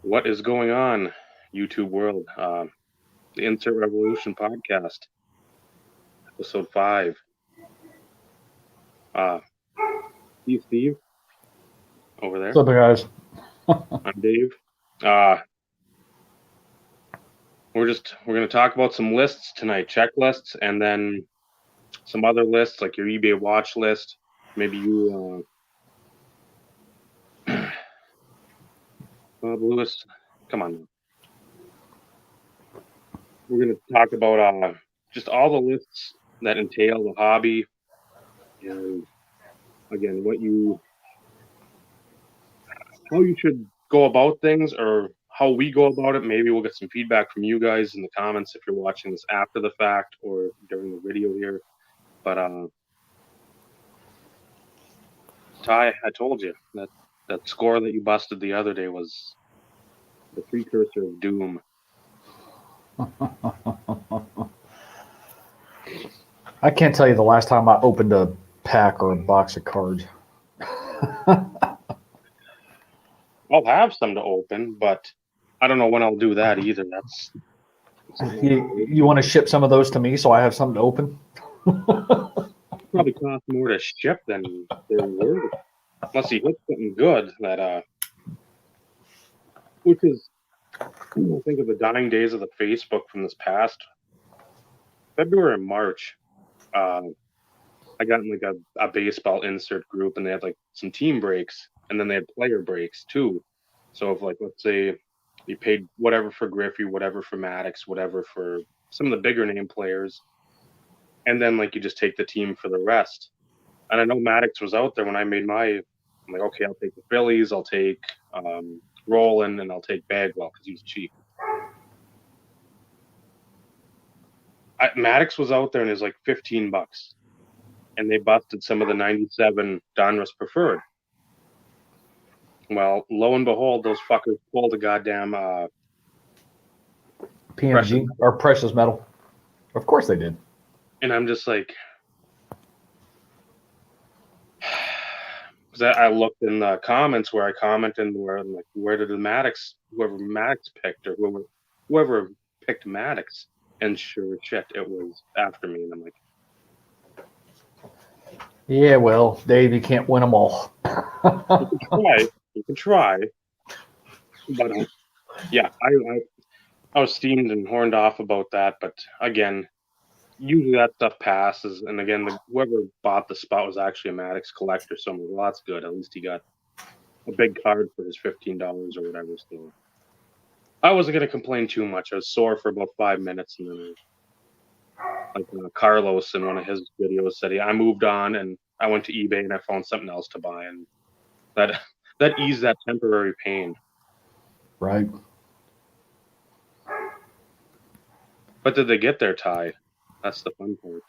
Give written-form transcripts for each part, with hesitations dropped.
What is going on, YouTube world? The Insert Revolution podcast, episode 5. Uh, Steve, over there. What's up, guys? I'm Dave. Uh, we're going to talk about some lists tonight, checklists, and then some other lists like your eBay watch list. Maybe you, Bob Lewis. Come on now. We're going to talk about just all the lists that entail the hobby, and again, how you should go about things, or how we go about it. Maybe we'll get some feedback from you guys in the comments if you're watching this after the fact or during the video here. But Ty, I told you that score that you busted the other day was the precursor of doom. I can't tell you the last time I opened a pack or a box of cards. I'll have some to open, but I don't know when I'll do that either. That's You want to ship some of those to me so I have something to open? probably cost more to ship than they're worth, unless you hit something good that which is, I think of the dying days of the Facebook from this past February and March. I got in like a baseball insert group, and they had like some team breaks, and then they had player breaks too. So if, like, let's say you paid whatever for Griffey, whatever for Maddox, whatever for some of the bigger name players, and then like you just take the team for the rest. And I know Maddox was out there when I made my. I'm like, okay, I'll take the Phillies, I'll take Roland, and I'll take Bagwell because he's cheap. Maddox was out there and it was like $15, and they busted some of the 97 Donruss preferred. Well, lo and behold, those fuckers pulled a goddamn PMG or precious metal. Of course they did. And I'm just like, because I looked in the comments where I commented where I'm like, where did the Maddox, whoever Maddox picked, or whoever picked Maddox, and sure shit, it was after me, and I'm like, Yeah, well, Dave, you can't win them all. you can try, but yeah, I was steamed and horned off about that, but again, usually that stuff passes, and again, whoever bought the spot was actually a Maddox collector, so I'm like, well, that's good. At least he got a big card for his $15 or whatever. So I wasn't going to complain too much. I was sore for about 5 minutes, and then Carlos in one of his videos said, I moved on and I went to eBay and I found something else to buy, and that eased that temporary pain. Right. But did they get their Ty? That's the fun part.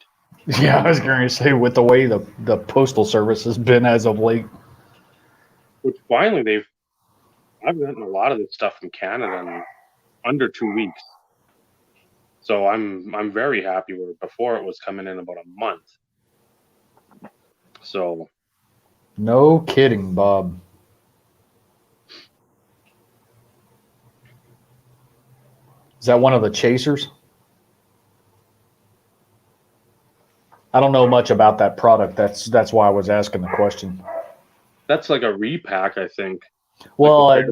Yeah, I was going to say, with the way the postal service has been as of late. Which finally I've gotten a lot of this stuff from Canada in under 2 weeks. So I'm very happy with it. Before it was coming in about a month. So No kidding, Bob. Is that one of the chasers? I don't know much about that product. That's why I was asking the question. that's like a repack, I think. Well,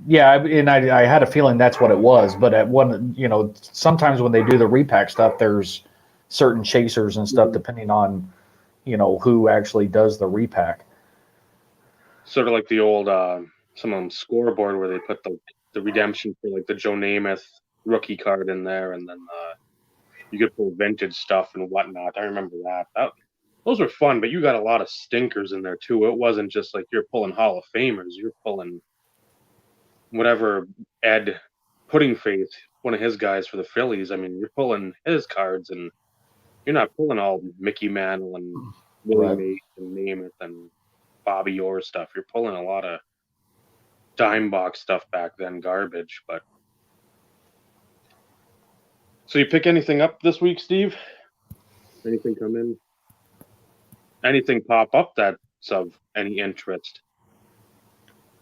yeah, and I had a feeling that's what it was. But at one, sometimes when they do the repack stuff, there's certain chasers and stuff depending on, who actually does the repack. Sort of like the old some of them scoreboard where they put the redemption for like the Joe Namath rookie card in there, and then you could pull vintage stuff and whatnot. I remember that. Those were fun, but you got a lot of stinkers in there too. It wasn't just like you're pulling Hall of Famers. You're pulling whatever Ed Pudding Faith, one of his guys for the Phillies. I mean, you're pulling his cards, and you're not pulling all Mickey Mantle and Willie Mays and Namath and Bobby Orr stuff. You're pulling a lot of dime box stuff back then, garbage. But so you pick anything up this week, Steve? Anything come in? Anything pop up that's of any interest?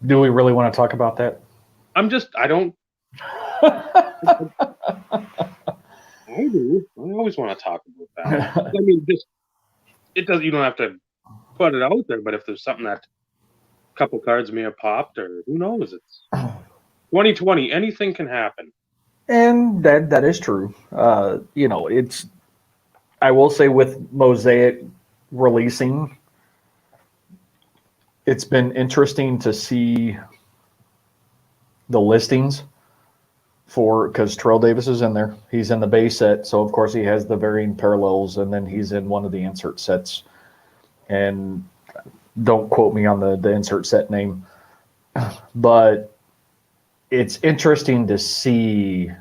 Do we really want to talk about that? I don't. I do. I always want to talk about that. I mean, just it does. You don't have to put it out there, but if there's something that a couple cards may have popped, or who knows, it's 2020. Anything can happen. And that is true. It's I will say with Mosaic releasing, it's been interesting to see the listings for because Terrell Davis is in there. He's in the base set, so of course he has the varying parallels, and then he's in one of the insert sets. And don't quote me on the insert set name, but it's interesting to see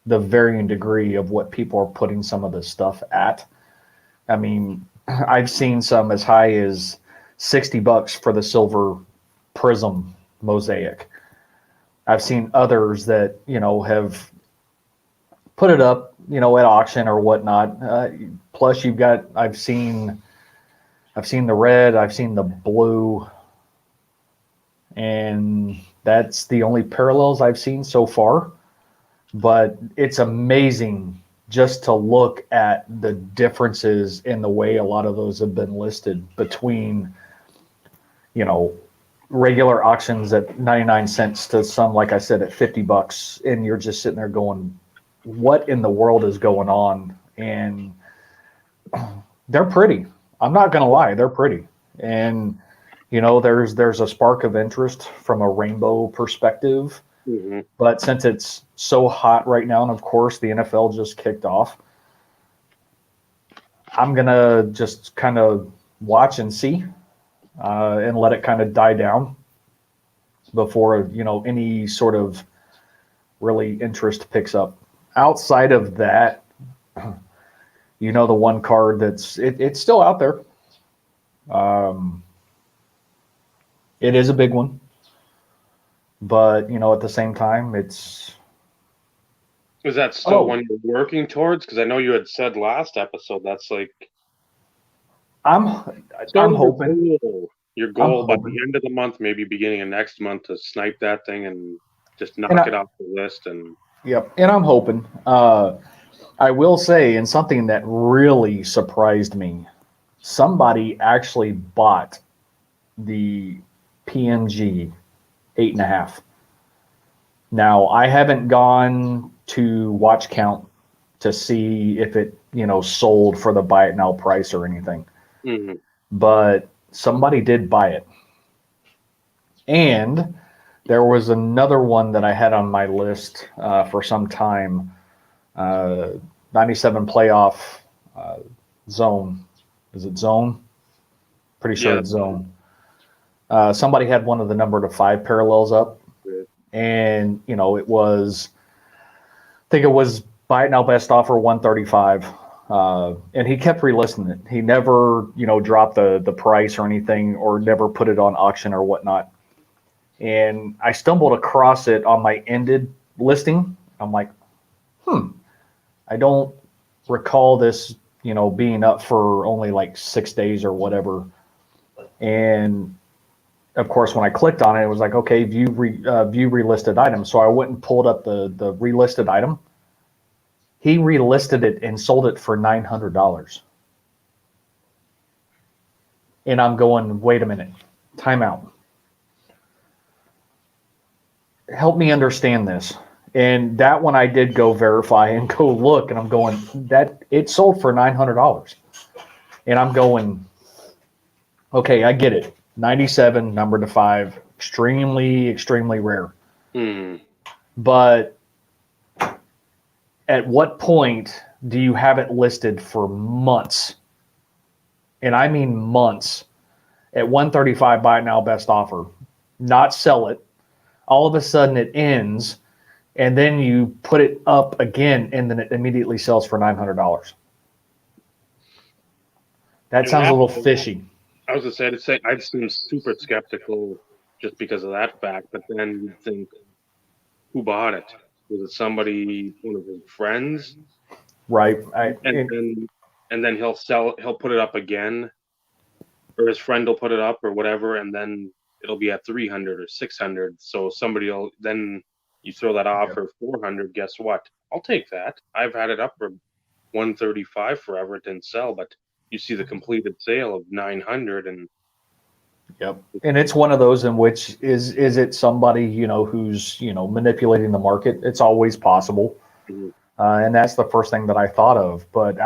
the varying degree of what people are putting some of this stuff at. I mean, I've seen some as high as $60 for the silver prism mosaic. I've seen others that have put it up, at auction or whatnot. Plus, I've seen the red, I've seen the blue, and that's the only parallels I've seen so far. But it's amazing just to look at the differences in the way a lot of those have been listed between, regular auctions at 99 cents to some, like I said, at $50. And you're just sitting there going, what in the world is going on? And they're pretty. I'm not going to lie. They're pretty. And, there's a spark of interest from a rainbow perspective. Mm-hmm. But since it's so hot right now, and of course the NFL just kicked off, I'm going to just kind of watch and see and let it kind of die down before, any sort of really interest picks up. Outside of that, the one card it's still out there. It is a big one. But, at the same time, it's. Is that still one you're working towards? Because I know you had said last episode that's like. I'm hoping. Your goal by the end of the month, maybe beginning of next month, to snipe that thing and just knock it off the list. And yep, and I'm hoping. I will say, and something that really surprised me, somebody actually bought the PNG 8.5. Now, I haven't gone to watch count to see if it, sold for the buy it now price or anything. Mm-hmm. But somebody did buy it. And there was another one that I had on my list for some time. 97 playoff zone. Is it zone? Pretty sure it's zone. Somebody had one of the number to 5 parallels up. And, it was, I think it was buy it now best offer 135. And he kept relisting it. He never, dropped the price or anything, or never put it on auction or whatnot. And I stumbled across it on my ended listing. I'm like, I don't recall this, being up for only like 6 days or whatever. And of course, when I clicked on it, it was like, okay, view relisted item. So I went and pulled up the relisted item. He relisted it and sold it for $900. And I'm going, wait a minute, time out. Help me understand this. And that one I did go verify and go look, and I'm going, that it sold for $900. And I'm going, okay, I get it. 97, number to 5, extremely, extremely rare. But at what point do you have it listed for months? And I mean months. At 135, buy it now, best offer. Not sell it. All of a sudden it ends, and then you put it up again, and then it immediately sells for $900. That sounds a little fishy. I was going to say, I'd seem super skeptical just because of that fact, but then you'd think, who bought it? Was it somebody, one of his friends? Right. And then he'll put it up again, or his friend will put it up or whatever, and then it'll be at 300 or 600. So somebody will then you throw that off for 400. Guess what? I'll take that. I've had it up for 135 forever. It didn't sell, but you see the completed sale of 900 and Yep. And it's one of those in which is it somebody, who's, manipulating the market? It's always possible. And that's the first thing that I thought of. But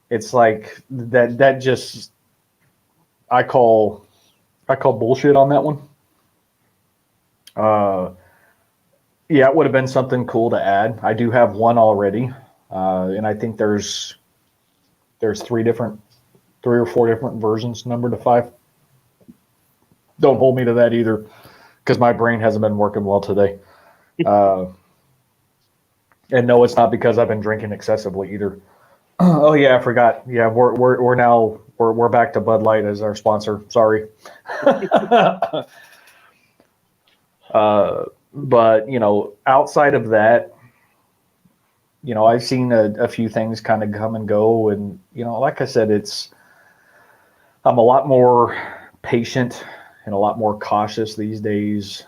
it's like that just I call bullshit on that one. Yeah, it would have been something cool to add. I do have one already. And I think there's three or four different versions numbered to 5. Don't hold me to that either, because my brain hasn't been working well today. And no, it's not because I've been drinking excessively either. Oh yeah, I forgot. Yeah, we're back to Bud Light as our sponsor. Sorry. But outside of that, I've seen a few things kind of come and go, and like I said, I'm a lot more patient and a lot more cautious these days,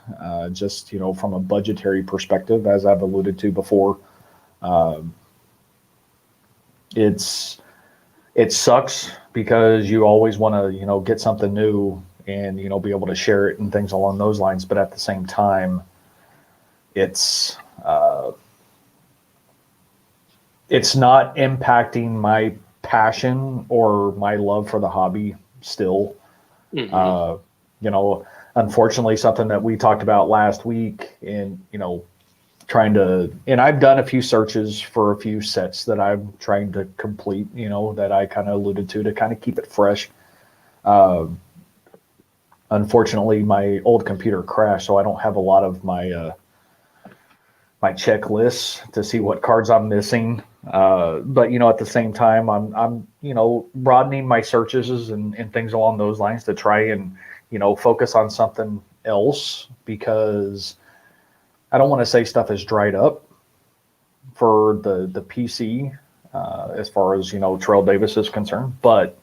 just from a budgetary perspective, as I've alluded to before. It sucks because you always want to get something new and be able to share it and things along those lines, but at the same time, it's not impacting my passion or my love for the hobby still. Unfortunately, something that we talked about last week, and and I've done a few searches for a few sets that I'm trying to complete, that I kind of alluded to kind of keep it fresh. Unfortunately, my old computer crashed, so I don't have a lot of my checklists to see what cards I'm missing. But at the same time, I'm broadening my searches and things along those lines to try and focus on something else, because I don't want to say stuff is dried up for the PC as far as Terrell Davis is concerned, but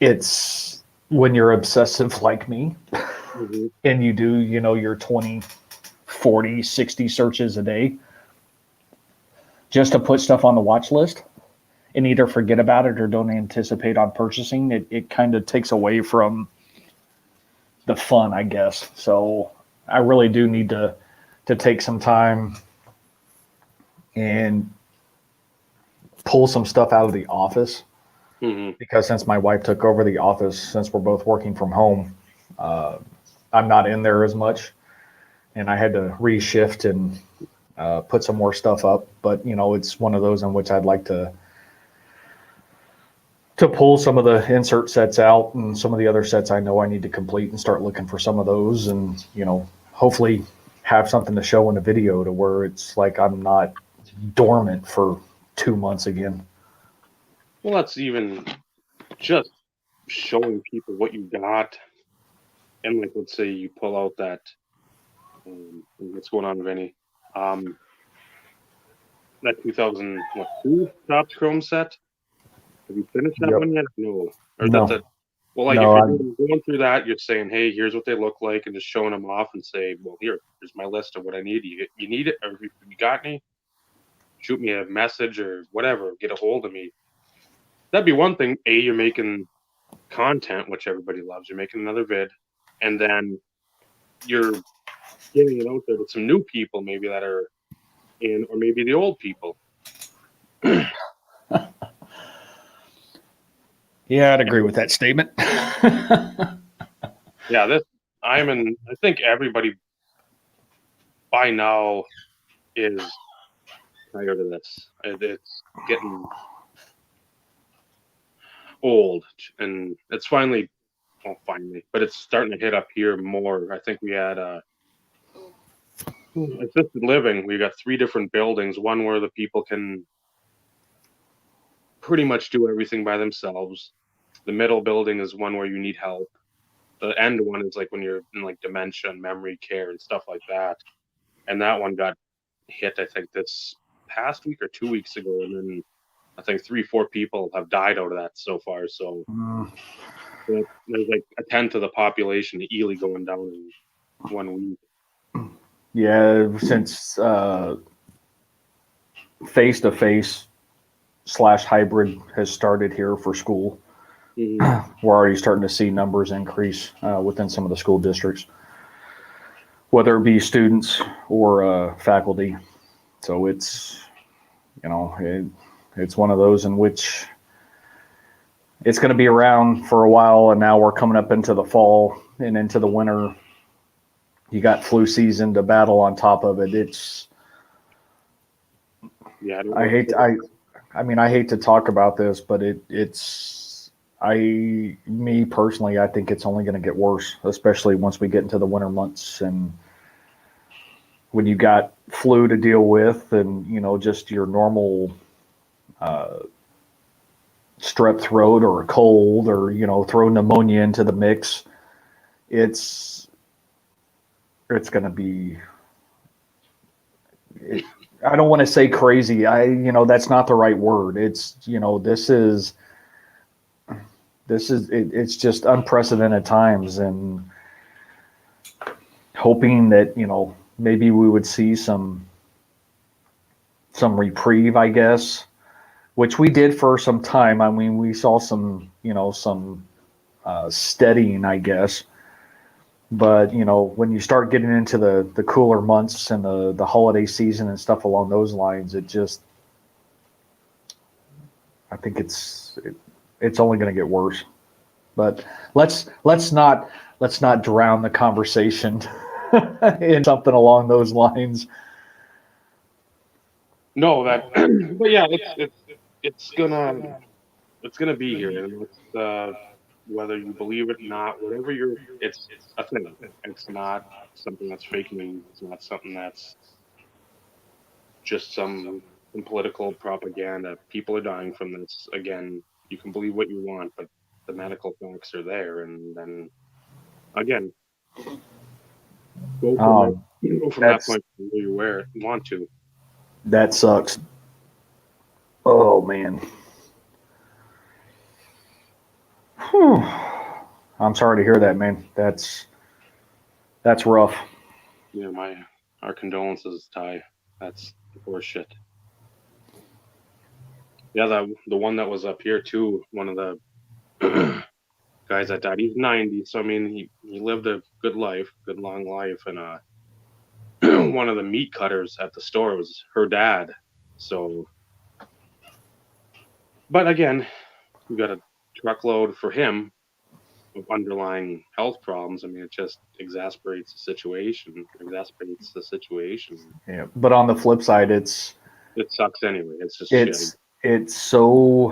it's when you're obsessive like me and you do your 20, 40, 60 searches a day just to put stuff on the watch list and either forget about it or don't anticipate on purchasing, it kind of takes away from the fun, I guess. So I really do need to take some time and pull some stuff out of the office, because since my wife took over the office, since we're both working from home, I'm not in there as much, and I had to reshift and put some more stuff up. But it's one of those in which I'd like to pull some of the insert sets out, and some of the other sets I know I need to complete, and start looking for some of those, and hopefully have something to show in a video to where it's like I'm not dormant for 2 months again. Well, that's even just showing people what you got, and like, let's say you pull out that what's going on, Vinny? That 2002 Topps Chrome set. Have you finished that one yet? No. Or No. Well, like, No, if you're going through that, you're saying, hey, here's what they look like, and just showing them off and say, well, here's my list of what I need. You need it, or if you got any, shoot me a message or whatever, get a hold of me. That'd be one thing. You're making content, which everybody loves. You're making another vid, and then you're getting it out there to some new people, maybe that are in, or maybe the old people. Yeah, I'd agree with that statement. Yeah, I think everybody by now is tired of this. It's getting old, and it's finally, but it's starting to hit up here more. I think we had assisted living. We got 3 different buildings. One where the people can pretty much do everything by themselves. The middle building is one where you need help. The end one is like when you're in like dementia and memory care and stuff like that. And that one got hit, I think, this past week or 2 weeks ago, and then I think 3-4 people have died out of that so far. So So there's like a tenth of the population of Ely going down in 1 week. Yeah, since face-to-face / hybrid has started here for school, Mm-hmm. we're already starting to see numbers increase within some of the school districts, whether it be students or faculty. So it's, it's one of those in which it's going to be around for a while, and now we're coming up into the fall and into the winter. You got flu season to battle on top of it. It's Yeah, I hate I mean I hate to talk about this, but it's me personally, I think it's only going to get worse, especially once we get into the winter months and when you got flu to deal with, and just your normal strep throat or a cold, or throw pneumonia into the mix. It's going to be. I don't want to say crazy. That's not the right word. It's it's just unprecedented times, and hoping that maybe we would see some reprieve, I guess, which we did for some time. I mean, we saw some steadying, I guess. But when you start getting into the cooler months and the holiday season and stuff along those lines, I think it's only going to get worse. But let's not drown the conversation in something along those lines. No, but yeah, it's gonna be here, and it's whether you believe it or not, whatever it's a thing. It's not something that's fake news. It's not something that's just some political propaganda. People are dying from this. Again, you can believe what you want, but the medical facts are there, and then again, go from Um, that that's point where you want to. that sucks. Oh man. Whew. I'm sorry to hear that, man. That's rough. Yeah, our condolences, Ty. That's horse shit. Yeah, the one that was up here too. One of the guys that died. He's 90, so I mean, he lived a good life, good long life, and one of the meat cutters at the store was her dad. So, but again, we got a truckload for him of underlying health problems. I mean, it just exasperates the situation. Yeah. But on the flip side, It sucks anyway. It's just shitty. it's so,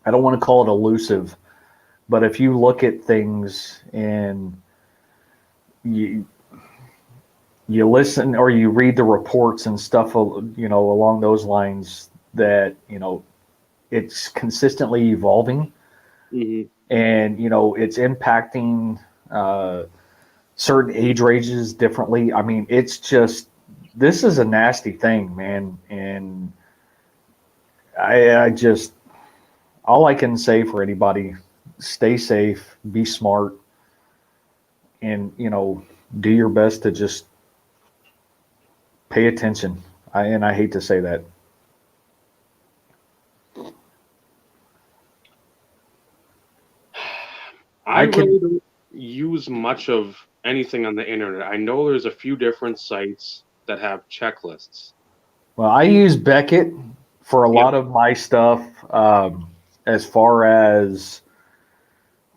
I don't want to call it elusive, but if you look at things and you listen or you read the reports and stuff, along those lines, that it's consistently evolving, Mm-hmm. and it's impacting certain age ranges differently. I mean, it's just, this is a nasty thing, man, and I just, all I can say for anybody: stay safe, be smart, and do your best to just pay attention. I hate to say that. I I really can don't use much of anything on the internet. I know there's a few different sites that have checklists. Well, I use Beckett for a Yep. lot of my stuff, as far as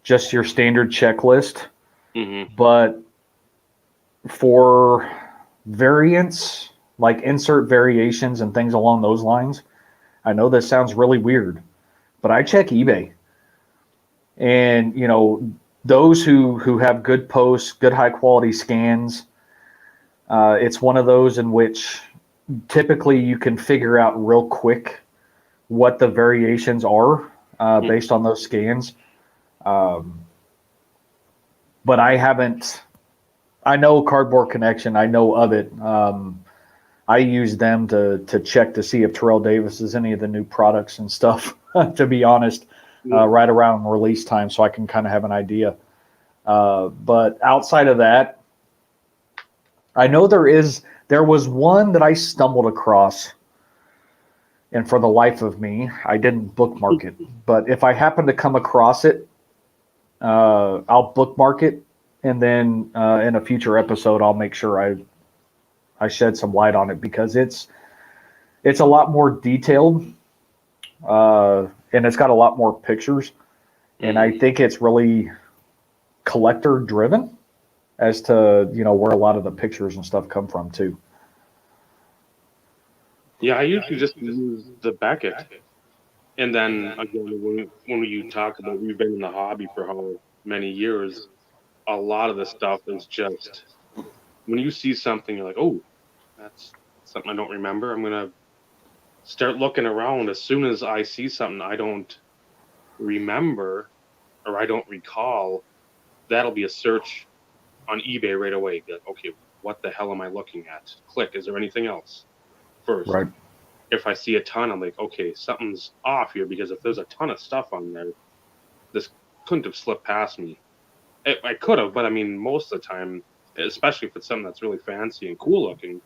just your standard checklist. Mm-hmm. But for variants, like insert variations and things along those lines, I know this sounds really weird, but I check eBay. And those who have good posts, good high quality scans, it's one of those in which typically you can figure out real quick what the variations are based on those scans. Um, but I haven't. I know Cardboard Connection. I know of it. I use them to check to see if Terrell Davis is any of the new products and stuff. To be honest, right around release time, so I can kind of have an idea. But outside of that, I know there was one that I stumbled across, and for the life of me, I didn't bookmark it. But if I happen to come across it, I'll bookmark it, and then in a future episode, I'll make sure I shed some light on it, because it's a lot more detailed, and it's got a lot more pictures, and I think it's really collector driven as to where a lot of the pictures and stuff come from too. Yeah, I usually just use the Beckett. And then again, when you talk about we've been in the hobby for how many years, a lot of the stuff is just when you see something, you're like, oh, that's something I don't remember. I'm gonna start looking around. As soon as I see something I don't remember or I don't recall, that'll be a search on eBay right away. Be like, okay, what the hell am I looking at? Click. Is there anything else? First. Right. If I see a ton, I'm like, okay, something's off here, because if there's a ton of stuff on there, this couldn't have slipped past me. I could have, but I mean, most of the time, especially if it's something that's really fancy and cool looking,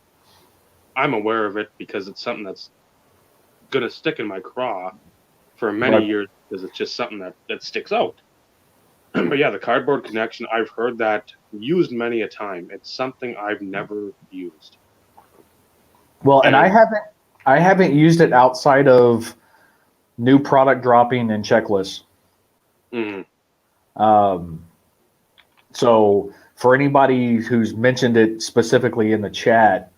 I'm aware of it because it's something that's going to stick in my craw for many years, because it's just something that sticks out. But yeah, the cardboard connection, I've heard that used many a time. It's something I've never used. Well, and I haven't used it outside of new product dropping and checklists. So for anybody who's mentioned it specifically in the chat,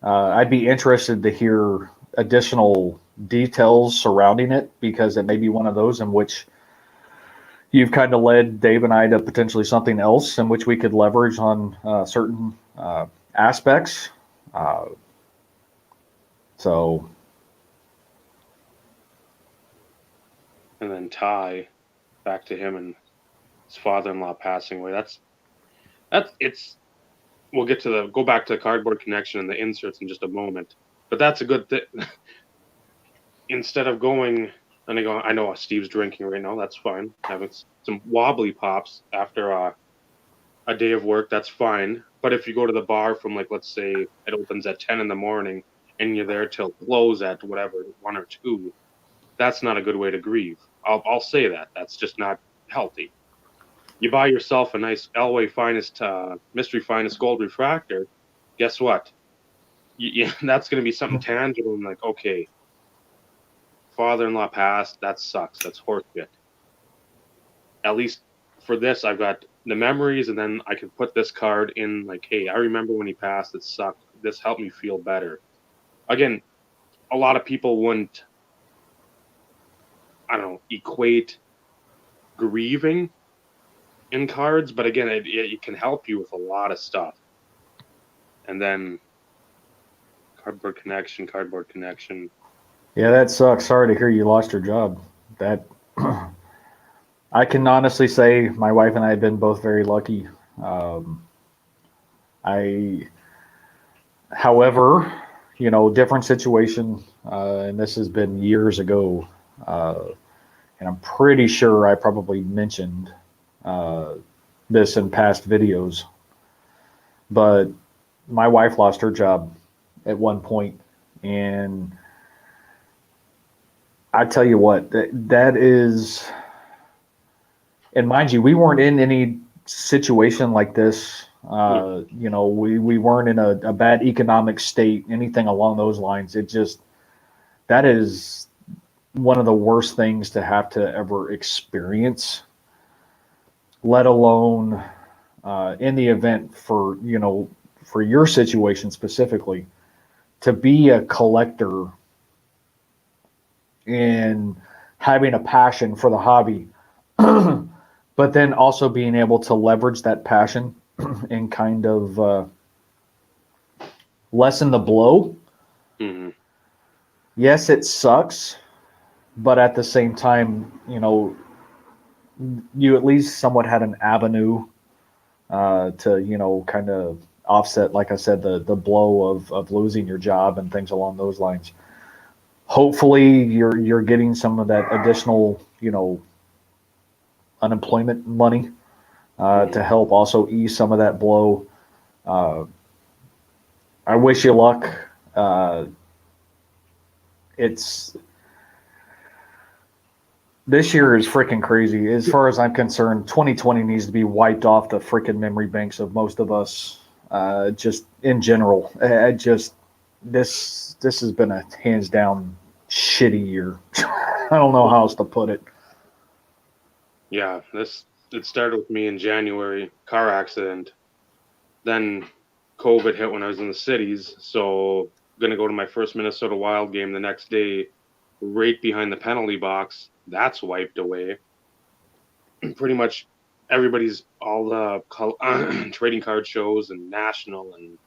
I'd be interested to hear additional details surrounding it, because it may be one of those in which you've kind of led Dave and I to potentially something else in which we could leverage on certain aspects. So, and then Ty, back to him and his father-in-law passing away. We'll go back to the cardboard connection and the inserts in just a moment. But that's a good thing. Instead of going, and I know Steve's drinking right now. That's fine. Having some wobbly pops after a day of work, that's fine. But if you go to the bar from, like, let's say it opens at 10 in the morning and you're there till close at whatever, 1 or 2, that's not a good way to grieve. I'll say that. That's just not healthy. You buy yourself a nice Elway finest, mystery finest gold refractor. Guess what? That's going to be something tangible. And like, okay, father-in-law passed. That sucks. That's horseshit. At least for this, I've got the memories, and then I can put this card in. Like, hey, I remember when he passed. It sucked. This helped me feel better. Again, a lot of people wouldn't, I don't know, equate grieving in cards, but again, it can help you with a lot of stuff. And then cardboard connection. Yeah, that sucks. Sorry to hear you lost your job. That I can honestly say my wife and I have been both very lucky. However, different situation, and this has been years ago, and I'm pretty sure I probably mentioned this in past videos, but my wife lost her job at one point, and I tell you what, that is, and mind you, we weren't in any situation like this. We weren't in a bad economic state, anything along those lines. That is one of the worst things to have to ever experience, let alone in the event for your situation specifically, to be a collector and having a passion for the hobby, but then also being able to leverage that passion and kind of lessen the blow. Mm-hmm. Yes, it sucks, but at the same time, you at least somewhat had an avenue to kind of offset, like I said, the blow of losing your job and things along those lines. Hopefully you're getting some of that additional unemployment money to help also ease some of that blow. I wish you luck. It's This year is freaking crazy. As far as I'm concerned, 2020 needs to be wiped off the freaking memory banks of most of us. Just in general, this has been a hands down shitty year. I don't know how else to put it. Yeah, it started with me in January, car accident. Then COVID hit when I was in the cities, so gonna go to my first Minnesota Wild game the next day, right behind the penalty box. That's wiped away. Pretty much all the trading card shows and national and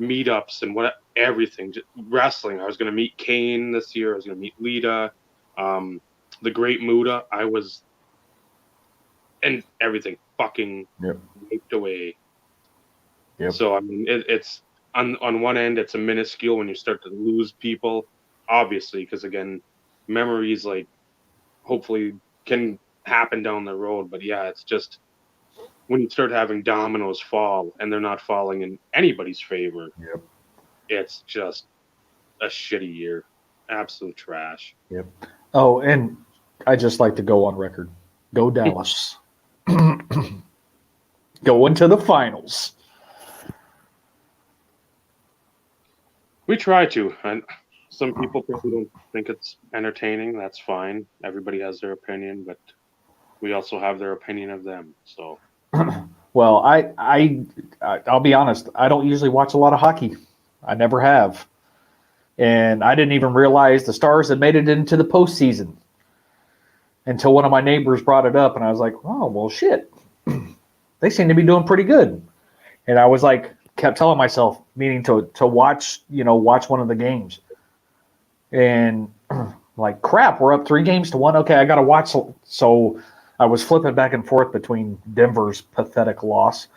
meetups and everything. Just wrestling. I was gonna meet Kane this year. I was gonna meet Lita, the Great Muda. And everything fucking wiped away. Yep. So I mean, it's on one end, it's a minuscule when you start to lose people, obviously, because again, memories like hopefully can happen down the road. But yeah, it's just when you start having dominoes fall and they're not falling in anybody's favor. Yep. It's just a shitty year, absolute trash. Yep. Oh, and I just like to go on record. Go Dallas. Going to the finals. We try to, and some people probably don't think it's entertaining. That's fine. Everybody has their opinion, but we also have their opinion of them. So, well, I'll be honest. I don't usually watch a lot of hockey. I never have, and I didn't even realize the Stars had made it into the postseason until one of my neighbors brought it up, and I was like, "Oh, well, shit. They seem to be doing pretty good." And I was like, kept telling myself, meaning to watch, watch one of the games. And like, crap, we're up 3-1. Okay, I got to watch. So I was flipping back and forth between Denver's pathetic loss.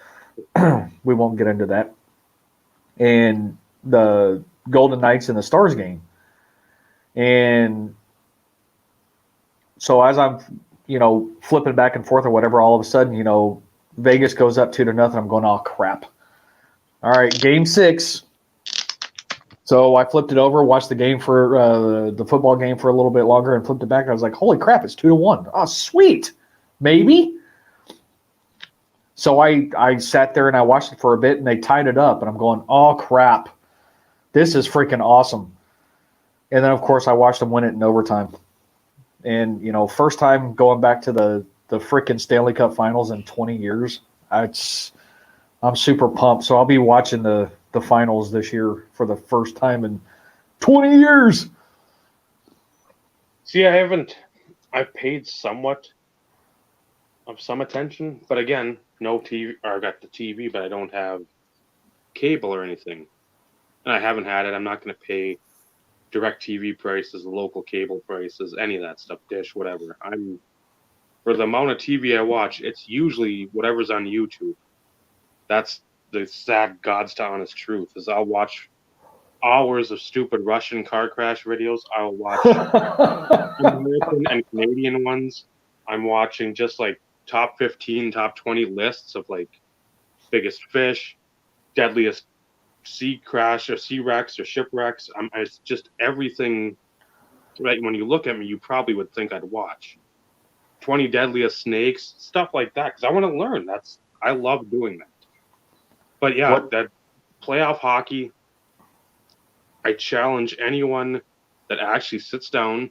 We won't get into that. And the Golden Knights and the Stars game. And so as I'm, flipping back and forth or whatever, all of a sudden, Vegas goes up 2-0. I'm going, oh, crap. All right, game 6. So I flipped it over, watched the game for the football game for a little bit longer, and flipped it back. I was like, "Holy crap! It's 2-1. Oh, sweet, maybe." So I sat there and I watched it for a bit, and they tied it up, and I'm going, "Oh crap, this is freaking awesome!" And then of course I watched them win it in overtime, and first time going back to the freaking Stanley Cup Finals in 20 years. I'm super pumped. So I'll be watching the finals this year for the first time in 20 years. See, I've paid somewhat of some attention, but again, no TV, or I got the TV, but I don't have cable or anything. And I haven't had it. I'm not going to pay direct TV prices, local cable prices, any of that stuff, Dish, whatever. For the amount of TV I watch, it's usually whatever's on YouTube. That's the sad God's to honest truth, is I'll watch hours of stupid Russian car crash videos. I'll watch American and Canadian ones. I'm watching just like top 15, top 20 lists of like biggest fish, deadliest sea crash or sea wrecks or shipwrecks. It's just everything. Right, when you look at me, you probably would think I'd watch 20 deadliest snakes, stuff like that, because I want to learn. I love doing that. But yeah, that playoff hockey, I challenge anyone that actually sits down,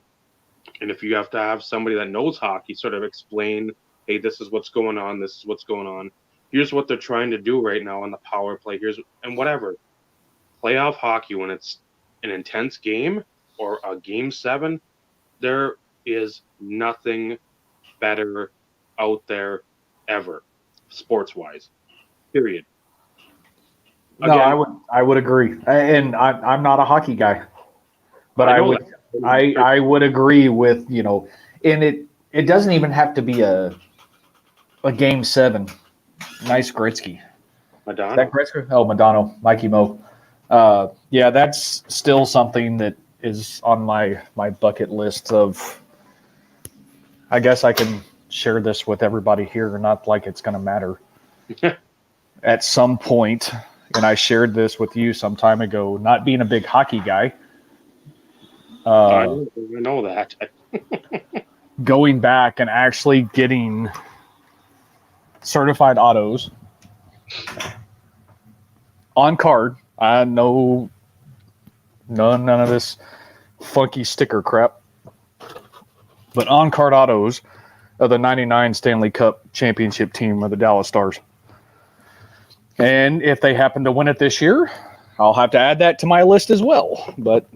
and if you have to have somebody that knows hockey sort of explain, hey, this is what's going on, this is what's going on. Here's what they're trying to do right now on the power play. And whatever. Playoff hockey, when it's an intense game or a game 7, there is nothing better out there ever, sports-wise. Period. Again, no, I would agree, and I'm not a hockey guy, but I would agree with and it doesn't even have to be a game 7. Nice Gretzky. Madonna. Is that Gretzky? Oh, Madonna, Mikey Mo. Yeah, that's still something that is on my bucket list of I guess I can share this with everybody here, not like it's going to matter. At some point, and I shared this with you some time ago, not being a big hockey guy, I know that. going back and actually getting certified autos on card. I know none of this funky sticker crap, but on card autos of the '99 Stanley Cup championship team of the Dallas Stars. And if they happen to win it this year, I'll have to add that to my list as well. But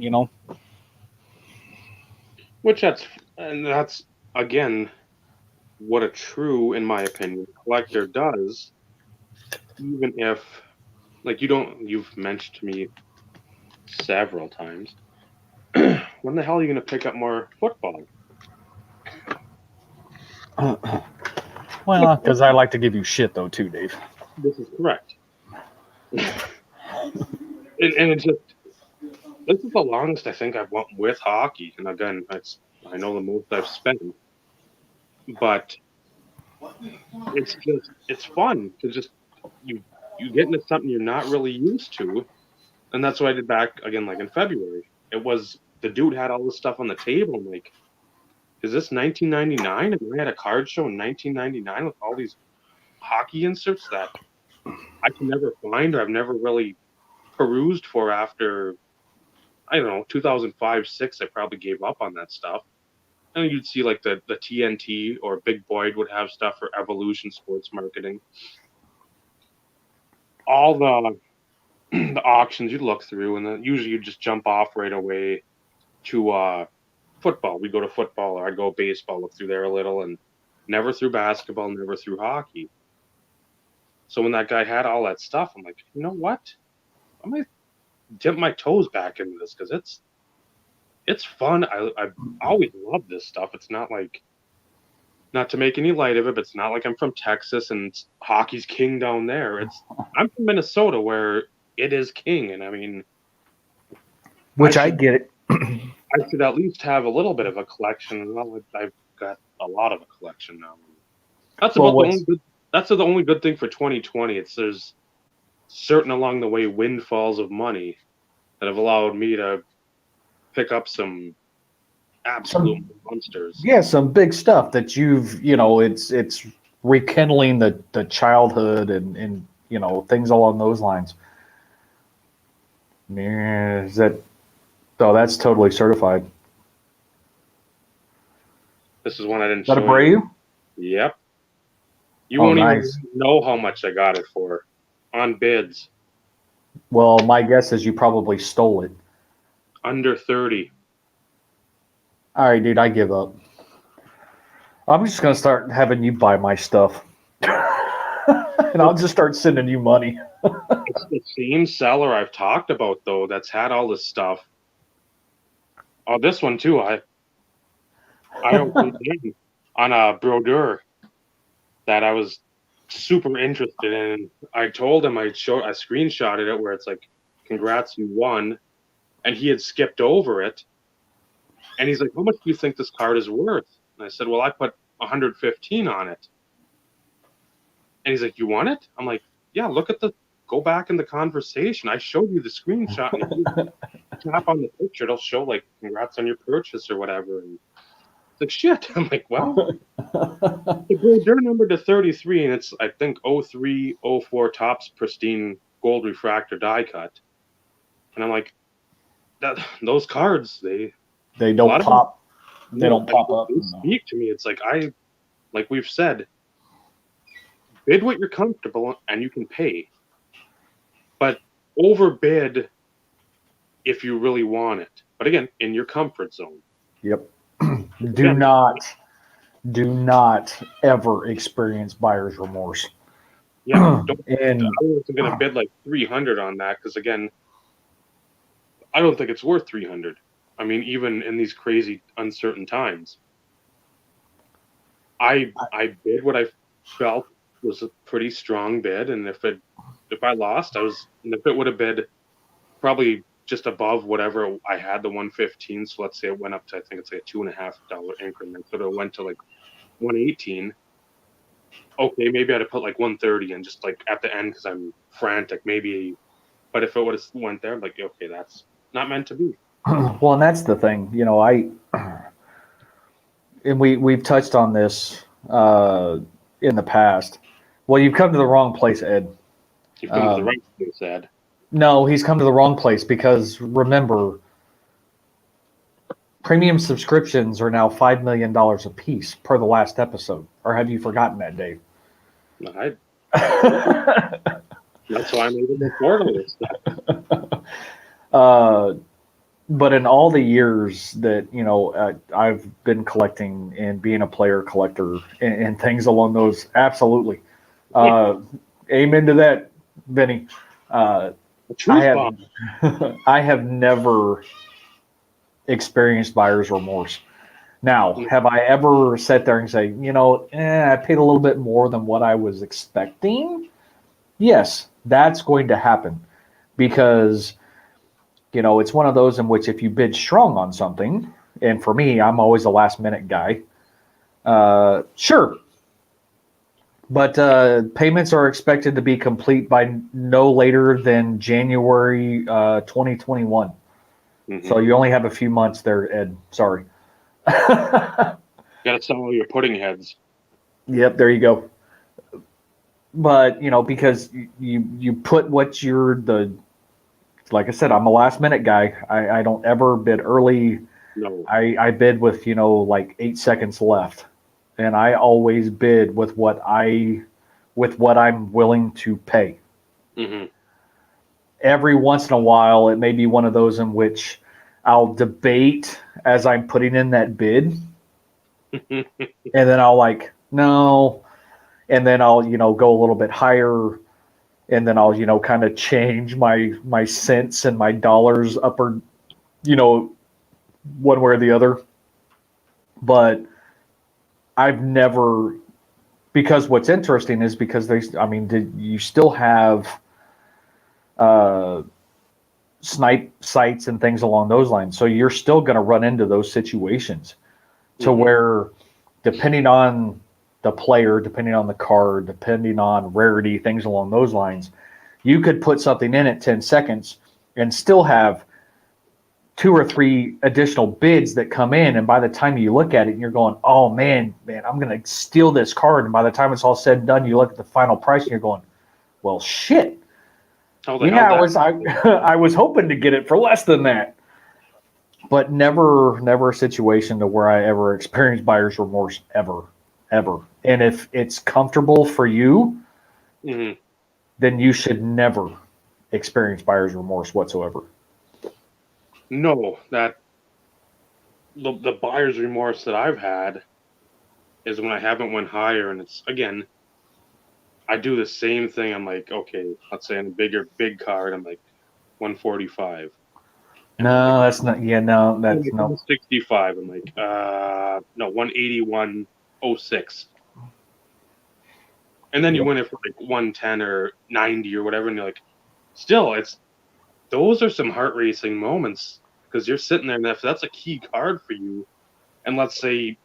That's again what a true, in my opinion, collector does. Even if, like, you've mentioned to me several times, when the hell are you going to pick up more football? well, because I like to give you shit though too, Dave. This is correct. And it's just, this is the longest I think I've went with hockey. And again, I know the most I've spent, but it's fun to just, you get into something you're not really used to. And that's what I did back again, like in February. It was, the dude had all this stuff on the table. I'm like, is this 1999? And we had a card show in 1999 with all these hockey inserts that I can never find, or I've never really perused for after, I don't know, 2005, 6. I probably gave up on that stuff. And you'd see like the TNT or Big Boyd would have stuff for Evolution Sports Marketing. All the auctions you'd look through, and then usually you'd just jump off right away to football. We go to football, or I'd go baseball, look through there a little, and never through basketball, never through hockey. So when that guy had all that stuff, I'm like, you know what? I might dip my toes back into this because it's fun. I always love this stuff. It's not like, not to make any light of it, but it's not like I'm from Texas and hockey's king down there. I'm from Minnesota where it is king, and I mean, Which I get it. I should at least have a little bit of a collection. Well, I've got a lot of a collection now. That's Well, about the only good. That's the only good thing for 2020. There's certain along the way windfalls of money that have allowed me to pick up some absolute monsters. Yeah, some big stuff that it's rekindling the childhood and things along those lines. Yeah, that's totally certified. This is one I didn't Is that show a Braille? you. Yep. You won't nice. even know how much I got it for on bids. Well, my guess is you probably stole it. Under 30. All right, dude, I give up. I'm just going to start having you buy my stuff. And I'll just start sending you money. It's the same seller I've talked about, though, that's had all this stuff. Oh, this one, too. I on a brochure that I was super interested in. I told him I screenshotted it where it's like, congrats, you won. And he had skipped over it. And he's like, how much do you think this card is worth? And I said, well, I put 115 on it. And he's like, you want it? I'm like, yeah, go back in the conversation. I showed you the screenshot. And if you tap on the picture, it'll show like, congrats on your purchase or whatever. And it's like, shit. I'm like, well, the brochure number to 33, and it's, I think, 03, 04 tops pristine gold refractor die cut. And I'm like, those cards, they don't pop. They don't pop up. They speak to me. It's like we've said, bid what you're comfortable and you can pay, but overbid if you really want it. But again, in your comfort zone. Yep. Do not ever experience buyer's remorse. Yeah, I wasn't going to bid like 300 on that because again, I don't think it's worth 300. I mean, even in these crazy, uncertain times, I bid what I felt was a pretty strong bid, and if I lost, and if it would have bid probably just above whatever I had, the 115. So let's say it went up to, I think it's like a $2.50 increment. So it went to like 118. Okay, maybe I'd have put like 130 and just like at the end because I'm frantic, maybe. But if it would have went there, I'm like, okay, that's not meant to be. Well, and that's the thing, and we've touched on this in the past. Well, you've come to the wrong place, Ed. You've come to the right place, Ed. No, he's come to the wrong place because remember, premium subscriptions are now $5 million a piece per the last episode. Or have you forgotten that, Dave? I, that's why I'm able to afford all this stuff. But in all the years that I've been collecting and being a player collector and things along those, absolutely, amen to that, Vinny. I have I have never experienced buyer's remorse. Now, have I ever sat there and say, I paid a little bit more than what I was expecting? Yes, that's going to happen because it's one of those in which if you bid strong on something, and for me, I'm always a last minute guy. Sure. But payments are expected to be complete by no later than January 2021. Mm-hmm. So you only have a few months there, Ed. Sorry. Got to sell all your pudding heads. Yep, there you go. But because you put what you're like I said, I'm a last minute guy. I don't ever bid early. No. I bid with like 8 seconds left, and I always bid with what I'm willing to pay. Mm-hmm. Every once in a while, it may be one of those in which I'll debate as I'm putting in that bid, and then I'll like no, and then I'll go a little bit higher. And then I'll, kind of change my cents and my dollars up or, one way or the other. But I've never, because what's interesting is because you still have snipe sites and things along those lines. So you're still going to run into those situations to where, depending on the player, depending on the card, depending on rarity, things along those lines, you could put something in at 10 seconds and still have 2 or 3 additional bids that come in. And by the time you look at it, you're going, oh, man, I'm going to steal this card. And by the time it's all said and done, you look at the final price and you're going, well, shit. Yeah, I was hoping to get it for less than that. But never a situation to where I ever experienced buyer's remorse ever. And if it's comfortable for you, then you should never experience buyer's remorse whatsoever. No, that the buyer's remorse that I've had is when I haven't went higher, and it's again, I do the same thing. I'm like, okay, let's say on a big card, I'm like 145. No, that's not. Yeah, no, that's no. 165. I'm like, no, 181.06. And then you win it for like 110 or 90 or whatever, and you're like, still, those are some heart racing moments because you're sitting there, and if that's a key card for you, and let's say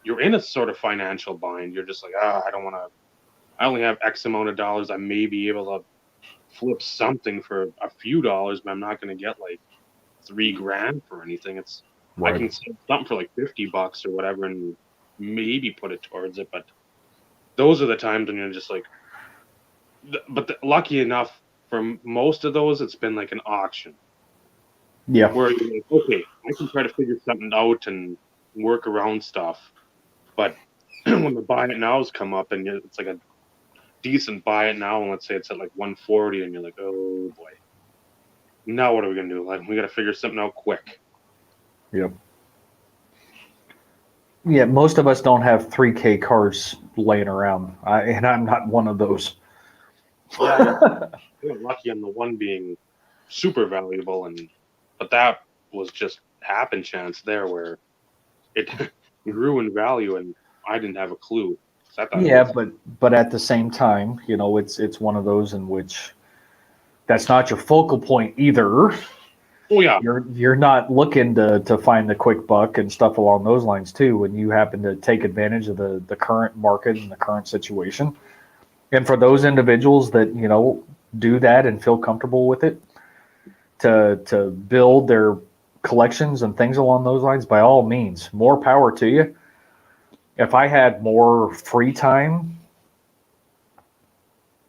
you're in a sort of financial bind, you're just like, I don't want to. I only have X amount of dollars. I may be able to flip something for a few dollars, but I'm not going to get like $3,000 for anything. It's right. I can sell something for like $50 or whatever, and maybe put it towards it. But those are the times when you're just like. But lucky enough, for most of those, it's been like an auction. Yeah. Where you're like, okay, I can try to figure something out and work around stuff. But when the buy it nows come up and it's like a decent buy it now, and let's say it's at like 140, and you're like, oh boy, now what are we gonna do? Like, we got to figure something out quick. Yep. Yeah, most of us don't have 3K cards laying around, and I'm not one of those. Yeah, you're lucky on the one being super valuable, but that was just happen chance there where it grew in value, and I didn't have a clue. Yeah, but at the same time, it's one of those in which that's not your focal point either. Oh yeah. You're not looking to find the quick buck and stuff along those lines too when you happen to take advantage of the current market and the current situation. And for those individuals that, do that and feel comfortable with it to build their collections and things along those lines, by all means, more power to you. If I had more free time,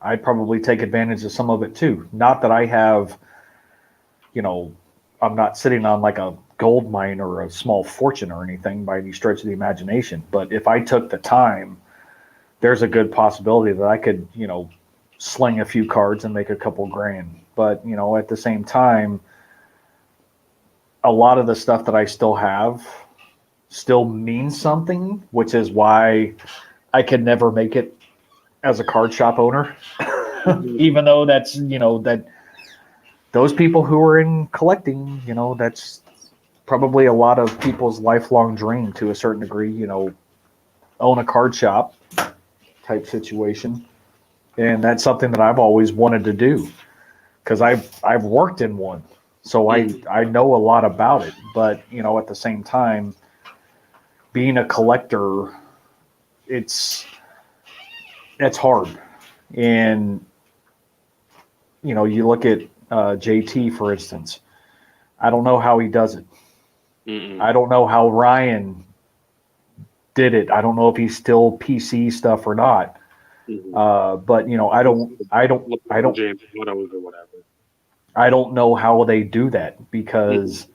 I'd probably take advantage of some of it too. Not that I have, I'm not sitting on like a gold mine or a small fortune or anything by any stretch of the imagination. But if I took the time, there's a good possibility that I could, sling a few cards and make a couple grand. But, at the same time, a lot of the stuff that I still have still means something, which is why I could never make it as a card shop owner. Even though that's, that those people who are in collecting, that's probably a lot of people's lifelong dream to a certain degree, own a card shop type situation. And that's something that I've always wanted to do because I've worked in one. So I know a lot about it. But, at the same time, being a collector, it's hard. And, you look at JT, for instance. I don't know how he does it. I don't know how Ryan did it. I don't know if he's still PC stuff or not. But I don't James Photos or whatever. I don't know how they do that because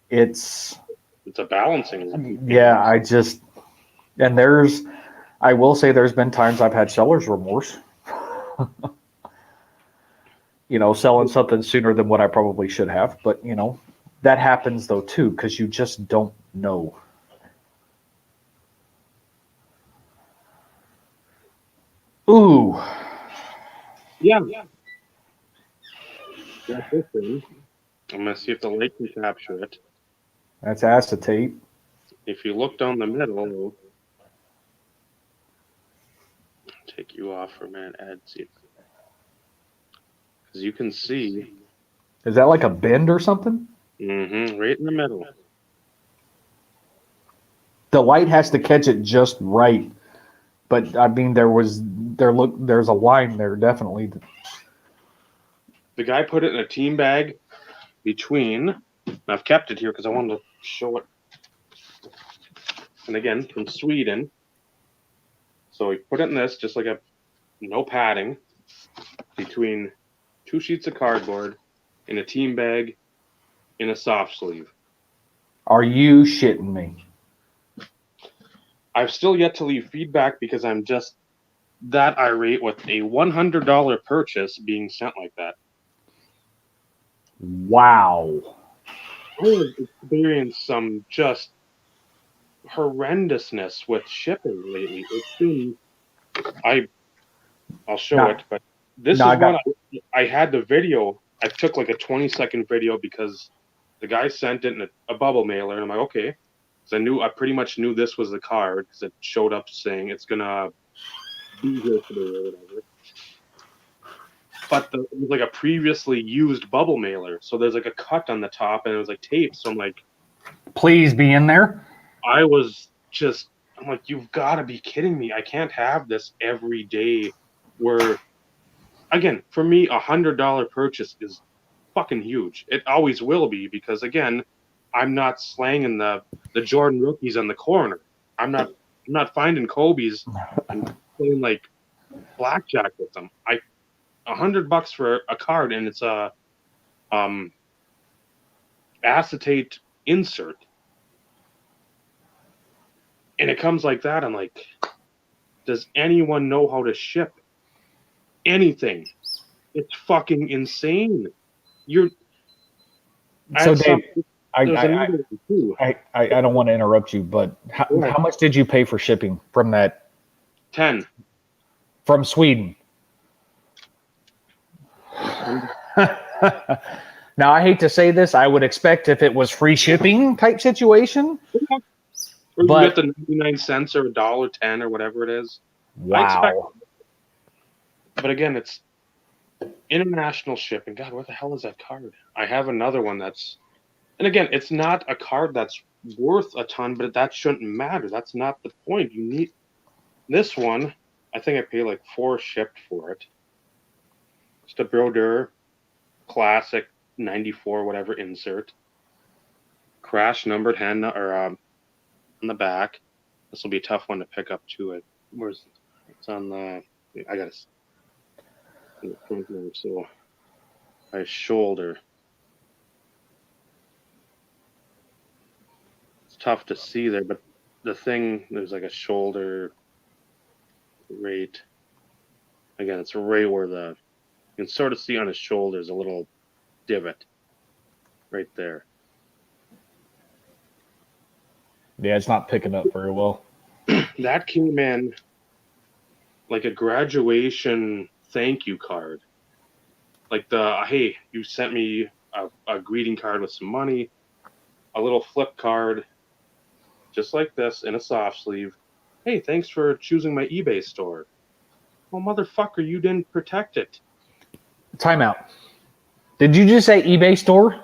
it's a balancing. Yeah, I will say there's been times I've had seller's remorse. Selling something sooner than what I probably should have, but that happens though too because you just don't know. Ooh. Yeah. That's this thing. I'm gonna see if the light can capture it. That's acetate. If you look down the middle, I'll take you off for a minute, Ed. See, as you can see, is that like a bend or something? Right in the middle. The light has to catch it just right, but I mean, there's a line there definitely. The guy put it in a team bag between. I've kept it here because I wanted to show it. And again, from Sweden. So he put it in this, just like no padding, between 2 sheets of cardboard in a team bag in a soft sleeve. Are you shitting me? I've still yet to leave feedback because I'm just that irate with a $100 purchase being sent like that. Wow. I have experienced some just horrendousness with shipping lately. It's been I'll show it, but this is one I had the video. I took like a 20-second video because the guy sent it in a bubble mailer, and I'm like, okay. Because I pretty much knew this was the card because it showed up saying it's gonna be here today or whatever. But it was like a previously used bubble mailer, so there's like a cut on the top, and it was like tape. So I'm like, please be in there. I'm like, you've got to be kidding me! I can't have this every day. Where, again, for me, $100 purchase is fucking huge. It always will be because, again, I'm not slanging the Jordan rookies on the corner. I'm not finding Kobe's and playing like blackjack with them. $100 for a card, and it's a acetate insert, and it comes like that. I'm like, does anyone know how to ship anything? It's fucking insane. So Dave, I don't want to interrupt you, but how much did you pay for shipping from that? 10 from Sweden. Now, I hate to say this. I would expect if it was free shipping type situation. Or you get the 99 cents or $1.10 or whatever it is. Wow. But again, it's International shipping. God, where the hell is that card? I have another one that's, and again, it's not a card that's worth a ton, but that shouldn't matter. That's not the point. You need this one. I think I paid like 4 shipped for it. Just a Broder classic 94 whatever insert. Crash numbered hand or on the back. This will be a tough one to pick up to it. Where's it's on the? I got to so my shoulder. It's tough to see there, but the thing there's like a shoulder right. Again, it's right where you can sort of see on his shoulders a little divot right there. Yeah, it's not picking up very well. That came in like a graduation thank you card. Like hey, you sent me a greeting card with some money, a little flip card, just like this in a soft sleeve. Hey, thanks for choosing my eBay store. Well, motherfucker, you didn't protect it. Timeout. Did you just say eBay store?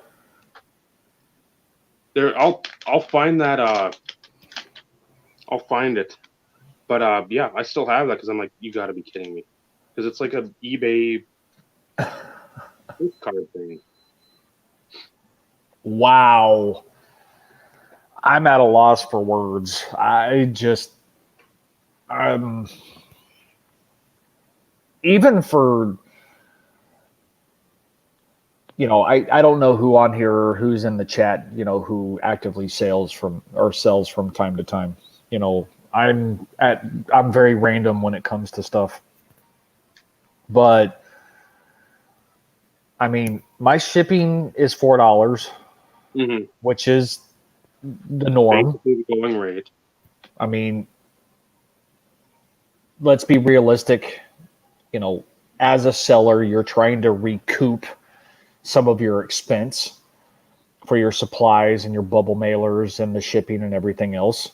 There, I'll find that. I'll find it. But yeah, I still have that because I'm like, you got to be kidding me, because it's like a eBay card thing. Wow. I'm at a loss for words. Even for, I don't know who on here or who's in the chat, who actively sells from time to time. I'm very random when it comes to stuff. But I mean, my shipping is $4, which is the norm. Basically the going rate. I mean, let's be realistic. As a seller, you're trying to recoup some of your expense for your supplies and your bubble mailers and the shipping and everything else.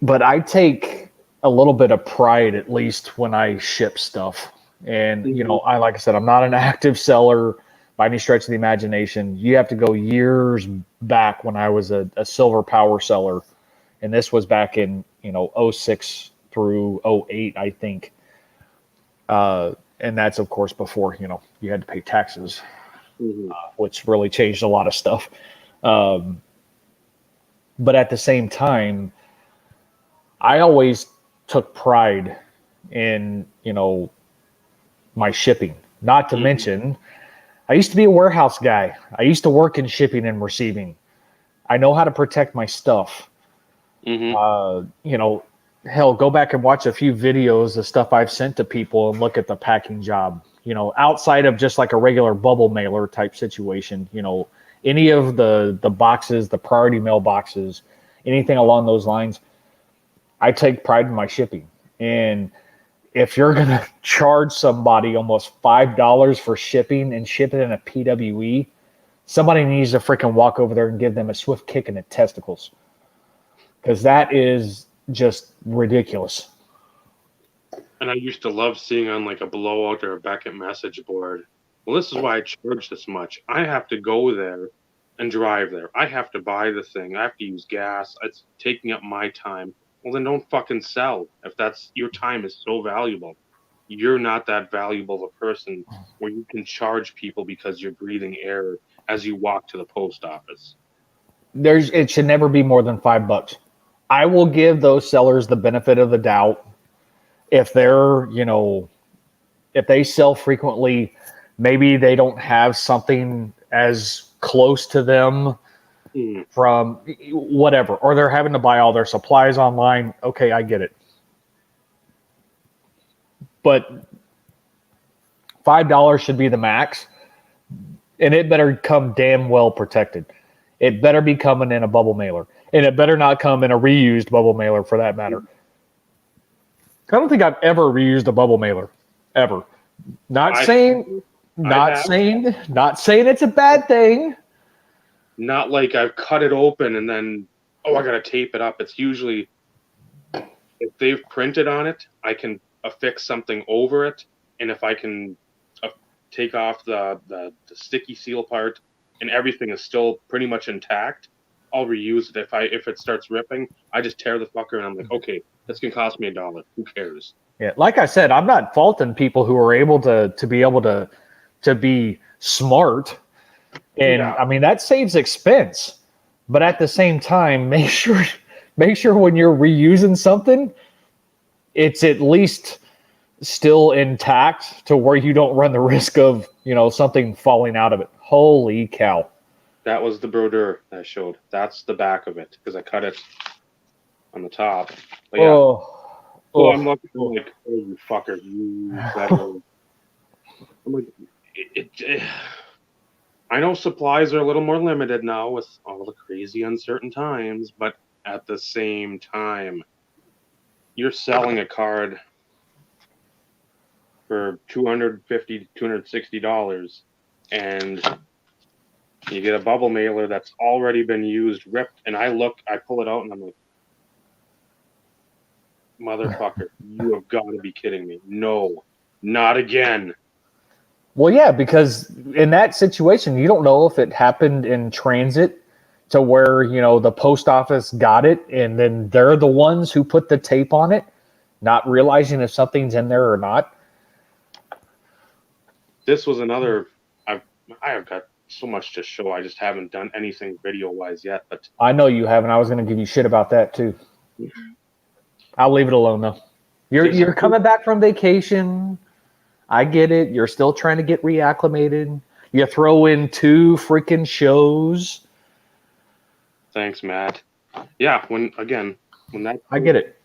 But I take a little bit of pride, at least when I ship stuff. And, like I said, I'm not an active seller by any stretch of the imagination. You have to go years back when I was a silver power seller. And this was back in, 06 through 08, I think. And that's, of course, before, you had to pay taxes, which really changed a lot of stuff. But at the same time, I always took pride in, my shipping. Not to mention, I used to be a warehouse guy. I used to work in shipping and receiving. I know how to protect my stuff. Hell, go back and watch a few videos of stuff I've sent to people and look at the packing job. Outside of just like a regular bubble mailer type situation, any of the boxes, the priority mail boxes, anything along those lines, I take pride in my shipping. And if you're going to charge somebody almost $5 for shipping and ship it in a PWE, somebody needs to freaking walk over there and give them a swift kick in the testicles. Because that is just ridiculous. And I used to love seeing on like a blowout or a Beckett message board, well, this is why I charge this much. I have to go there and drive there. I have to buy the thing. I have to use gas. It's taking up my time. Well, then don't fucking sell. If that's your time is so valuable, you're not that valuable of a person where you can charge people because you're breathing air as you walk to the post office. It should never be more than $5. I will give those sellers the benefit of the doubt. If they're, if they sell frequently, maybe they don't have something as close to them from whatever, or they're having to buy all their supplies online. Okay, I get it. But $5 should be the max, and it better come damn well protected. It better be coming in a bubble mailer, and it better not come in a reused bubble mailer for that matter. I don't think I've ever reused a bubble mailer, ever. Not saying it's a bad thing. Not like I've cut it open and then, I got to tape it up. It's usually, if they've printed on it, I can affix something over it and if I can take off the sticky seal part and everything is still pretty much intact, I'll reuse it. If it starts ripping, I just tear the fucker and I'm like, okay, this can cost me $1. Who cares? Yeah, like I said, I'm not faulting people who are able to be able to be smart, and I mean that saves expense. But at the same time, make sure when you're reusing something, it's at least still intact to where you don't run the risk of something falling out of it. Holy cow! That was the brodeur that I showed. That's the back of it because I cut it on the top. But yeah. I'm looking like, oh, you fucker, you better. I'm like, I know supplies are a little more limited now with all the crazy uncertain times, but at the same time, you're selling a card for $250, $260, and you get a bubble mailer that's already been used, ripped, and I pull it out, and I'm like, motherfucker, you have got to be kidding me. No, not again. Well, yeah, because in that situation, you don't know if it happened in transit to where, the post office got it and then they're the ones who put the tape on it, not realizing if something's in there or not. This was another, I have got so much to show. I just haven't done anything video-wise yet. But I know you haven't. I was going to give you shit about that too. I'll leave it alone though. You're coming back from vacation. I get it. You're still trying to get reacclimated. You throw in 2 freaking shows. Thanks, Matt. Yeah, when that I get it.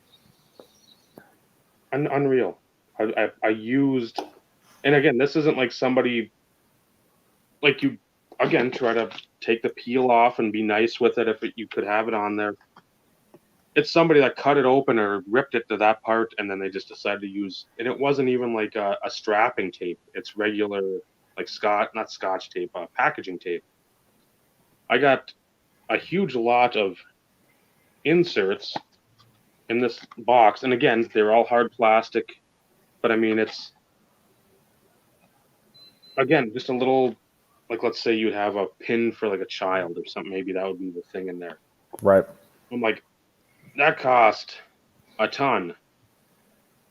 Unreal. I used, and again, this isn't like somebody like you. Again, try to take the peel off and be nice with it if you could have it on there. It's somebody that cut it open or ripped it to that part, and then they just decided to use. And it wasn't even like a strapping tape. It's regular, like not Scotch tape, packaging tape. I got a huge lot of inserts in this box, and again, they're all hard plastic. But I mean, it's again just a little. Like, let's say you have a pin for like a child or something. Maybe that would be the thing in there. Right. I'm like, that cost a ton.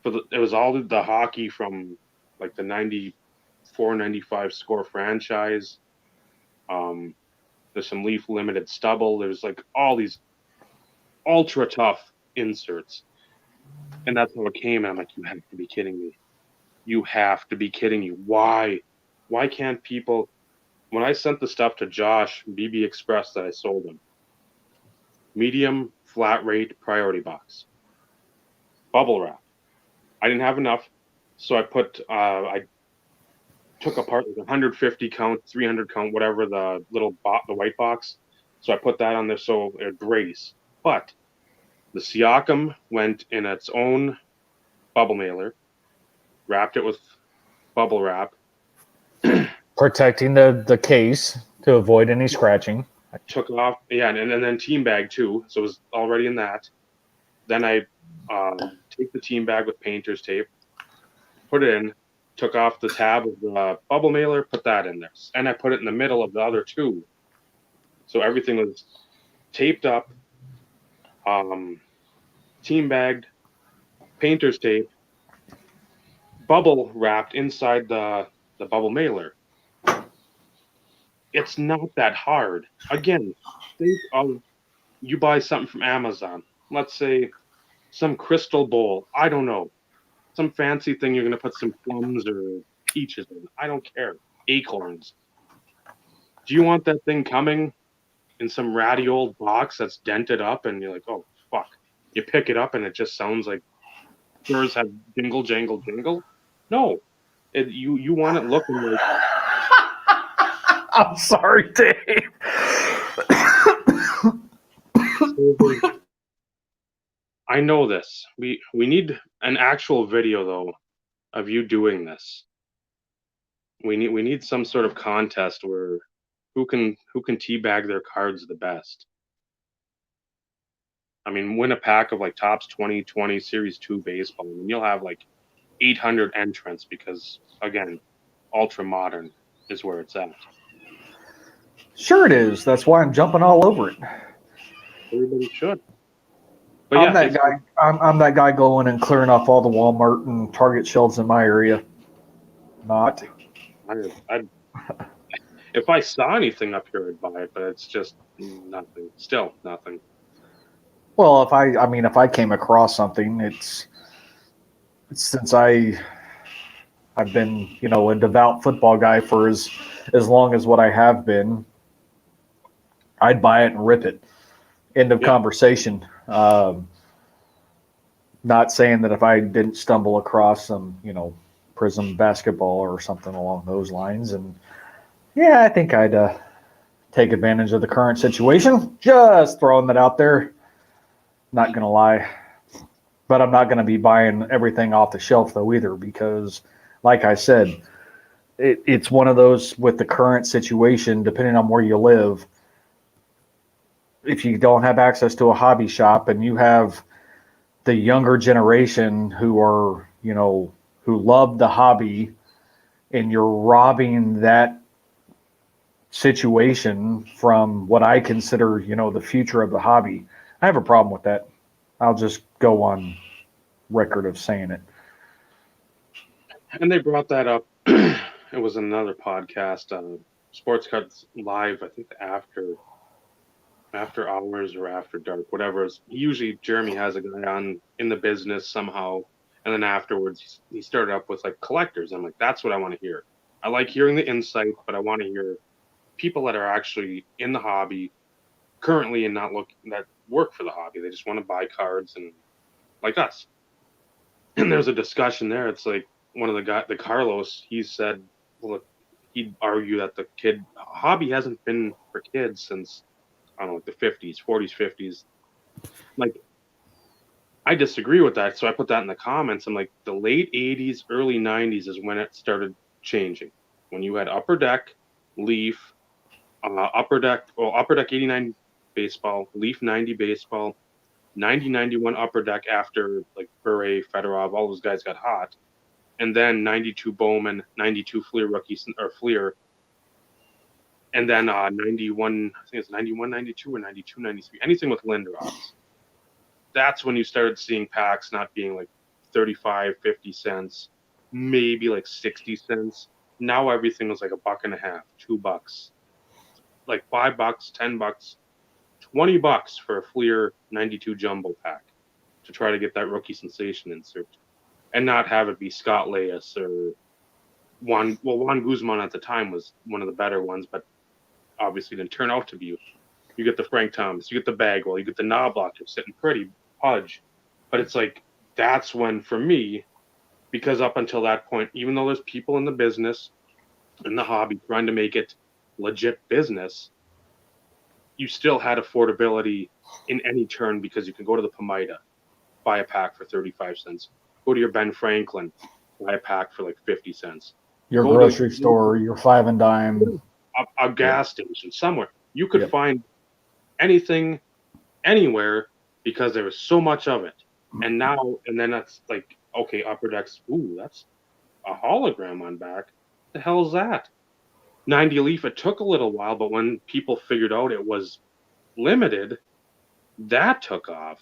It was all the hockey from like the 94, 95 score franchise. There's some Leaf limited stubble. There's like all these ultra tough inserts. And that's how it came. And I'm like, you have to be kidding me. You have to be kidding me. Why? Why can't people? When I sent the stuff to Josh, BB Express that I sold him, medium, flat rate, priority box, bubble wrap. I didn't have enough, so I took apart like 150 count, 300 count, whatever the white box. So I put that on there so it brace. But the Siakam went in its own bubble mailer, wrapped it with bubble wrap. Protecting the case to avoid any scratching. I took off, yeah, and then team bag too, so it was already in that. Then I take the team bag with painter's tape, put it in, took off the tab of the bubble mailer, put that in there, and I put it in the middle of the other 2. So everything was taped up, team bagged, painter's tape, bubble wrapped inside the bubble mailer. It's not that hard. Again, think of you buy something from Amazon. Let's say some crystal bowl. I don't know. Some fancy thing you're going to put some plums or peaches in. I don't care. Acorns. Do you want that thing coming in some ratty old box that's dented up and you're like, oh, fuck. You pick it up and it just sounds like yours have jingle, jangle, jingle? No. You want it looking like... I'm sorry, Dave. I know this. We need an actual video though of you doing this. We need some sort of contest where who can teabag their cards the best. I mean, win a pack of like Topps 2020 Series 2 baseball, and you'll have like 800 entrants because, again, ultra modern is where it's at. Sure, it is. That's why I'm jumping all over it. Everybody should. But I'm yeah, that guy. I'm that guy going and clearing off all the Walmart and Target shelves in my area. Not. I, if I saw anything up here, I'd buy it, but it's just nothing. Still nothing. Well, if I came across something, it's since I've been, a devout football guy for as long as what I have been. I'd buy it and rip it. End of Yeah, conversation. Not saying that if I didn't stumble across some, Prism basketball or something along those lines, and yeah, I think I'd take advantage of the current situation. Just throwing that out there. Not gonna lie, but I'm not gonna be buying everything off the shelf though either, because, like I said, it's one of those with the current situation. Depending on where you live, if you don't have access to a hobby shop and you have the younger generation who are, who love the hobby, and you're robbing that situation from what I consider, the future of the hobby, I have a problem with that. I'll just go on record of saying it. and they brought that up. It was another podcast, Sports Cuts Live. I think after hours or after dark, whatever. Usually Jeremy has a guy on in the business somehow, and then afterwards he started up with like collectors. I'm like, that's what I want to hear. I like hearing the insight, but I want to hear people that are actually in the hobby currently and not look that work for the hobby. They just want to buy cards and like us. And there's a discussion there. It's like one of the Carlos, he said, well, he'd argue that the hobby hasn't been for kids since I don't know, like the 50s, 40s, 50s. Like, I disagree with that. So I put that in the comments. I'm like, the late 80s, early 90s is when it started changing. When you had Upper Deck, Leaf, Upper Deck 89 baseball, Leaf 90 baseball, 90 91 Upper Deck after like Bure, Fedorov, all those guys got hot. And then 92 Bowman, 92 Fleer rookies or Fleer. And then 91, I think it's 91, 92 or 92, 93, anything with Lindros. That's when you started seeing packs not being like 35, 50 cents, maybe like 60 cents. Now everything was like $1.50, $2, like $5, $10, $20 for a Fleer 92 jumbo pack to try to get that rookie sensation insert and not have it be Scott Leyes or Juan Guzman at the time was one of the better ones, but obviously didn't turn out to be. You get the Frank Thomas, you get the Bagwell, you get the Knobloch, you're sitting pretty, Pudge. But it's like, that's when, for me, because up until that point, even though there's people in the business, in the hobby, trying to make it legit business, you still had affordability in any turn because you could go to the Pomida, buy a pack for 35 cents. Go to your Ben Franklin, buy a pack for like 50 cents. Your Go grocery to store, your five and dime. a gas station somewhere. You could find anything anywhere because there was so much of it. And then that's like, okay, Upper Decks, ooh, that's a hologram on back. The hell's that? 90 Leaf, it took a little while, but when people figured out it was limited, that took off.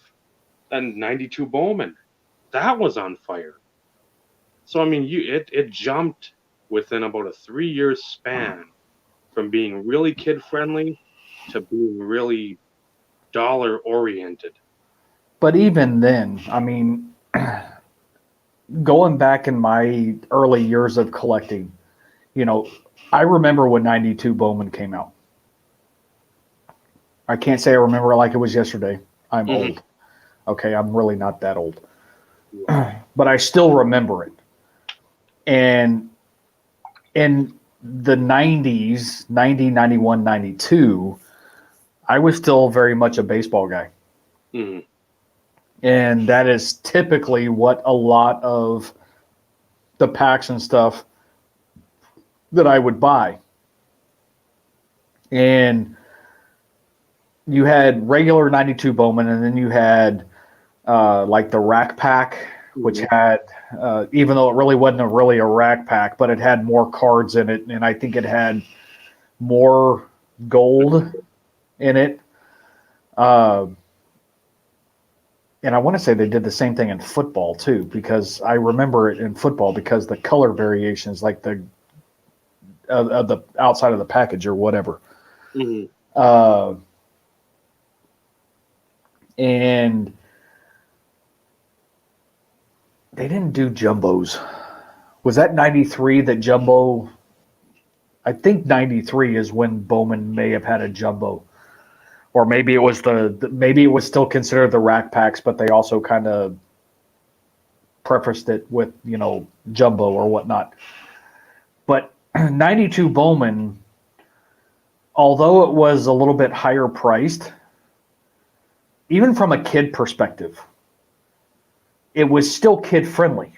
And 92 Bowman, that was on fire. So I mean, it jumped within about a 3 year span from being really kid friendly to being really dollar oriented. But even then, I mean, going back in my early years of collecting, I remember when 92 Bowman came out. I can't say I remember it like it was yesterday. I'm old. Okay, I'm really not that old. But I still remember it. And in the 90s, 90, 91, 92, I was still very much a baseball guy. Mm-hmm. And that is typically what a lot of the packs and stuff that I would buy. And you had regular 92 Bowman, and then you had like the rack pack which had, even though it really wasn't really a rack pack, but it had more cards in it, and I think it had more gold in it. And I want to say they did the same thing in football too, because I remember it in football because the color variations, like the outside of the package or whatever. Mm-hmm. And they didn't do jumbos. Was that 93 that jumbo? I think 93 is when Bowman may have had a jumbo. Or maybe it was maybe it was still considered the rack packs, but they also kind of prefaced it with, jumbo or whatnot. But 92 Bowman, although it was a little bit higher priced, even from a kid perspective, it was still kid friendly.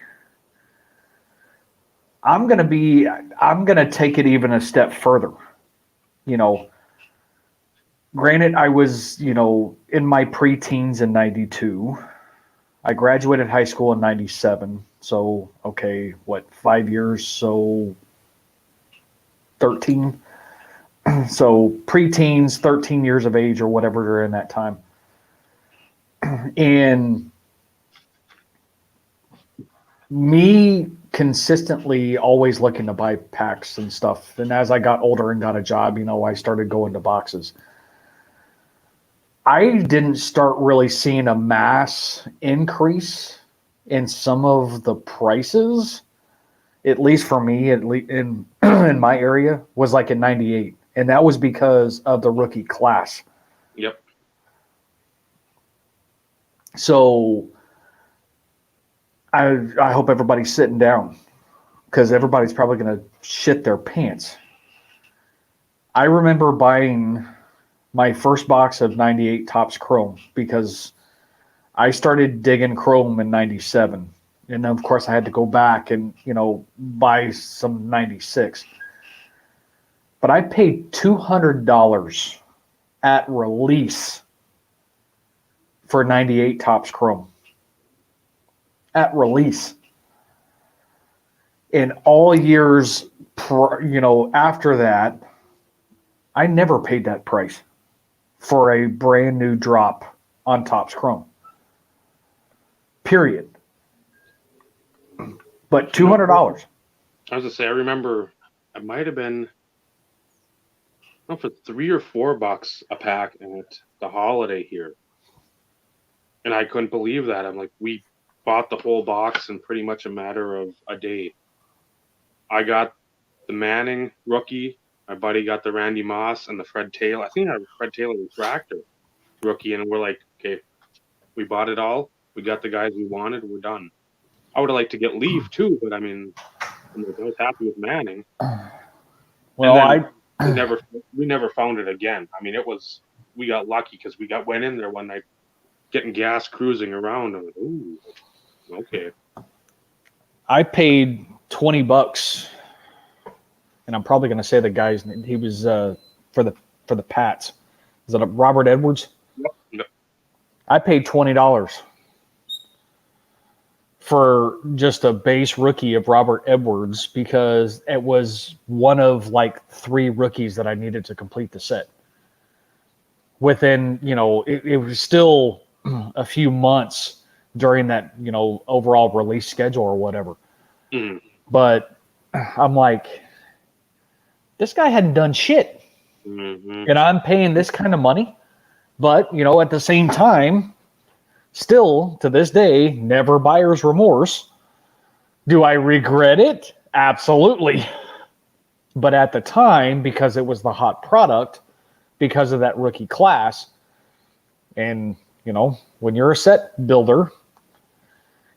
I'm going to take it even a step further. Granted, I was, in my preteens in 92. I graduated high school in 97. So, okay, 5 years? So 13. So preteens, 13 years of age or whatever during that time. And me consistently always looking to buy packs and stuff. And as I got older and got a job, I started going to boxes. I didn't start really seeing a mass increase in some of the prices, at least for me, at least in my area, was like in 98. And that was because of the rookie class. Yep. So I hope everybody's sitting down, because everybody's probably going to shit their pants. I remember buying my first box of 98 Topps Chrome because I started digging Chrome in 97. And then, of course, I had to go back and, buy some 96. But I paid $200 at release for 98 Topps Chrome. At release. In all years, after that, I never paid that price for a brand new drop on Topps Chrome. Period. But $200. I was gonna say, I remember it might have been, I don't know, for $3 or $4 a pack at the holiday here, and I couldn't believe that. I'm like, we bought the whole box in pretty much a matter of a day. I got the Manning rookie. My buddy got the Randy Moss and the Fred Taylor. I think I had Fred Taylor refractor rookie, and we're like, okay, we bought it all. We got the guys we wanted. We're done. I would have liked to get Leaf too, but I mean, I was happy with Manning. Well, we never found it again. I mean, we got lucky because went in there one night, getting gas, cruising around. I'm like, ooh, okay. I paid $20, and I'm probably going to say the guy's name. He was for the Pats. Is it Robert Edwards? Yep. I paid $20 for just a base rookie of Robert Edwards because it was one of like 3 rookies that I needed to complete the set. Within, it was still a few months during that, overall release schedule or whatever. Mm. But I'm like, this guy hadn't done shit. Mm-hmm. And I'm paying this kind of money. But, at the same time, still to this day, never buyer's remorse. Do I regret it? Absolutely. But at the time, because it was the hot product, because of that rookie class, and, when you're a set builder,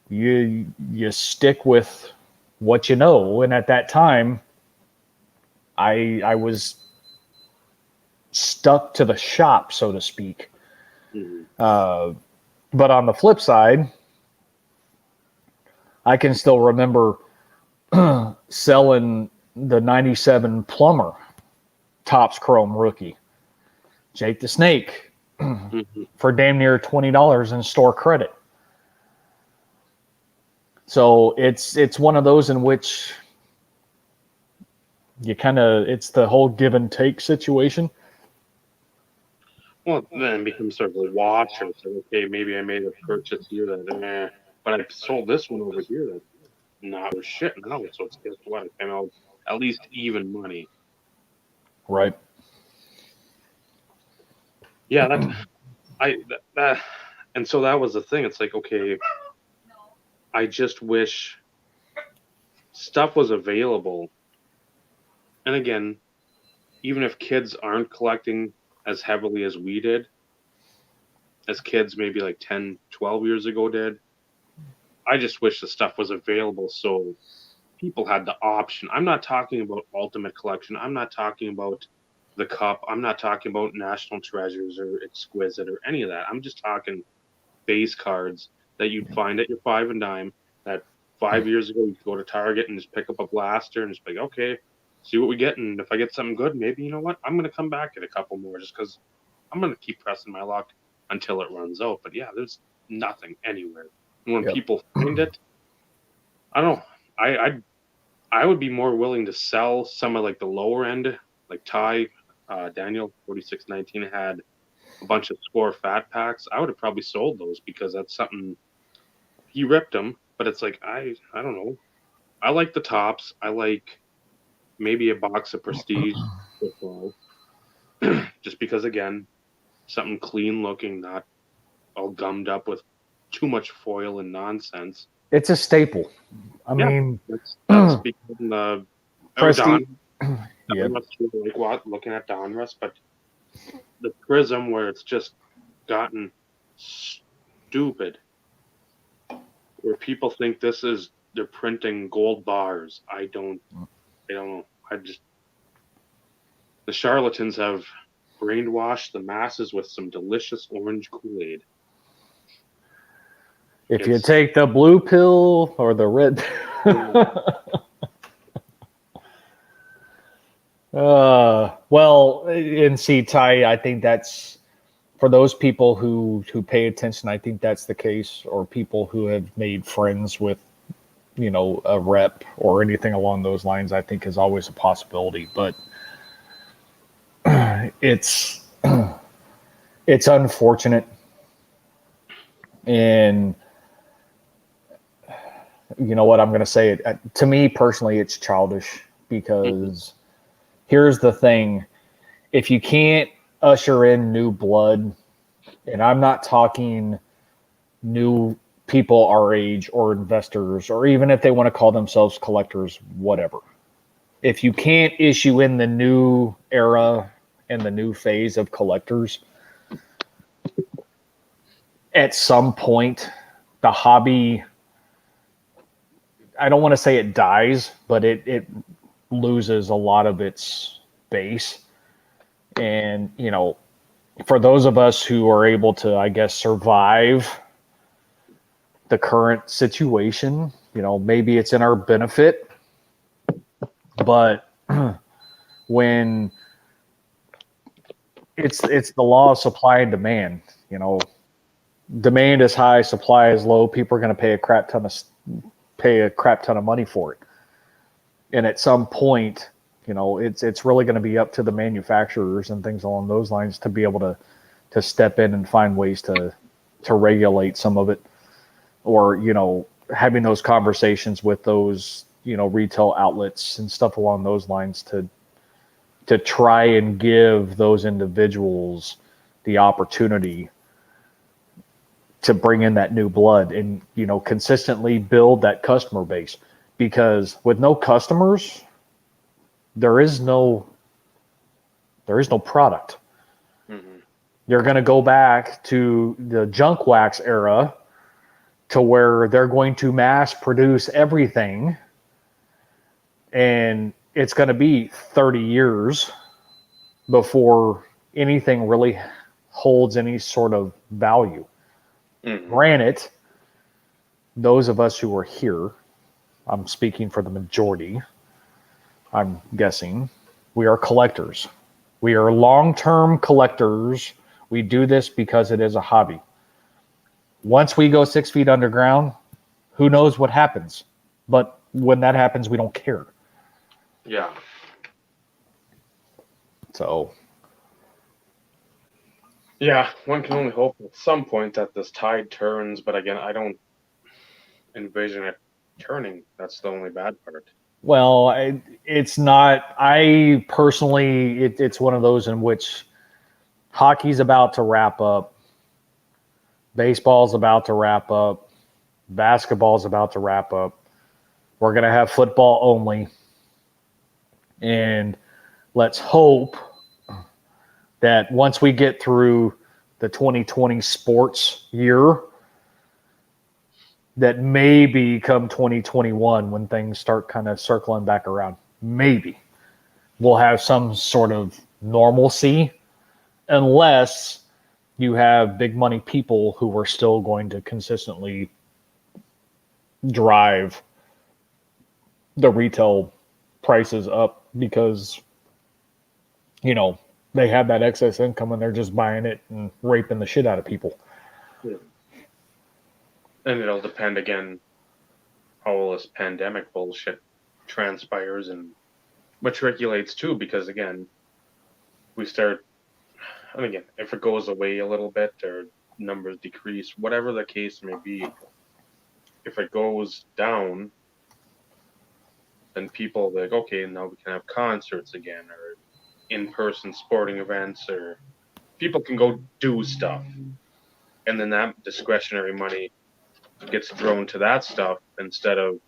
you stick with what you know. And at that time, I was stuck to the shop, so to speak. Mm-hmm. But on the flip side, I can still remember selling the 97 Plumber Topps Chrome rookie, Jake the Snake, Mm-hmm. for damn near $20 in store credit. So it's one of those in which you kind of, it's the whole give and take situation. Well, then it becomes sort of a watch, or it's like, okay, maybe I made a purchase here that, but I sold this one over here that's not worth shit now. So it's guess what? I came out at least even money. Right. Yeah, that, and so that was the thing. It's like, okay, I just wish stuff was available. And again, even if kids aren't collecting as heavily as we did, as kids maybe like 10, 12 years ago did, I just wish the stuff was available so people had the option. I'm not talking about Ultimate Collection. I'm not talking about the Cup. I'm not talking about National Treasures or Exquisite or any of that. I'm just talking base cards that you'd find at your five and dime that 5 years ago you could go to Target and just pick up a blaster and just be like, okay, see what we get. And if I get something good, maybe, you know what? I'm going to come back at a couple more just because I'm going to keep pressing my luck until it runs out. But yeah, there's nothing anywhere. And when Yep. people find it, I don't know. I would be more willing to sell some of like the lower end, like Daniel 4619 had a bunch of score fat packs. I would have probably sold those because that's something he ripped them. But it's like I don't know. I like the tops. I like maybe a box of Prestige football, just because again, something clean looking, not all gummed up with too much foil and nonsense. It's a staple. I Yeah, mean, that's because the Prestige. Yeah. Donruss too, like what looking at Donruss, but the prism where it's just gotten stupid, where people think this is they're printing gold bars. I don't know. The charlatans have brainwashed the masses with some delicious orange Kool-Aid. If you take the blue pill or the red. Well, and see, Ty, I think that's for those people who pay attention. I think that's the case, or people who have made friends with, a rep or anything along those lines. I think is always a possibility, but it's it's unfortunate, and you know what I'm going to say. To me personally, it's childish because here's the thing: if you can't usher in new blood, and I'm not talking new people our age or investors, or even if they want to call themselves collectors, whatever. If you can't issue in the new era and the new phase of collectors, at some point, the hobby, I don't want to say it dies, but it loses a lot of its base. And, for those of us who are able to, I guess, survive the current situation, maybe it's in our benefit, but when it's the law of supply and demand, demand is high, supply is low, people are going to pay a crap ton of money for it. And at some point, it's really going to be up to the manufacturers and things along those lines to be able to step in and find ways to regulate some of it, or having those conversations with those retail outlets and stuff along those lines to try and give those individuals the opportunity to bring in that new blood and consistently build that customer base, because with no customers there is no product. Mm-hmm. You're going to go back to the junk wax era, to where they're going to mass produce everything, and it's going to be 30 years before anything really holds any sort of value. Mm-hmm. Granted, those of us who are here, I'm speaking for the majority, I'm guessing, we are collectors. We are long-term collectors. We do this because it is a hobby. Once we go 6 feet underground, Who knows what happens? But when that happens, we don't care. Yeah. So, Yeah, one can only hope at some point that this tide turns, but again, I don't envision it turning. That's the only bad part. well, it's not. I personally, it's one of those in which hockey's about to wrap up, baseball's about to wrap up, basketball's about to wrap up. We're going to have football only. And let's hope that once we get through the 2020 sports year, that maybe come 2021, when things start kind of circling back around, maybe we'll have some sort of normalcy, unless you have big money people who are still going to consistently drive the retail prices up because, you know, they have that excess income and they're just buying it and raping the shit out of people. Yeah. And it'll depend again how all this pandemic bullshit transpires and matriculates too, because again, we start, and again, if it goes away a little bit or numbers decrease, whatever the case may be, if it goes down, then people like, okay, now we can have concerts again or in-person sporting events, or people can go do stuff, and then that discretionary money gets thrown to that stuff instead of,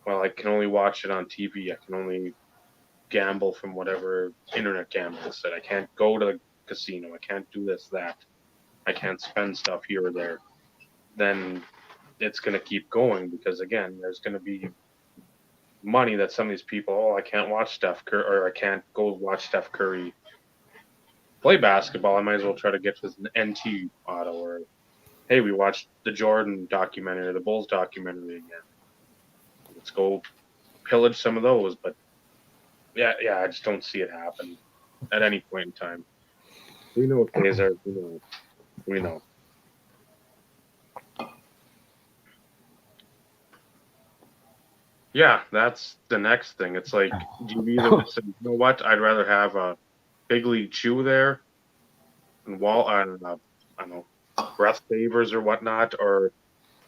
well, I can only watch it on TV. I can only gamble from whatever internet gambling said. I can't go to the casino. I can't do this, that. I can't spend stuff here or there. Then it's going to keep going because, again, there's going to be money that some of these people, oh, I can't watch Steph Curry, or I can't go watch Steph Curry play basketball. I might as well try to get to an NT auto, or hey, we watched the Jordan documentary or the Bulls documentary again. Let's go pillage some of those. But yeah, I just don't see it happen at any point in time. We know what days are. We know. Yeah, that's the next thing. It's like, do you either say, you know what? I'd rather have a Big League Chew there and I don't know, breath savers or whatnot, or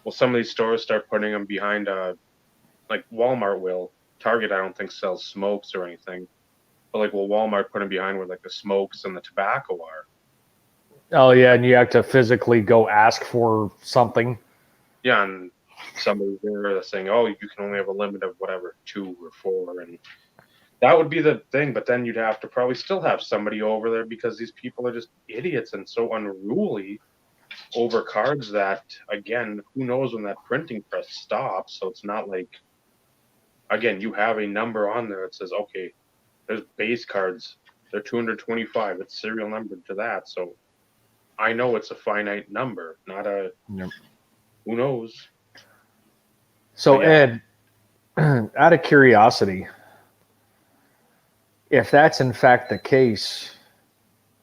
will some of these stores start putting them behind like Walmart will. Target, I don't think sells smokes or anything, but like, will Walmart put them behind where like the smokes and the tobacco are? Oh yeah, and you have to physically go ask for something. Yeah, and somebody's there that's saying, oh, you can only have a limit of whatever, 2 or 4, and that would be the thing. But then you'd have to probably still have somebody over there because these people are just idiots and so unruly over cards that, again, who knows when that printing press stops. So it's not like, again, you have a number on there that says, okay, there's base cards, they're 225, it's serial numbered to that. So I know it's a finite number, not a Yep. who knows. So Yeah. Ed, out of curiosity, if that's in fact the case,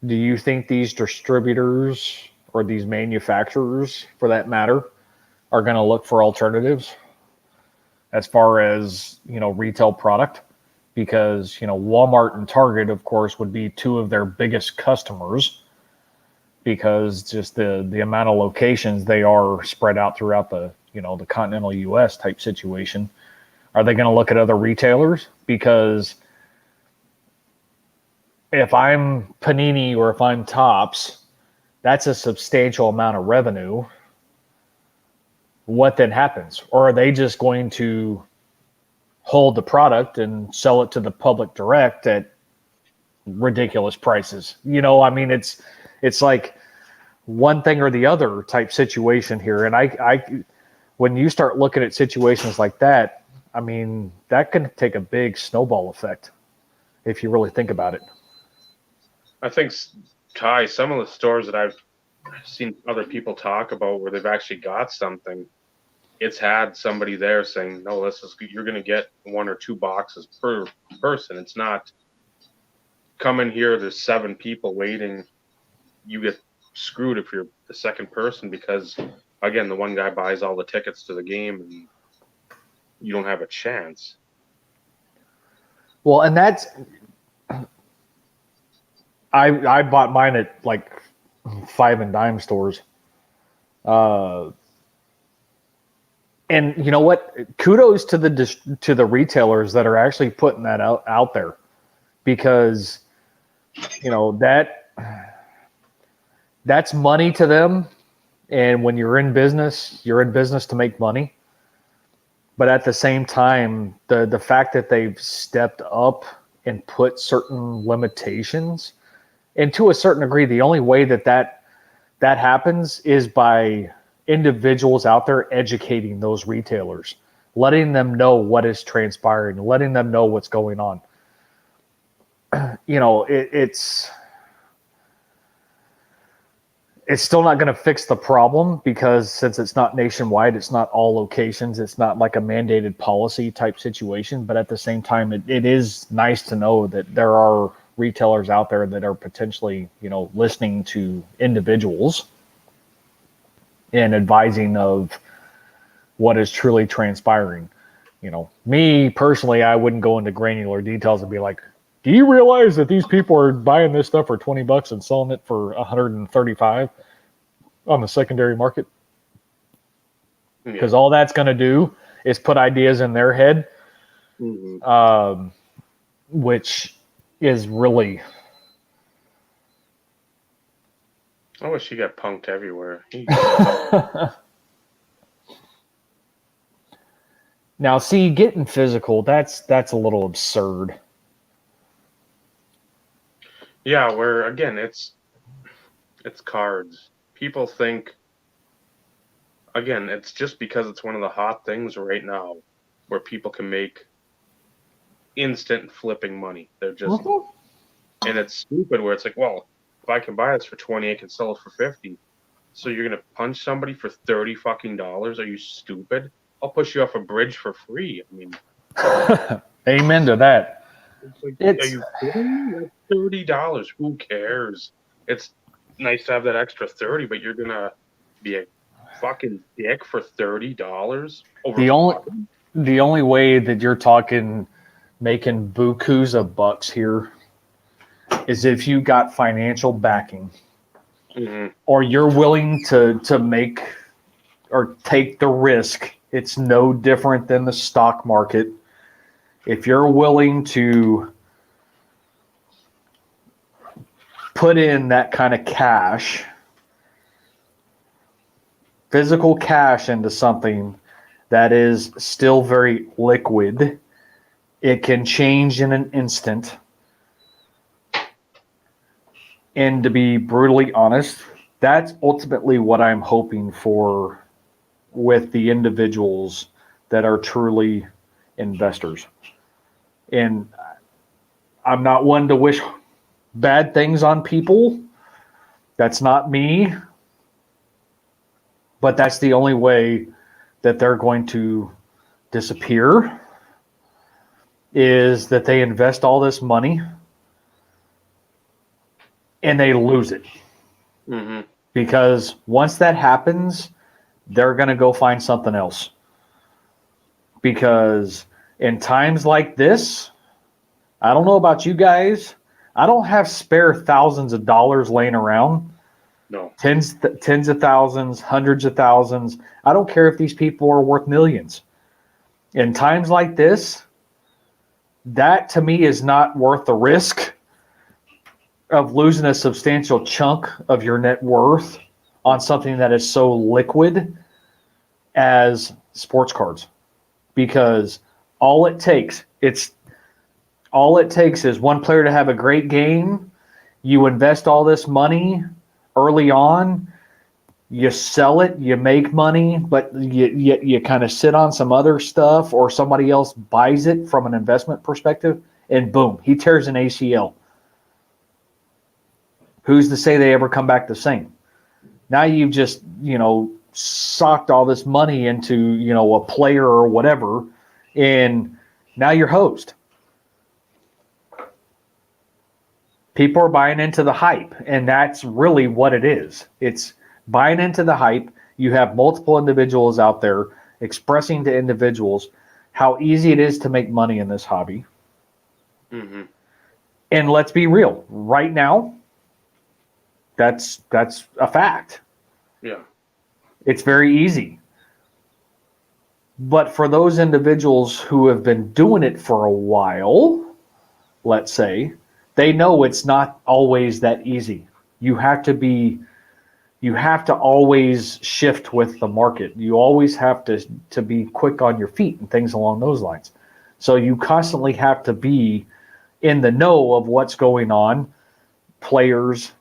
do you think these distributors or these manufacturers, for that matter, are going to look for alternatives as far as, retail product? Because, Walmart and Target, of course, would be two of their biggest customers because just the amount of locations they are spread out throughout the continental US type situation. Are they going to look at other retailers? Because if I'm Panini or if I'm Topps, that's a substantial amount of revenue. What then happens? Or are they just going to hold the product and sell it to the public direct at ridiculous prices? I mean, it's like one thing or the other type situation here. And I when you start looking at situations like that, I mean, that can take a big snowball effect if you really think about it. I think, Ty, some of the stores that I've seen other people talk about where they've actually got something, it's had somebody there saying, no, you're going to get 1 or 2 boxes per person. It's not come in here, there's 7 people waiting. You get screwed if you're the second person because again, the one guy buys all the tickets to the game, and you don't have a chance. Well, and that's I bought mine at like 5 and dime stores. And you know what? Kudos to the retailers that are actually putting that out there, because you know that's money to them. And when you're in business to make money. But at the same time, the fact that they've stepped up and put certain limitations, and to a certain degree, the only way that happens is by individuals out there educating those retailers, letting them know what is transpiring, letting them know what's going on. You know, it's still not going to fix the problem, because since it's not nationwide, it's not all locations, it's not like a mandated policy type situation. But at the same time, it is nice to know that there are retailers out there that are potentially, you know, listening to individuals and advising of what is truly transpiring. You know, me personally, I wouldn't go into granular details and be like, do you realize that these people are buying this stuff for $20 and selling it for 135 on the secondary market? Because all that's going to do is put ideas in their head, which is really. I wish he got punked everywhere. Now, see, getting physical, that's a little absurd. Yeah, where again, it's cards. People think, again, it's just because it's one of the hot things right now, where people can make instant flipping money. They're just, and it's stupid where it's like, well, if I can buy this for 20, I can sell it for 50. So you're gonna punch somebody for $30 fucking? Are you stupid? I'll push you off a bridge for free. I mean, amen to that. It's like, are you kidding me? $30. Who cares? It's nice to have that extra 30, but you're gonna be a fucking dick for $30 over. The only way that you're talking making bukus of bucks here is if you got financial backing, or you're willing to make or take the risk. It's no different than the stock market. If you're willing to put in that kind of cash, physical cash, into something that is still very liquid, it can change in an instant. And to be brutally honest, that's ultimately what I'm hoping for with the individuals that are truly investors. And I'm not one to wish bad things on people. That's not me. But that's the only way that they're going to disappear, is that they invest all this money and they lose it. Because once that happens, they're going to go find something else. Because in times like this, I don't know about you guys, I don't have spare thousands of dollars laying around. No. Tens of thousands, hundreds of thousands. I don't care if these people are worth millions. In times like this, that to me is not worth the risk of losing a substantial chunk of your net worth on something that is so liquid as sports cards. Because all it takes is one player to have a great game. You invest all this money early on, you sell it, you make money, but you kind of sit on some other stuff, or somebody else buys it from an investment perspective, and boom, he tears an ACL. Who's to say they ever come back the same? Now you've just, socked all this money into, a player or whatever, and now you're hosed. People are buying into the hype, and that's really what it is. It's buying into the hype, You have multiple individuals out there expressing to individuals how easy it is to make money in this hobby. Mm-hmm. And let's be real, right now, that's a fact. Yeah. It's very easy. But for those individuals who have been doing it for a while, let's say, they know it's not always that easy. You have to always shift with the market. You always have to be quick on your feet and things along those lines. So you constantly have to be in the know of what's going on, players,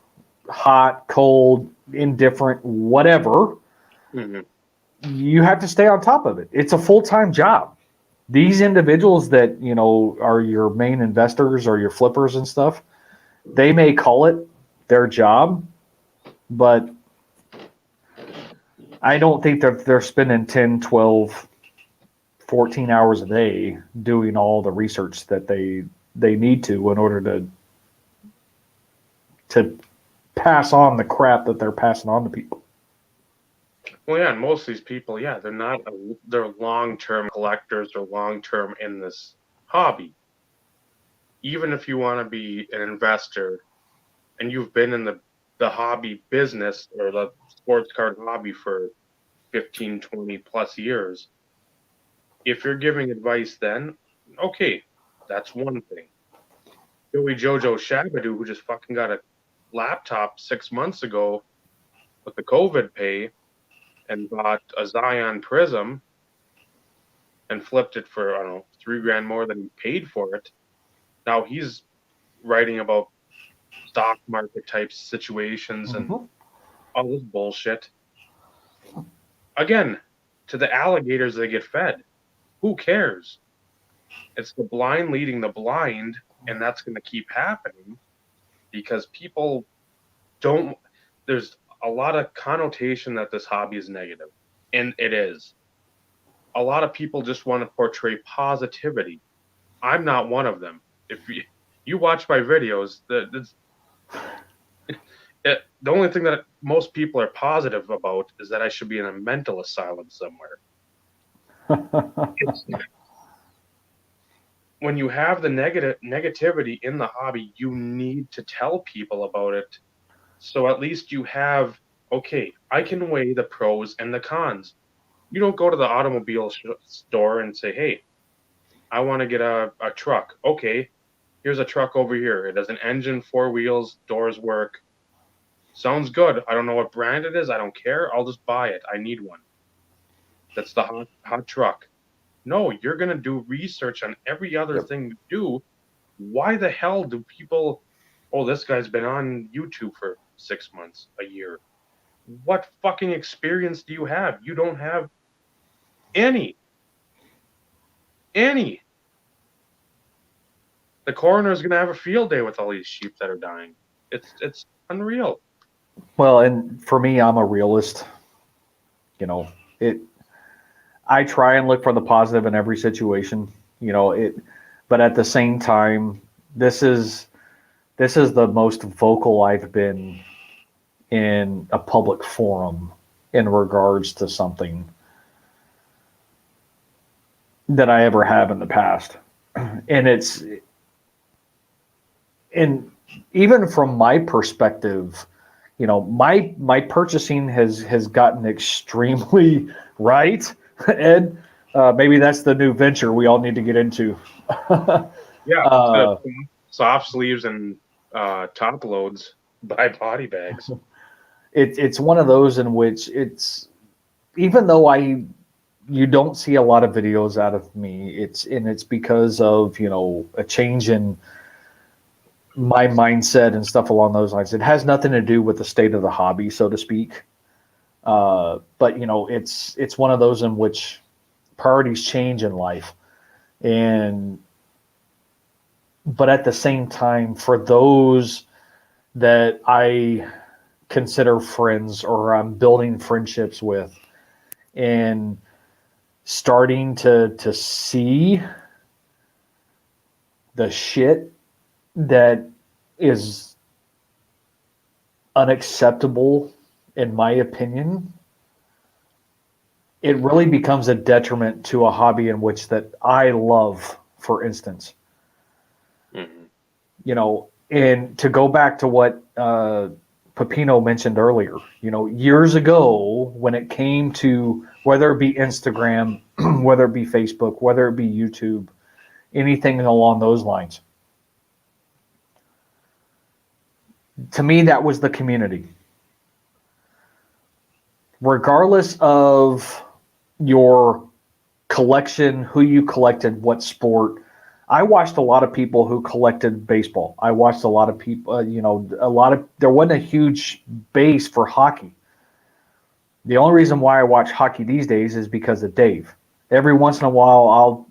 hot, cold, indifferent, whatever. Mm-hmm. You have to stay on top of it. It's a full-time job. These individuals that, are your main investors or your flippers and stuff, they may call it their job, but I don't think they're spending 10, 12, 14 hours a day doing all the research that they need to in order to pass on the crap that they're passing on to people. Well, yeah, and most of these people, yeah, they're long-term collectors or long-term in this hobby. Even if you want to be an investor and you've been in the hobby business or the sports card hobby for 15, 20 plus years, if you're giving advice then, okay, that's one thing. Billy Jojo Shabadoo, who just fucking got a laptop 6 months ago with the COVID pay and bought a Zion Prism and flipped it for, I don't know, $3,000 more than he paid for it. Now he's writing about stock market type situations and all this bullshit. Again, to the alligators that get fed. Who cares? It's the blind leading the blind, and that's going to keep happening because people don't. There's a lot of connotation that this hobby is negative, and it is. A lot of people just want to portray positivity. I'm not one of them. If you watch my videos, the only thing that most people are positive about is that I should be in a mental asylum somewhere. When you have the negativity in the hobby, you need to tell people about it. So at least you have, okay, I can weigh the pros and the cons. You don't go to the automobile store and say, hey, I want to get a truck. Okay, here's a truck over here. It has an engine, four wheels, doors work. Sounds good. I don't know what brand it is. I don't care. I'll just buy it. I need one. That's the hot truck. No, you're going to do research on every other thing you do. Why the hell do people, oh, this guy's been on YouTube for 6 months, a year. What fucking experience do you have? You don't have any. Any. The coroner's going to have a field day with all these sheep that are dying. It's unreal. Well, and for me, I'm a realist. I try and look for the positive in every situation. But at the same time, this is the most vocal I've been in a public forum in regards to something that I ever have in the past. And even from my perspective, my purchasing has gotten extremely right, Ed. Maybe that's the new venture we all need to get into. Yeah, soft sleeves and top loads, buy body bags. It's one of those in which even though you don't see a lot of videos out of me, it's because of a change in my mindset and stuff along those lines. It has nothing to do with the state of the hobby, so to speak. But it's one of those in which priorities change in life, but at the same time, for those that I consider friends or I'm building friendships with, and starting to see the shit that is unacceptable, in my opinion, it really becomes a detriment to a hobby in which that I love, for instance. You know, and to go back to what Pepino mentioned earlier, you know, years ago when it came to whether it be Instagram, whether it be Facebook, whether it be YouTube, anything along those lines, to me, that was the community. Regardless of your collection, who you collected, what sport. I watched a lot of people who collected baseball. I watched a lot of people, there wasn't a huge base for hockey. The only reason why I watch hockey these days is because of Dave. Every once in a while,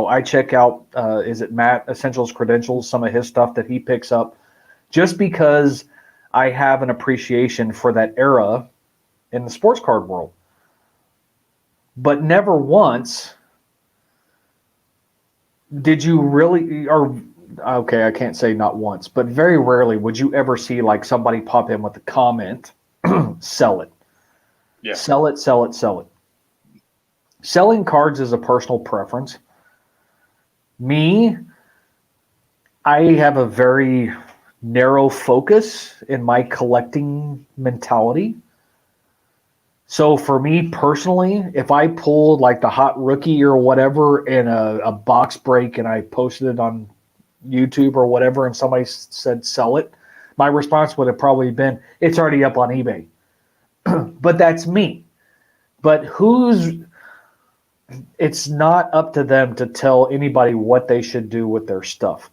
I check out, is it Matt Essentials Credentials, some of his stuff that he picks up, just because I have an appreciation for that era in the sports card world. But never once did you really, or okay, I can't say not once, but very rarely would you ever see like somebody pop in with a comment, sell it. Yeah. Sell it, sell it, sell it. Selling cards is a personal preference. Me, I have a very narrow focus in my collecting mentality. So for me personally, if I pulled like the hot rookie or whatever in a box break and I posted it on YouTube or whatever and somebody said sell it, my response would have probably been, it's already up on eBay. But that's me. But it's not up to them to tell anybody what they should do with their stuff.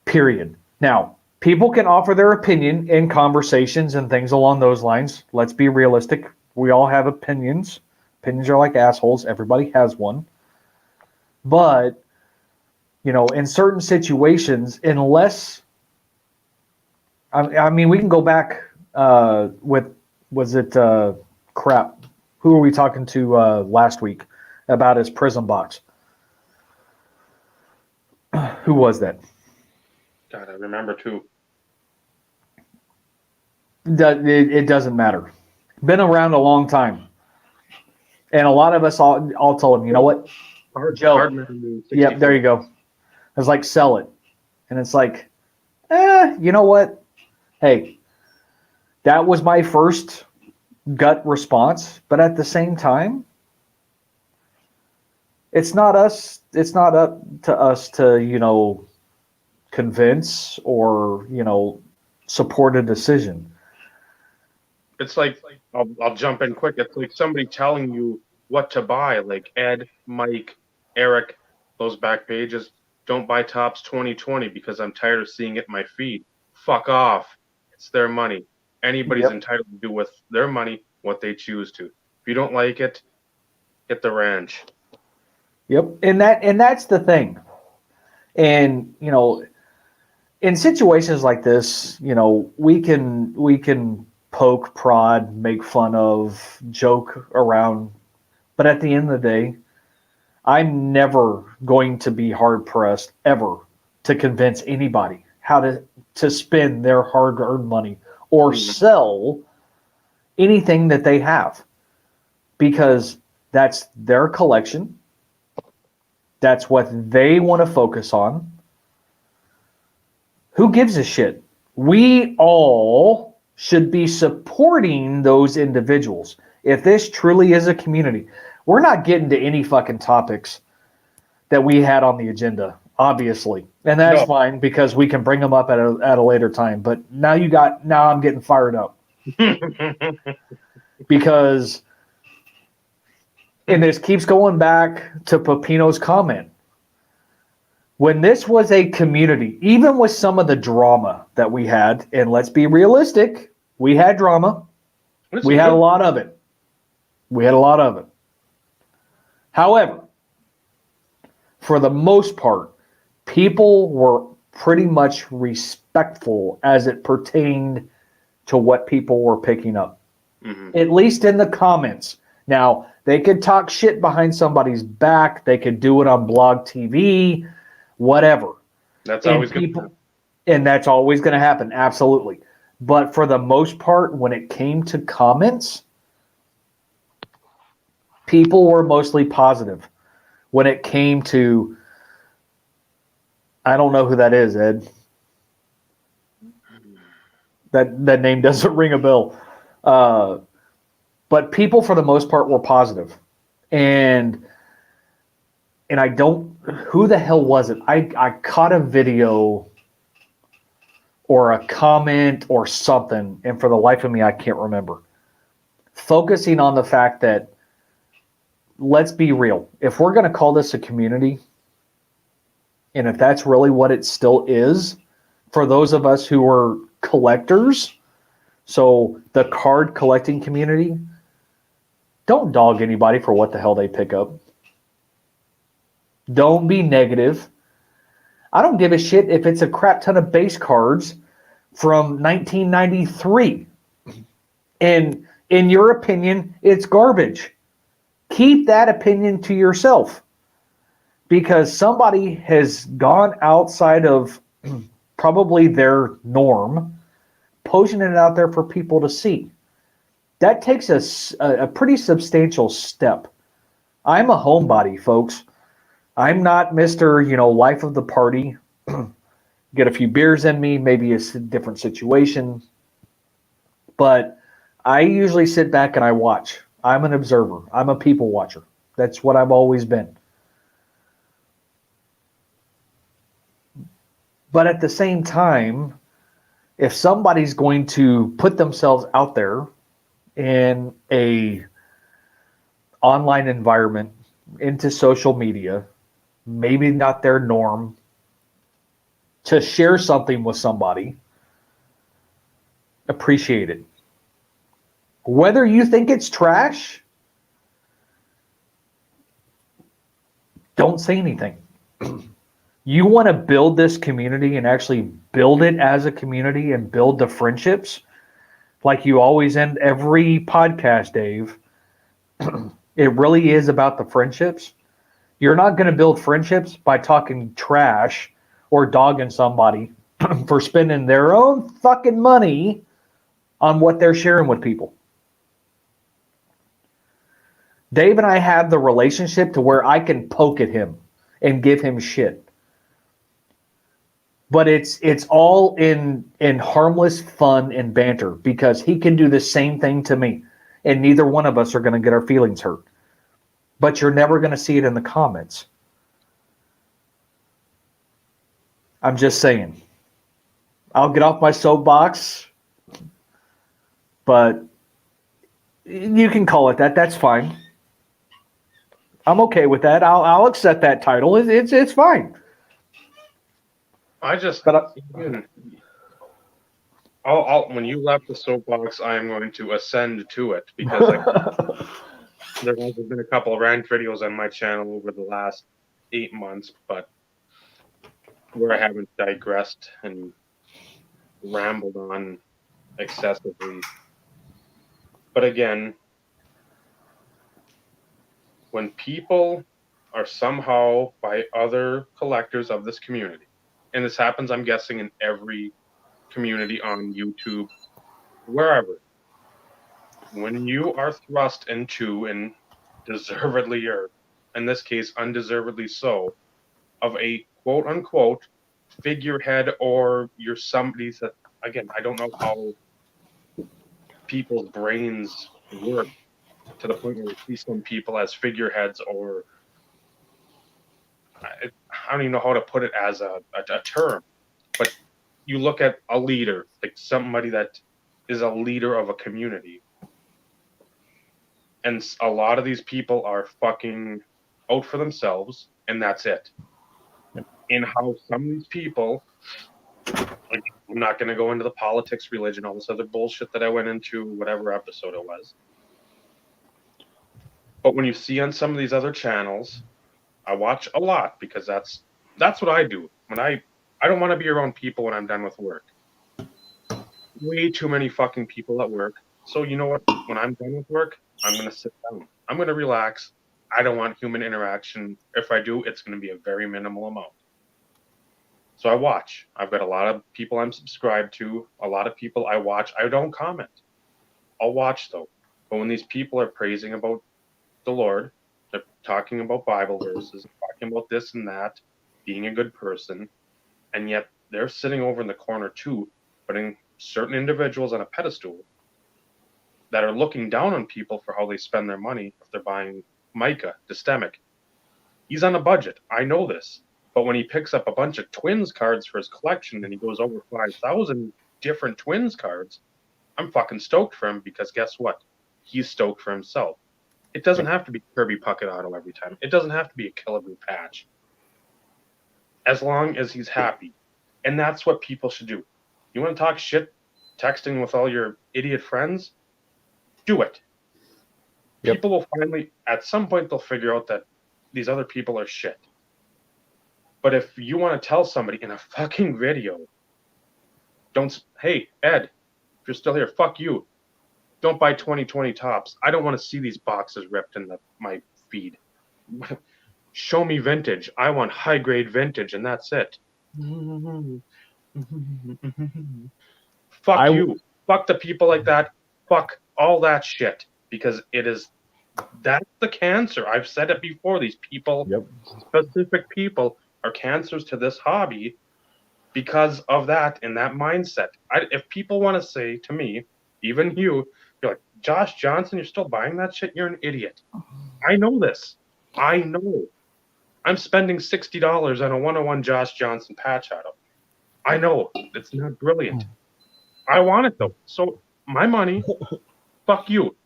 Period. Now, people can offer their opinion in conversations and things along those lines. Let's be realistic. We all have opinions. Opinions are like assholes. Everybody has one. But, in certain situations, unless, I mean, we can go back crap. Who were we talking to last week about his Prism box? Who was that? God, I remember too. It doesn't matter. Been around a long time. And a lot of us all told him, you know what? Joe. Yep, there you go. I was like, sell it. And it's like, you know what? Hey, that was my first gut response. But at the same time, it's not up to us to, convince or, support a decision. It's like, I'll jump in quick. It's like somebody telling you what to buy, like Ed, Mike, Eric, those back pages. Don't buy Topps 2020 because I'm tired of seeing it in my feed. Fuck off. It's their money. Anybody's entitled to do with their money what they choose to. If you don't like it, hit the ranch. Yep. And that's the thing. And, in situations like this, we can poke, prod, make fun of, joke around. But at the end of the day, I'm never going to be hard pressed ever to convince anybody how to spend their hard earned money or sell anything that they have, because that's their collection. That's what they want to focus on. Who gives a shit? We all should be supporting those individuals. If this truly is a community, we're not getting to any fucking topics that we had on the agenda, obviously. And that's fine because we can bring them up at a later time. But now I'm getting fired up. Because, and this keeps going back to Pepino's comment. When this was a community, even with some of the drama that we had, and let's be realistic, we had drama. We had a lot of it. However, for the most part, people were pretty much respectful as it pertained to what people were picking up. At least in the comments. Now, they could talk shit behind somebody's back. They could do it on blog TV, whatever. That's always going to happen. And that's always going to happen, absolutely. But for the most part, when it came to comments, people were mostly positive when it came to, I don't know who that is, Ed. That name doesn't ring a bell. But people for the most part were positive. And I don't, who the hell was it? I caught a video or a comment or something, and for the life of me, I can't remember. Focusing on the fact that, let's be real, if we're going to call this a community, and if that's really what it still is, for those of us who are collectors, so the card collecting community, don't dog anybody for what the hell they pick up. Don't be negative. I don't give a shit if it's a crap ton of base cards from 1993. And in your opinion, it's garbage. Keep that opinion to yourself, because somebody has gone outside of probably their norm, posting it out there for people to see. That takes a pretty substantial step. I'm a homebody, folks. I'm not Mr. Life of the party. Get a few beers in me, maybe a different situation. But I usually sit back and I watch. I'm an observer. I'm a people watcher. That's what I've always been. But at the same time, if somebody's going to put themselves out there in a online environment, into social media, maybe not their norm, to share something with somebody, appreciate it. Whether you think it's trash, don't say anything. You want to build this community and actually build it as a community and build the friendships, like you always end every podcast, Dave. It really is about the friendships. You're not going to build friendships by talking trash or dogging somebody for spending their own fucking money on what they're sharing with people. Dave and I have the relationship to where I can poke at him and give him shit. But it's all in harmless fun and banter, because he can do the same thing to me, and neither one of us are going to get our feelings hurt. But you're never going to see it in the comments. I'm just saying. I'll get off my soapbox, but you can call it that. That's fine. I'm okay with that. I'll accept that title. It's fine. I just, But when you left the soapbox, I am going to ascend to it, because there has been a couple of rant videos on my channel over the last 8 months, but where I haven't digressed and rambled on excessively. But again, when people are somehow by other collectors of this community, and this happens, I'm guessing, in every community on YouTube, wherever, when you are thrust into, and deservedly, or in this case, undeservedly so, of a quote unquote figurehead, or you're somebody that, again, I don't know how people's brains work to the point where we see some people as figureheads, or I don't even know how to put it as a term, but you look at a leader, like somebody that is a leader of a community, and a lot of these people are fucking out for themselves, and that's it. In how some of these people, like, I'm not going to go into the politics, religion, all this other bullshit that I went into, whatever episode it was. But when you see on some of these other channels, I watch a lot, because that's what I do. When I don't want to be around people when I'm done with work. Way too many fucking people at work. So you know what? When I'm done with work, I'm going to sit down. I'm going to relax. I don't want human interaction. If I do, it's going to be a very minimal amount. So I watch. I've got a lot of people I'm subscribed to, a lot of people I watch. I don't comment. I'll watch, though. But when these people are praising about the Lord. They're talking about Bible verses, talking about this and that, being a good person, and yet they're sitting over in the corner too, putting certain individuals on a pedestal that are looking down on people for how they spend their money if they're buying Micah, Dystemic. He's on a budget. I know this. But when he picks up a bunch of Twins cards for his collection and he goes over 5,000 different Twins cards, I'm fucking stoked for him because guess what? He's stoked for himself. It doesn't have to be Kirby Puckett Auto every time. It doesn't have to be a Killabrew patch. As long as he's happy. And that's what people should do. You want to talk shit texting with all your idiot friends? Do it. Yep. People will finally, at some point, they'll figure out that these other people are shit. But if you want to tell somebody in a fucking video, hey, Ed, if you're still here, fuck you. Don't buy 2020 tops. I don't want to see these boxes ripped in my feed. Show me vintage. I want high-grade vintage, and that's it. Fuck you. Fuck the people like that. Fuck all that shit. Because that's the cancer. I've said it before. These people, specific people, are cancers to this hobby because of that and that mindset. If people want to say to me, even you're like, Josh Johnson, you're still buying that shit? You're an idiot. I know this. I know. I'm spending $60 on a 101 Josh Johnson patch auto. I know. It's not brilliant. I want it, though. So my money, fuck you.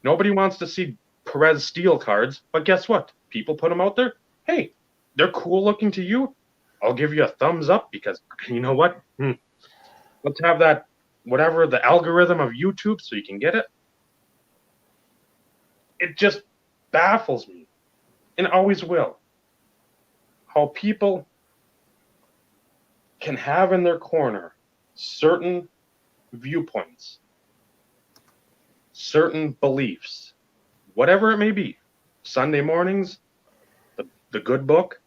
Nobody wants to see Perez Steel cards, but guess what? People put them out there. Hey, they're cool looking to you. I'll give you a thumbs up because you know what? Let's have that, whatever, the algorithm of YouTube so you can get it. It just baffles me and always will. How people can have in their corner certain viewpoints, certain beliefs, whatever it may be. Sunday mornings, the good book,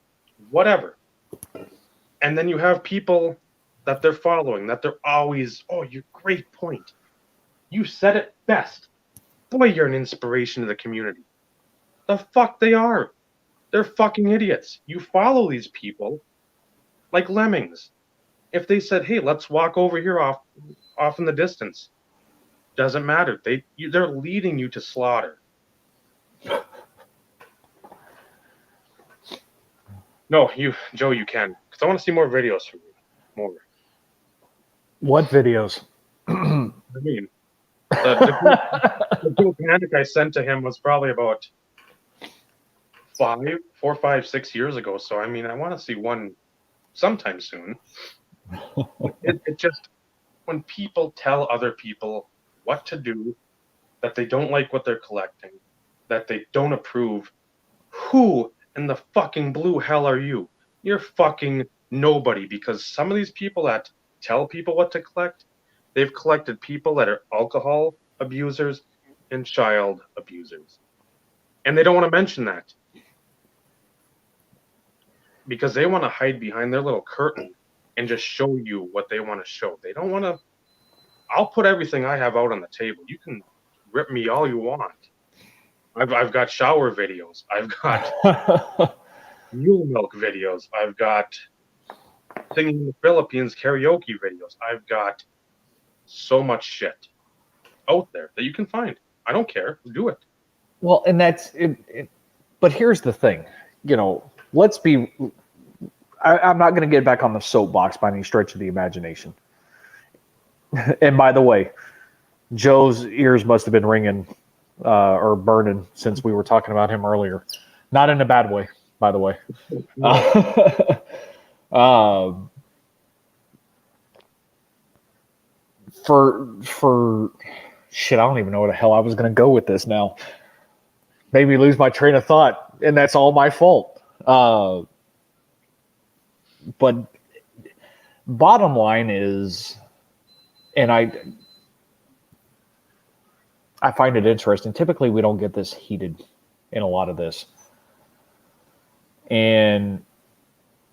whatever. And then you have people that they're following, that they're always, oh, you great point. You said it best. Boy, you're an inspiration to the community. The fuck they are. They're fucking idiots. You follow these people like lemmings. If they said, hey, let's walk over here off in the distance, doesn't matter. They're leading you to slaughter. No, Joe, you can. Because I want to see more videos from you. More. What videos? I mean, the Joe Panic I sent to him was probably about 4, 5, 6 years ago. So, I mean, I want to see one sometime soon. It just, when people tell other people what to do, that they don't like what they're collecting, that they don't approve, who in the fucking blue hell are you? You're fucking nobody, because some of these people that tell people what to collect, they've collected people that are alcohol abusers and child abusers. And they don't want to mention that because they want to hide behind their little curtain and just show you what they want to show. They don't want to. I'll put everything I have out on the table. You can rip me all you want. I've got shower videos. I've got mule milk videos. I've got singing in the Philippines karaoke videos. I've got so much shit out there that you can find. I don't care. Do it. Well, and that's it. But here's the thing. Let's be. I'm not going to get back on the soapbox by any stretch of the imagination. And by the way, Joe's ears must have been ringing or burning since we were talking about him earlier. Not in a bad way, by the way. For shit, I don't even know where the hell I was going to go with this now. Made me lose my train of thought, and that's all my fault. But bottom line is, and I find it interesting. Typically, we don't get this heated in a lot of this, and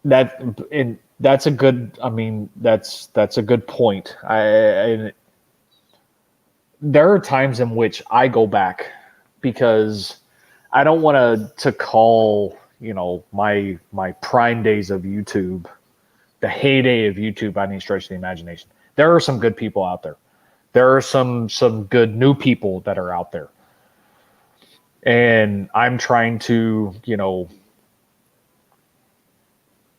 that's a good. I mean, that's a good point. There are times in which I go back because I don't want to call, my prime days of YouTube, the heyday of YouTube by any stretch of the imagination. There are some good people out there. There are some good new people that are out there. And I'm trying to,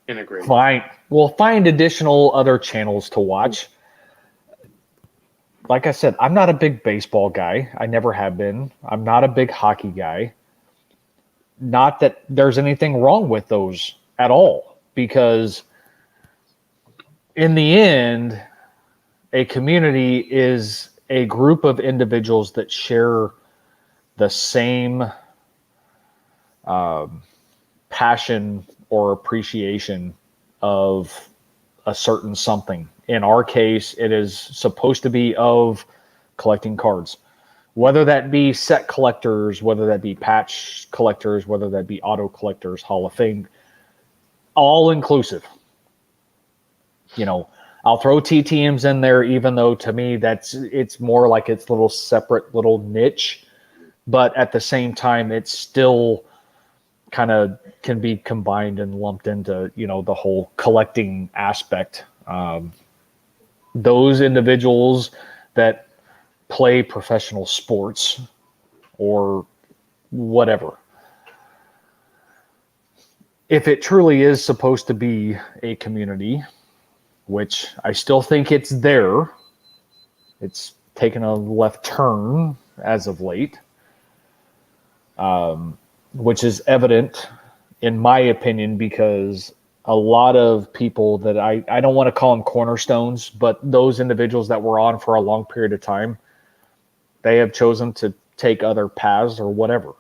integrate. find additional other channels to watch. Like I said, I'm not a big baseball guy. I never have been. I'm not a big hockey guy. Not that there's anything wrong with those at all, because in the end, a community is a group of individuals that share the same passion or appreciation of a certain something. In our case, it is supposed to be of collecting cards, whether that be set collectors, whether that be patch collectors, whether that be auto collectors, Hall of Fame, all inclusive. I'll throw TTMs in there, even though to me it's more like it's little separate little niche, but at the same time, it's still kind of can be combined and lumped into, the whole collecting aspect. Those individuals that play professional sports or whatever, if it truly is supposed to be a community, which I still think it's there, it's taken a left turn as of late, which is evident in my opinion, because a lot of people that I don't want to call them cornerstones, but those individuals that were on for a long period of time, they have chosen to take other paths or whatever.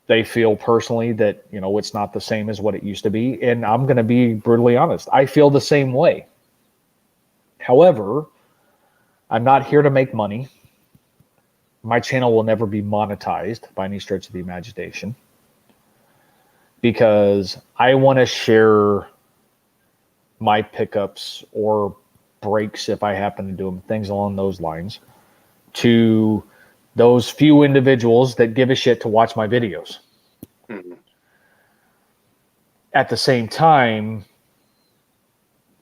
They feel personally that, it's not the same as what it used to be. And I'm going to be brutally honest. I feel the same way. However, I'm not here to make money. My channel will never be monetized by any stretch of the imagination, because I want to share my pickups or breaks, if I happen to do them, things along those lines, to those few individuals that give a shit to watch my videos. Mm-hmm. At the same time,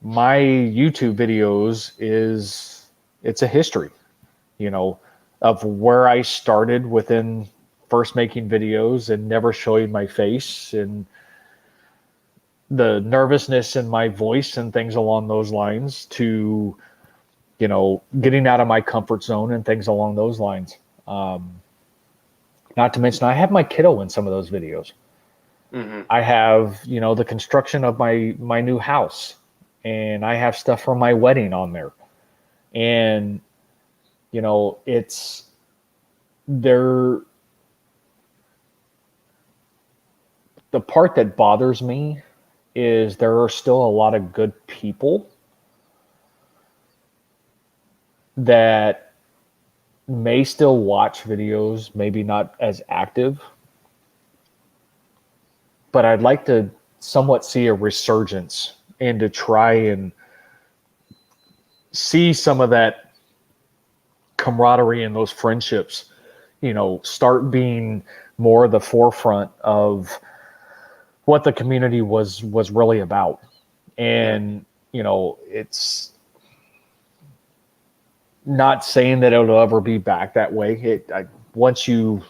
my YouTube videos it's a history, of where I started within first making videos and never showing my face, and the nervousness in my voice and things along those lines, to, getting out of my comfort zone and things along those lines. Not to mention, I have my kiddo in some of those videos. Mm-hmm. I have, the construction of my new house, and I have stuff from my wedding on there. And, it's there. The part that bothers me is there are still a lot of good people that may still watch videos, maybe not as active, but I'd like to somewhat see a resurgence and to try and see some of that camaraderie and those friendships, start being more the forefront of what the community was really about. And, it's not saying that it'll ever be back that way. Once you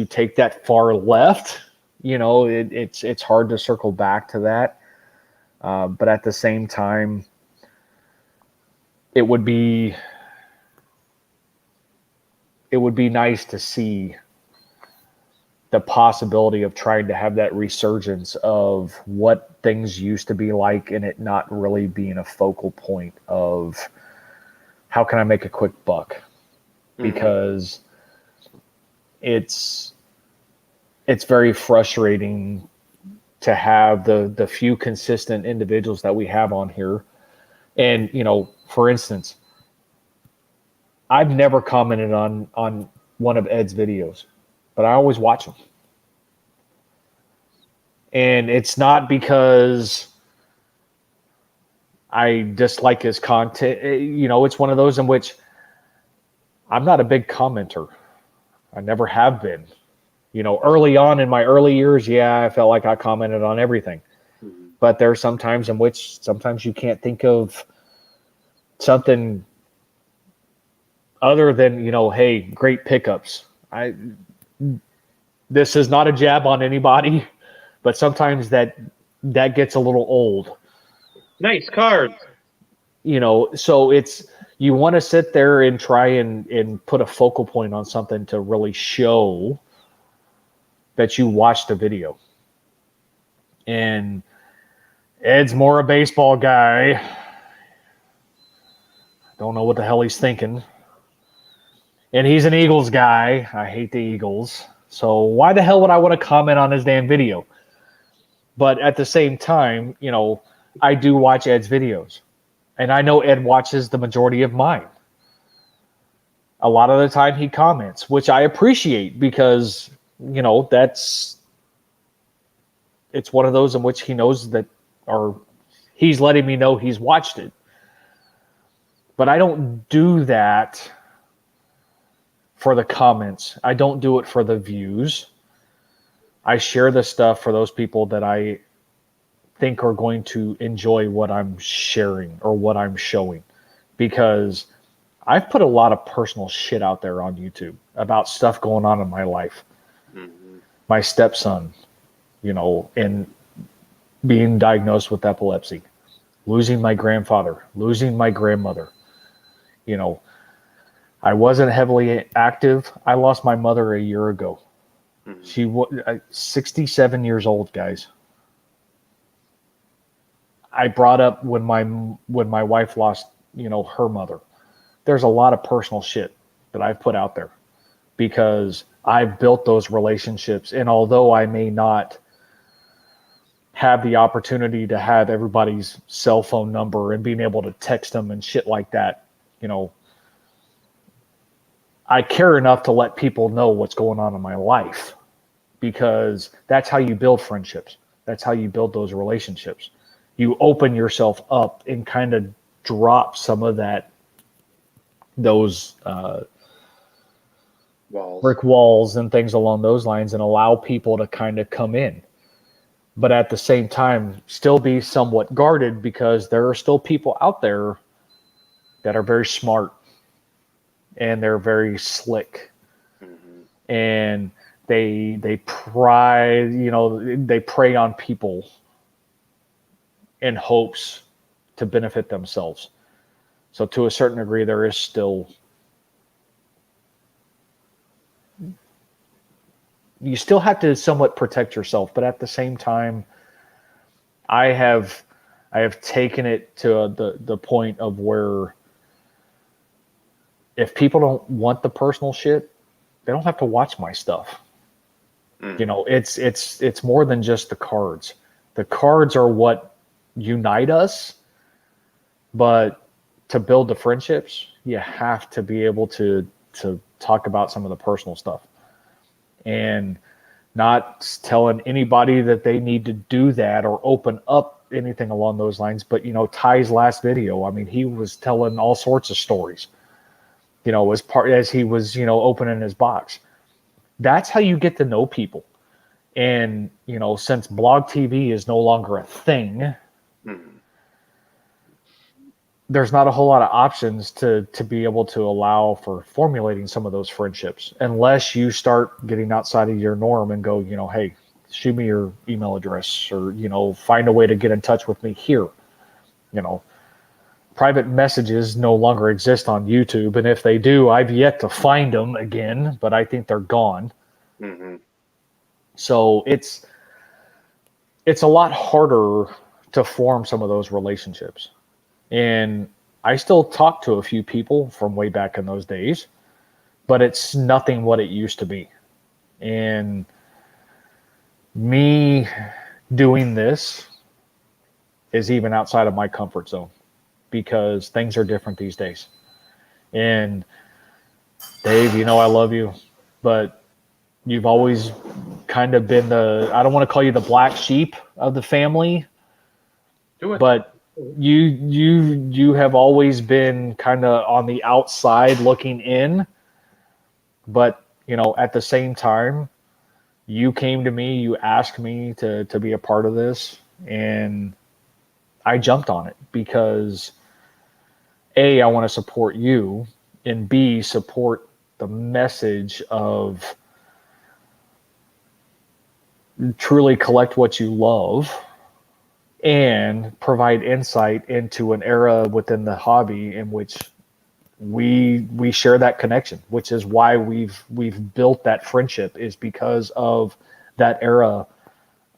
take that far left, it's hard to circle back to that. But at the same time, it would be nice to see the possibility of trying to have that resurgence of what things used to be like, and it not really being a focal point of how can I make a quick buck? Because it's very frustrating to have the few consistent individuals that we have on here. And, for instance, I've never commented on one of Ed's videos, but I always watch them. And it's not because I dislike his content. It's one of those in which I'm not a big commenter. I never have been. Early on in my early years, yeah, I felt like I commented on everything. Mm-hmm. But there are some times in which sometimes you can't think of something other than, hey, great pickups. This is not a jab on anybody, but sometimes that gets a little old. Nice cards. So you want to sit there and try and put a focal point on something to really show that you watched the video. And Ed's more a baseball guy. Don't know what the hell he's thinking. And he's an Eagles guy. I hate the Eagles. So why the hell would I want to comment on his damn video? But at the same time, I do watch Ed's videos. And I know Ed watches the majority of mine. A lot of the time he comments, which I appreciate because, it's one of those in which he knows that, or he's letting me know he's watched it. But I don't do that for the comments. I don't do it for the views. I share the stuff for those people that I think are going to enjoy what I'm sharing or what I'm showing, because I've put a lot of personal shit out there on YouTube about stuff going on in my life. Mm-hmm. My stepson, and being diagnosed with epilepsy, losing my grandfather, losing my grandmother. I wasn't heavily active. I lost my mother a year ago. Mm-hmm. She was 67 years old, guys. I brought up when my wife lost, her mother. There's a lot of personal shit that I've put out there because I've built those relationships. And although I may not have the opportunity to have everybody's cell phone number and being able to text them and shit like that, I care enough to let people know what's going on in my life, because that's how you build friendships. That's how you build those relationships. You open yourself up and kind of drop some of those brick walls and things along those lines and allow people to kind of come in. But at the same time, still be somewhat guarded, because there are still people out there that are very smart and they're very slick. Mm-hmm. And they prey on people in hopes to benefit themselves. So to a certain degree, there is still, you still have to somewhat protect yourself, but at the same time, I have taken it to the point of where if people don't want the personal shit, they don't have to watch my stuff. It's more than just the cards. The cards are what unite us, but to build the friendships, you have to be able to talk about some of the personal stuff, and not telling anybody that they need to do that or open up anything along those lines. But Ty's last video, I mean, he was telling all sorts of stories, as he was opening his box. That's how you get to know people. And since blog TV is no longer a thing, mm-hmm. there's not a whole lot of options to be able to allow for formulating some of those friendships, unless you start getting outside of your norm and go, hey, shoot me your email address, or find a way to get in touch with me here. Private messages no longer exist on YouTube, and if they do, I've yet to find them again, but I think they're gone. Mm-hmm. So it's a lot harder to form some of those relationships. And I still talk to a few people from way back in those days, but it's nothing what it used to be. And me doing this is even outside of my comfort zone, because things are different these days. And Dave, I love you, but you've always kind of been I don't want to call you the black sheep of the family, but you have always been kind of on the outside looking in. But at the same time, you came to me, you asked me to be a part of this, and I jumped on it because A, I want to support you, and B, support the message of truly collect what you love and provide insight into an era within the hobby in which we share that connection, which is why we've built that friendship, is because of that era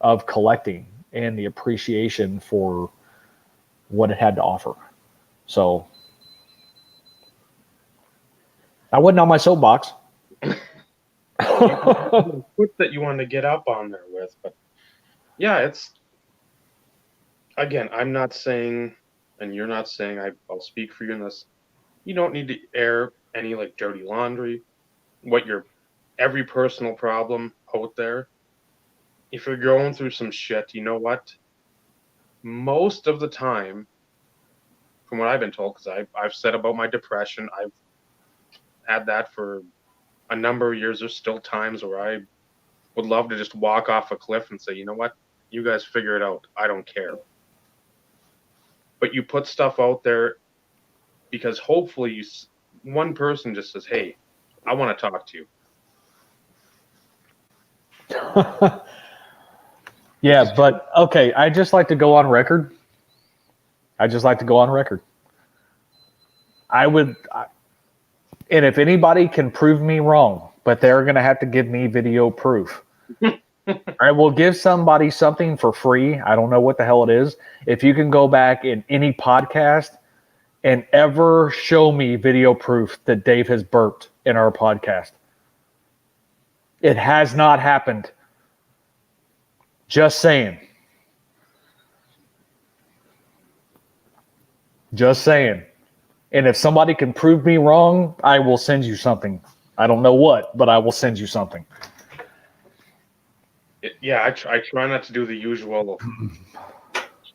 of collecting and the appreciation for what it had to offer. So I wasn't on my soapbox. Foot that you want to get up on there with, but yeah, it's again, I'm not saying, and you're not saying, I'll speak for you in this. You don't need to air any like dirty laundry, what your every personal problem out there. If you're going through some shit, you know what? Most of the time, from what I've been told, because I've said about my depression, I've had that for a number of years. There's still times where I would love to just walk off a cliff and say, you know what? You guys figure it out. I don't care. But you put stuff out there because hopefully one person just says, hey, I want to talk to you. Yeah, but okay, I just like to go on record. I would, and if anybody can prove me wrong, but they're going to have to give me video proof. I will give somebody something for free. I don't know what the hell it is. If you can go back in any podcast and ever show me video proof that Dave has burped in our podcast. It has not happened. Just saying. Just saying. And if somebody can prove me wrong, I will send you something. I don't know what, but I will send you something. Yeah, I try not to do the usual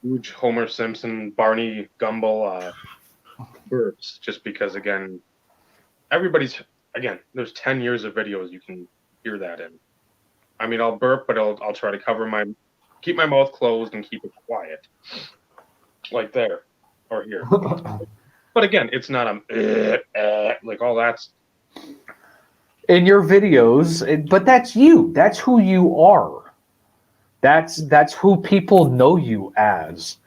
huge Homer Simpson, Barney Gumble burps, just because, again, there's 10 years of videos you can hear that in. I mean, I'll burp, but I'll try to keep my mouth closed and keep it quiet, like there or here. But again, it's not like all that's in your videos, but that's you. That's who you are. That's who people know you as.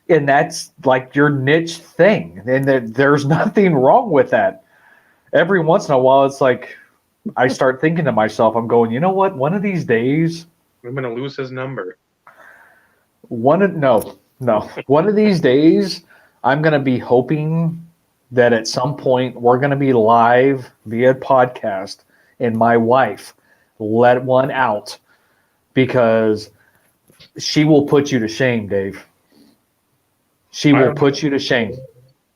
And that's like your niche thing. And there's nothing wrong with that. Every once in a while, it's like I start thinking to myself, I'm going, you know what? One of these days, I'm going to lose his number. One of these days, I'm going to be hoping that at some point we're going to be live via podcast and my wife let one out because she will put you to shame, Dave. She will put you to shame.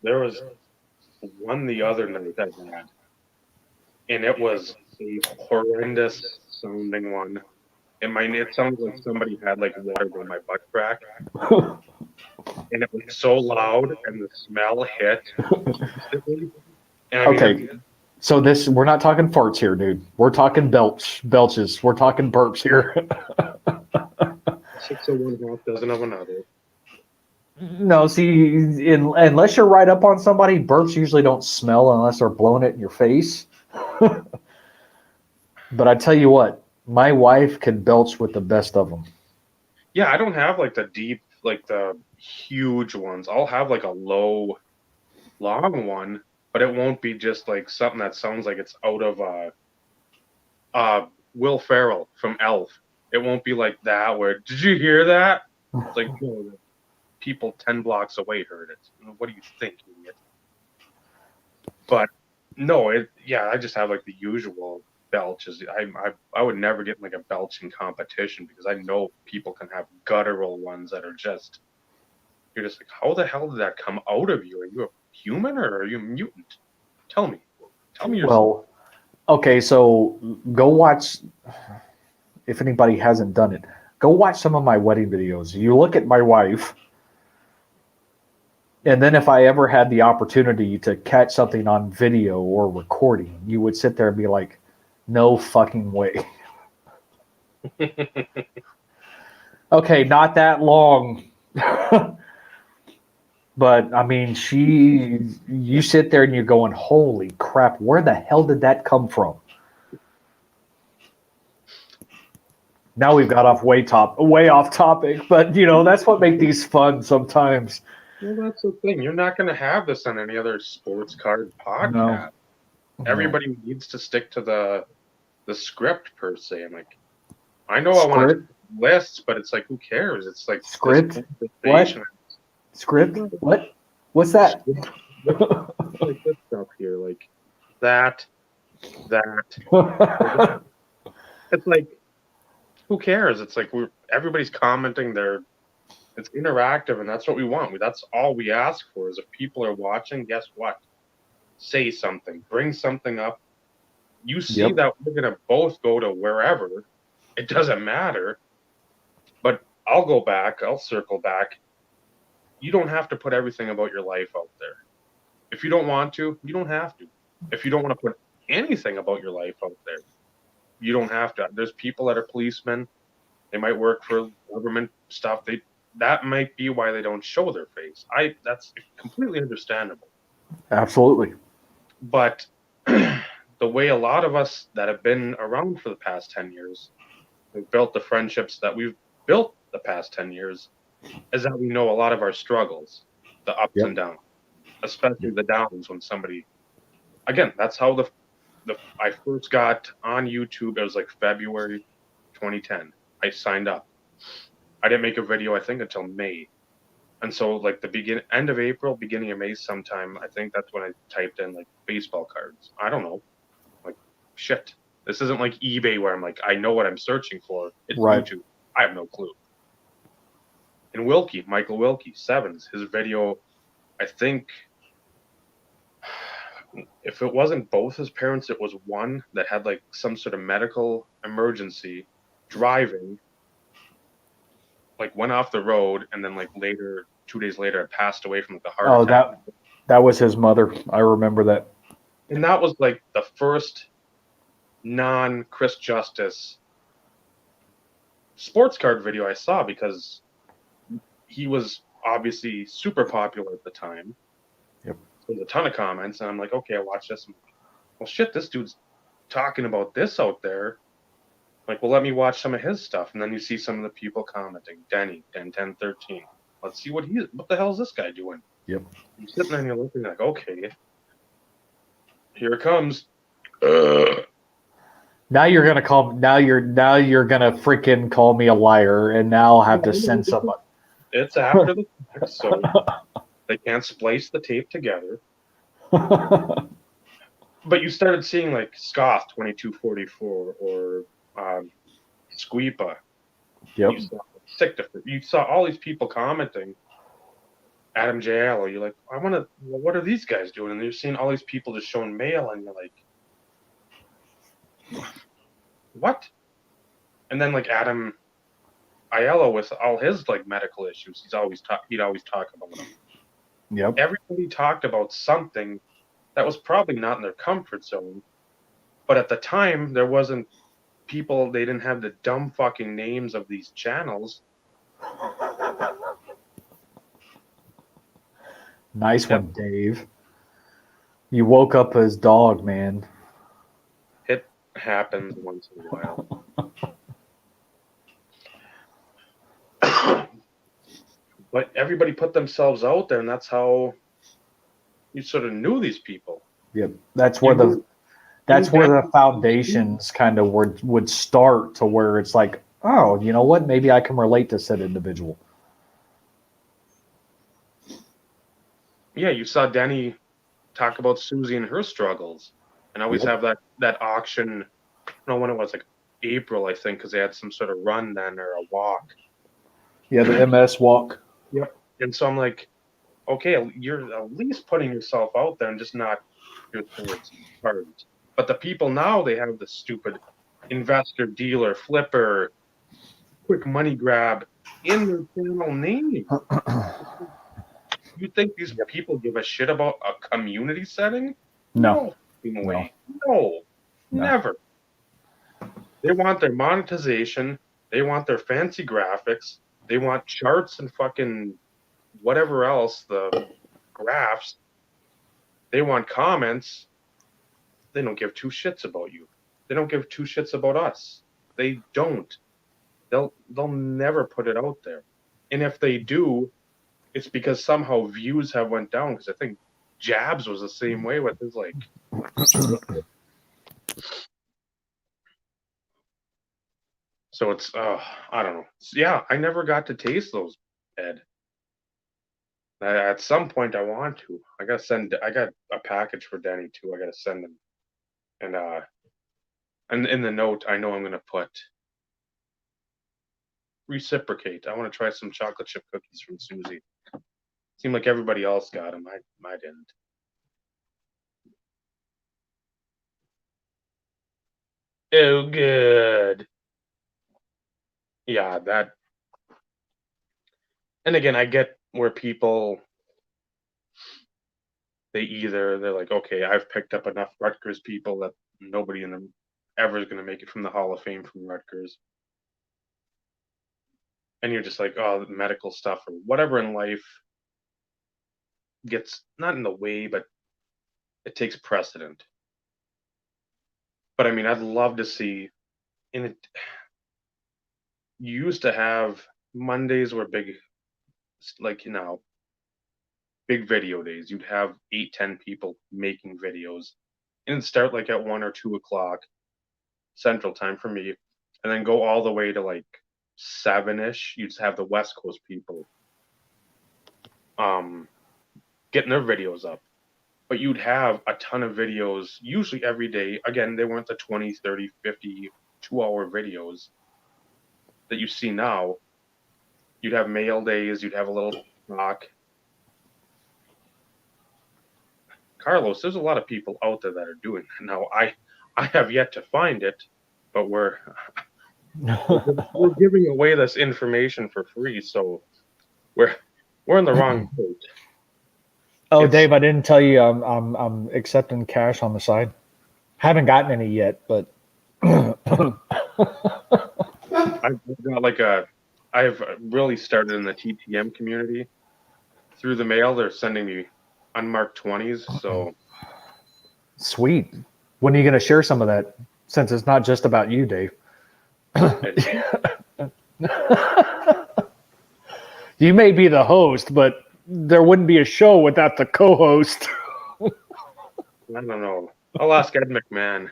There was one the other night I had, and it was a horrendous sounding one. It sounds like somebody had like water down my butt crack. And it was so loud, and the smell hit. Okay, so we're not talking farts here, dude. We're talking belches. We're talking burps here. 6 of one, half dozen of another. No, see, unless you're right up on somebody, burps usually don't smell unless they're blowing it in your face. But I tell you what, my wife can belch with the best of them. Yeah, I don't have like the deep, like the huge ones. I'll have like a low, long one, but it won't be just like something that sounds like it's out of Will Ferrell from Elf. It won't be like that where, did you hear that? It's like, no, people 10 blocks away heard it. What do you think, idiot? But no, I just have like the usual belches. I would never get like a belching competition because I know people can have guttural ones that are just, you're just like, how the hell did that come out of you? Are you a human or are you a mutant? Tell me yourself. Well, okay, so go watch, if anybody hasn't done it, go watch some of my wedding videos. You look at my wife, and then if I ever had the opportunity to catch something on video or recording, you would sit there and be like, No fucking way. Okay, not that long. But I mean, you sit there and you're going, holy crap, where the hell did that come from? Now we've got way off topic, but that's what makes these fun sometimes. Well, that's the thing. You're not going to have this on any other sports card podcast. No. Everybody needs to stick to the script per se. I'm like, I know I want to lists, but it's like, who cares? It's like script. What? Script? What? What's that? Like this stuff here, like that. It's like, who cares? It's like everybody's commenting. It's interactive, and that's what we want. That's all we ask for. Is if people are watching, guess what? Say something. Bring something up. You see that we're gonna both go to wherever. It doesn't matter. But I'll go back. I'll circle back. You don't have to put everything about your life out there. If you don't want to, you don't have to. If you don't want to put anything about your life out there, you don't have to. There's people that are policemen. They might work for government stuff. That might be why they don't show their face. That's completely understandable. Absolutely. But the way a lot of us that have been around for the past 10 years, we've built the friendships that we've built the past 10 years, is that we know a lot of our struggles, the ups and downs, especially the downs when somebody, again, that's how I first got on YouTube. It was like February 2010. I signed up. I didn't make a video, I think, until May. And so like end of April, beginning of May sometime, I think that's when I typed in like baseball cards. I don't know. Like, shit. This isn't like eBay where I'm like, I know what I'm searching for. It's YouTube. I have no clue. And Michael Wilkie, Sevens, his video, I think, if it wasn't both his parents, it was one that had like some sort of medical emergency driving, like went off the road, and then like 2 days later, it passed away from like the heart attack. That was his mother. I remember that. And that was like the first non-Chris Justice sports card video I saw, because he was obviously super popular at the time. Yep. There's a ton of comments, and I'm like, okay, I watch this. Well, shit, this dude's talking about this out there. Like, well, let me watch some of his stuff. And then you see some of the people commenting. Denny, Den1013. Let's see what the hell is this guy doing? Yep. You're sitting there and you're looking like, okay, here it comes. Now you're gonna freaking call me a liar, and now I'll have to send somebody. It's after the fact, so they can't splice the tape together. But you started seeing like Scoth 2244 or Squeepa. Yep. You saw all these people commenting. Adam J. Allo, you're like, what are these guys doing? And you're seeing all these people just showing mail, and you're like, what? And then like Adam Aiello with all his like medical issues, he'd always talk about them. Yep. Everybody talked about something that was probably not in their comfort zone, but at the time there wasn't people. They didn't have the dumb fucking names of these channels. Nice one, Dave. You woke up his dog, man. It happens once in a while. But everybody put themselves out there, and that's how you sort of knew these people. Yep. That's where the foundations kind of would start, to where it's like, oh, you know what? Maybe I can relate to said individual. Yeah, you saw Denny talk about Susie and her struggles, and always have that auction. I don't know when it was, like April, I think, because they had some sort of run then, or a walk. Yeah, the MS walk. Yep. And so I'm like, okay, you're at least putting yourself out there and just not your cards. But the people now, they have the stupid investor, dealer, flipper, quick money grab in their channel name. You think these people give a shit about a community setting? No. No, never. They want their monetization. They want their fancy graphics. They want charts and fucking whatever else, the graphs. They want comments. They don't give two shits about you. They don't give two shits about us. They don't. They'll never put it out there. And if they do, it's because somehow views have went down. Because I think Jabs was the same way with his like. So it's I don't know. Yeah, I never got to taste those, Ed. At some point, I want to. I got a package for Denny too. I gotta send him, and in the note, I know I'm gonna put reciprocate. I want to try some chocolate chip cookies from Susie. Seemed like everybody else got them. I didn't. Oh, good. Yeah, that. And again, I get where people they're like, okay, I've picked up enough Rutgers people that nobody in them ever is going to make it from the Hall of Fame from Rutgers. And you're just like, oh, the medical stuff or whatever in life gets not in the way, but it takes precedent. But I mean, I'd love to see. And it, you used to have Mondays were big, like big video days. You'd have 8, 10 people making videos, and it'd start like at 1 or 2 o'clock Central Time for me, and then go all the way to like 7ish. You'd have the West Coast people, getting their videos up. But you'd have a ton of videos, usually every day. Again, they weren't the 20, 30, 50, 2-hour videos that you see now. You'd have mail days, you'd have a little talk. Carlos, there's a lot of people out there that are doing that. Now, I have yet to find it, but we're giving away this information for free, so we're in the wrong boat. Oh, Dave, I didn't tell you I'm accepting cash on the side. Haven't gotten any yet, but I've got I've really started in the TTM community through the mail. They're sending me unmarked 20s, so sweet. When are you going to share some of that? Since it's not just about you, Dave. You may be the host, but there wouldn't be a show without the co-host. I don't know. I'll ask Ed McMahon.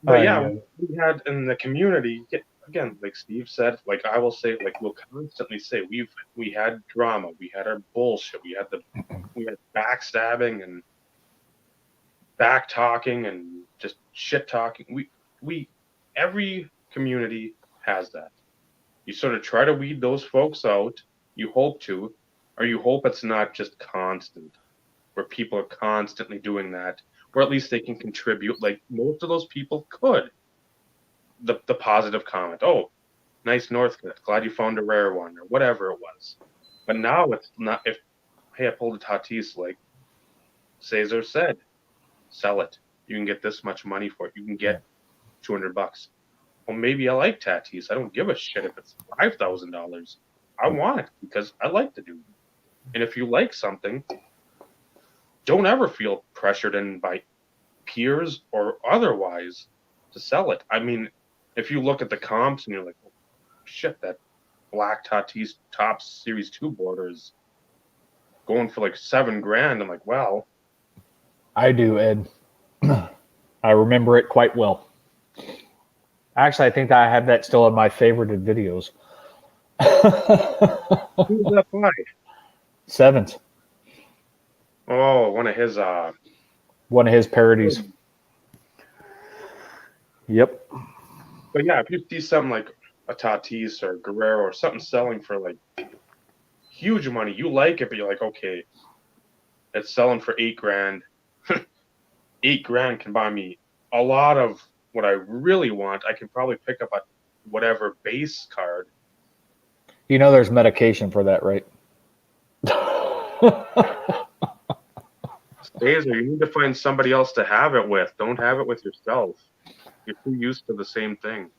But yeah, we had in the community, again, like Steve said, like I will say, like we'll constantly say, we had drama, we had our bullshit, we had backstabbing and back talking and just shit talking. We every community has that. You sort of try to weed those folks out. You hope to, or you hope it's not just constant, where people are constantly doing that, or at least they can contribute. Like most of those people could. The positive comment, oh, nice Northcliffe, glad you found a rare one, or whatever it was. But now it's not. If hey, I pulled a Tatis, like Cesar said, sell it. You can get this much money for it. You can get $200. Well, maybe I like Tatis. I don't give a shit if it's $5,000. I want it because I like the dude. And if you like something, don't ever feel pressured in by peers or otherwise to sell it. I mean, if you look at the comps and you're like, oh, shit, that black Tatis Topps Series 2 border is going for like $7,000. I'm like, well. I do, Ed. I remember it quite well. Actually, I think that I have that still in my favorited videos. Who's that by? Sevens. Oh, one of his parodies. Yep. But yeah, if you see something like a Tatis or Guerrero or something selling for like huge money, you like it, but you're like, okay, it's selling for $8,000. $8,000 can buy me a lot of what I really want. I can probably pick up a whatever base card. You know, there's medication for that, right? Days you need to find somebody else to have it with. Don't have it with yourself. You're too used to the same thing.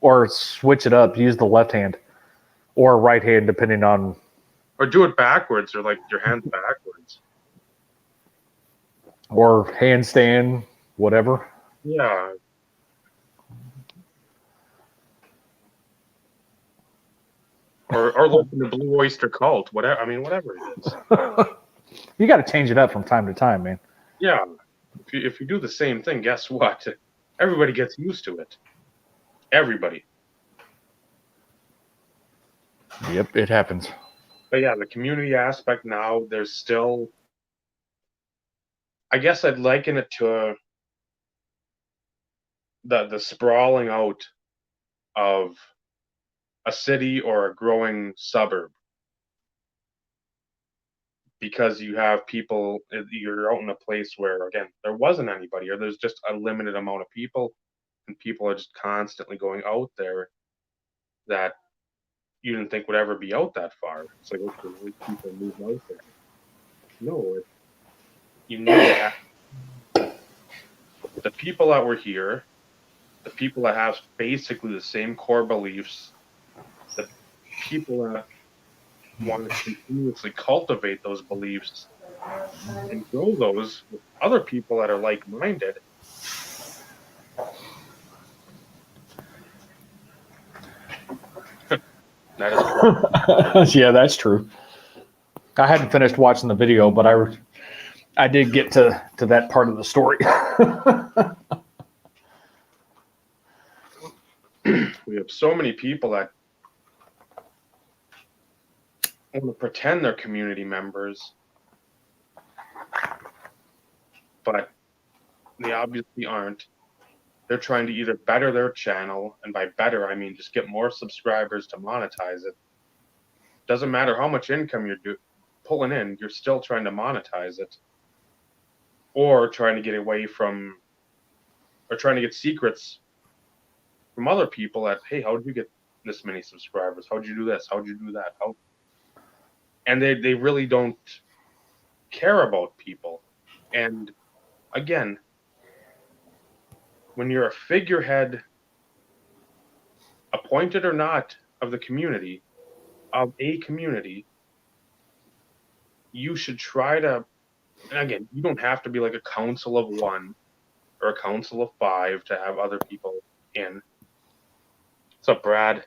Or switch it up. Use the left hand or right hand, depending on. Or do it backwards, or like your hands backwards. Or handstand, whatever. Yeah. Or like in the Blue Oyster Cult. Whatever. I mean, whatever it is. You got to change it up from time to time, man. Yeah. If you do the same thing, guess what? Everybody gets used to it. Everybody. Yep, it happens. But yeah, the community aspect now, there's still, I guess I'd liken it to the sprawling out of a city or a growing suburb, because you have people, you're out in a place where, again, there wasn't anybody, or there's just a limited amount of people, and people are just constantly going out there that you didn't think would ever be out that far. It's like, okay, why people move out there? No, you need to have the people that were here, the people that have basically the same core beliefs, the people that want to continuously cultivate those beliefs and grow those with other people that are like-minded. That is correct. Yeah, that's true. I hadn't finished watching the video, but I did get to that part of the story. We have so many people that want to pretend they're community members, but they obviously aren't. They're trying to either better their channel, and by better I mean just get more subscribers to monetize it. Doesn't matter how much income you're pulling in, you're still trying to monetize it, or trying to get away from, or trying to get secrets from other people that, hey, how did you get this many subscribers? How'd you do this? How'd you do that? And they really don't care about people. And again, when you're a figurehead, appointed or not, of the community, of a community, you should try to, and again, you don't have to be like a council of one or a council of five to have other people in. What's up, Brad?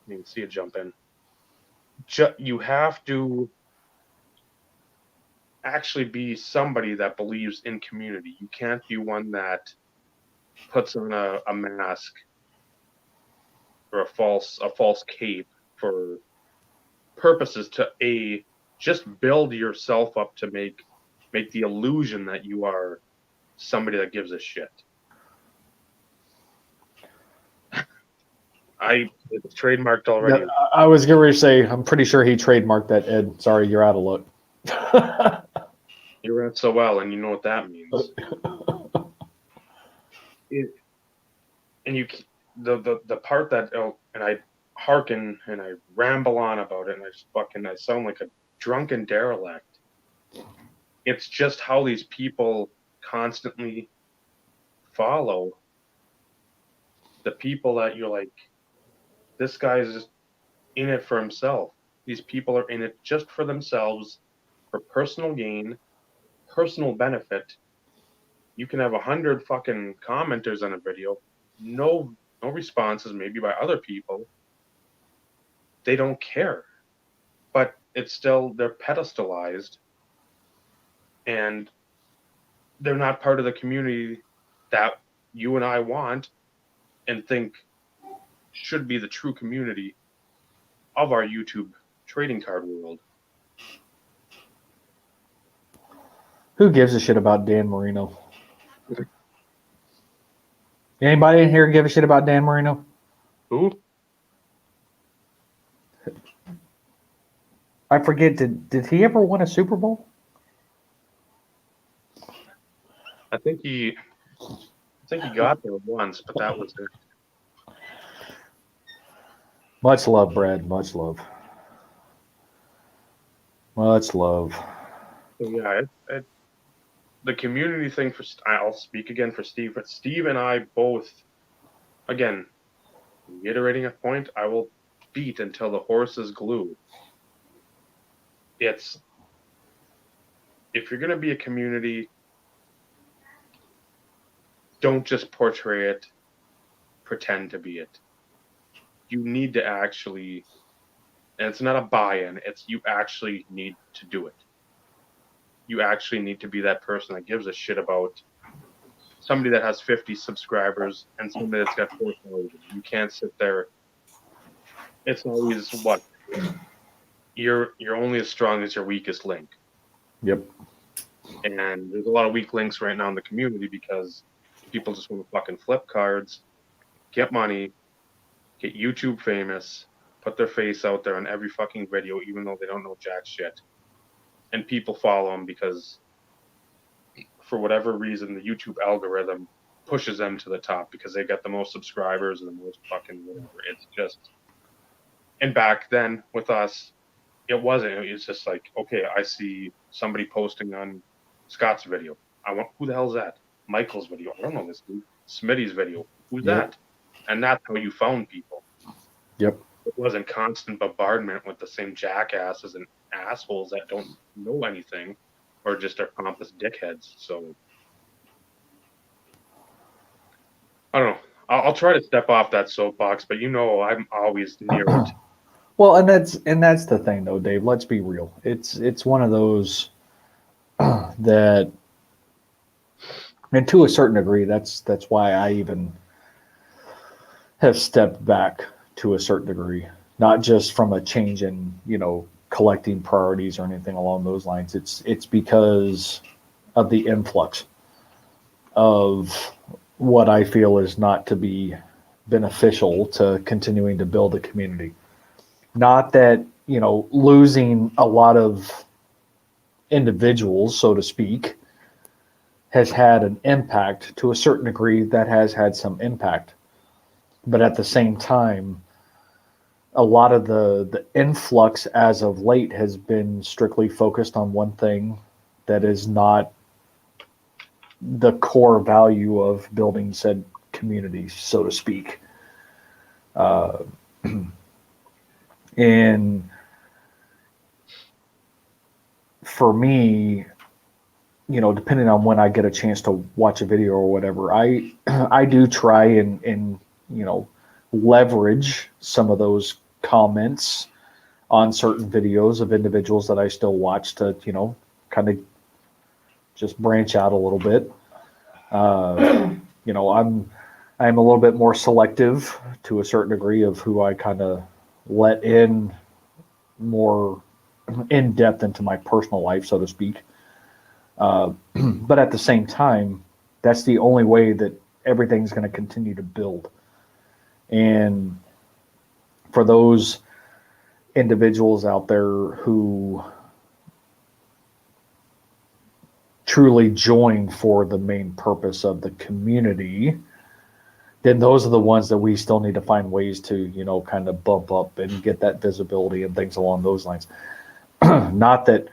You can see you jump in. You have to actually be somebody that believes in community. You can't be one that puts on a mask or a false cape for purposes to just build yourself up to make the illusion that you are somebody that gives a shit. It's trademarked already. I was going to say, I'm pretty sure he trademarked that, Ed. Sorry, you're out of luck. You're at so well, and you know what that means. The part that, and I hearken and I ramble on about it, and I sound like a drunken derelict. It's just how these people constantly follow the people that you're like, this guy's just in it for himself. These people are in it just for themselves, for personal gain, personal benefit. You can have 100 fucking commenters on a video, no responses, maybe by other people. They don't care, but it's still, they're pedestalized, and they're not part of the community that you and I want and think should be the true community of our YouTube trading card world. Who gives a shit about Dan Marino? Anybody in here give a shit about Dan Marino? Who? I forget. Did he ever win a Super Bowl? I think he got there once, but that was it. Much love, Brad. Much love. Much love. So yeah, the community thing I'll speak again for Steve, but Steve and I both, again, reiterating a point, I will beat until the horse is glue. It's, if you're going to be a community, don't just portray it, pretend to be it. You need to actually, and it's not a buy-in, it's you actually need to do it. You actually need to be that person that gives a shit about somebody that has 50 subscribers and somebody that's got 4,000. You can't sit there. It's always what you're only as strong as your weakest link. Yep. And there's a lot of weak links right now in the community because people just want to fucking flip cards, get money, get YouTube famous, put their face out there on every fucking video, even though they don't know jack shit. And people follow them because, for whatever reason, the YouTube algorithm pushes them to the top because they got the most subscribers and the most fucking whatever. It's just, and back then with us, it wasn't. It was just like, okay, I see somebody posting on Scott's video. I want, who the hell's that? Michael's video. I don't know this dude. Smitty's video. Who's that? And that's how you found people. Yep. It wasn't constant bombardment with the same jackasses and assholes that don't know anything or just are pompous dickheads. So I don't know. I'll try to step off that soapbox, but I'm always near it. Well, and that's the thing, though, Dave. Let's be real. It's one of those that, and to a certain degree, that's why I even have stepped back to a certain degree, not just from a change in collecting priorities or anything along those lines. It's because of the influx of what I feel is not to be beneficial to continuing to build a community. Not that, losing a lot of individuals, so to speak, has had an impact. To a certain degree, that has had some impact. But at the same time, a lot of the influx as of late has been strictly focused on one thing that is not the core value of building said community, so to speak. And for me, depending on when I get a chance to watch a video or whatever, I do try and leverage some of those comments on certain videos of individuals that I still watch to, kind of just branch out a little bit. I'm a little bit more selective to a certain degree of who I kind of let in more in depth into my personal life, so to speak. But at the same time, that's the only way that everything's going to continue to build. And for those individuals out there who truly join for the main purpose of the community, then those are the ones that we still need to find ways to, kind of bump up and get that visibility and things along those lines. Not that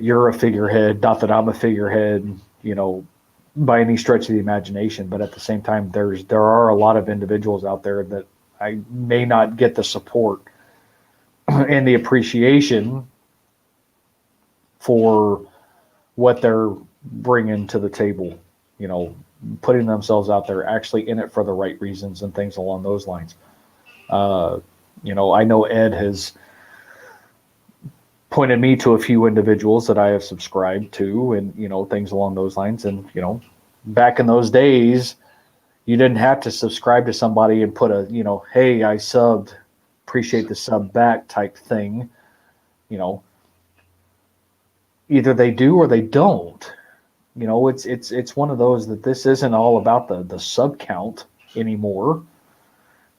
you're a figurehead, not that I'm a figurehead, by any stretch of the imagination, but at the same time, there are a lot of individuals out there that I may not get the support and the appreciation for what they're bringing to the table, putting themselves out there, actually in it for the right reasons and things along those lines. I know Ed has pointed me to a few individuals that I have subscribed to and, things along those lines. And, back in those days, you didn't have to subscribe to somebody and put a, hey, I subbed, appreciate the sub back type thing. Either they do or they don't. It's one of those that this isn't all about the sub count anymore.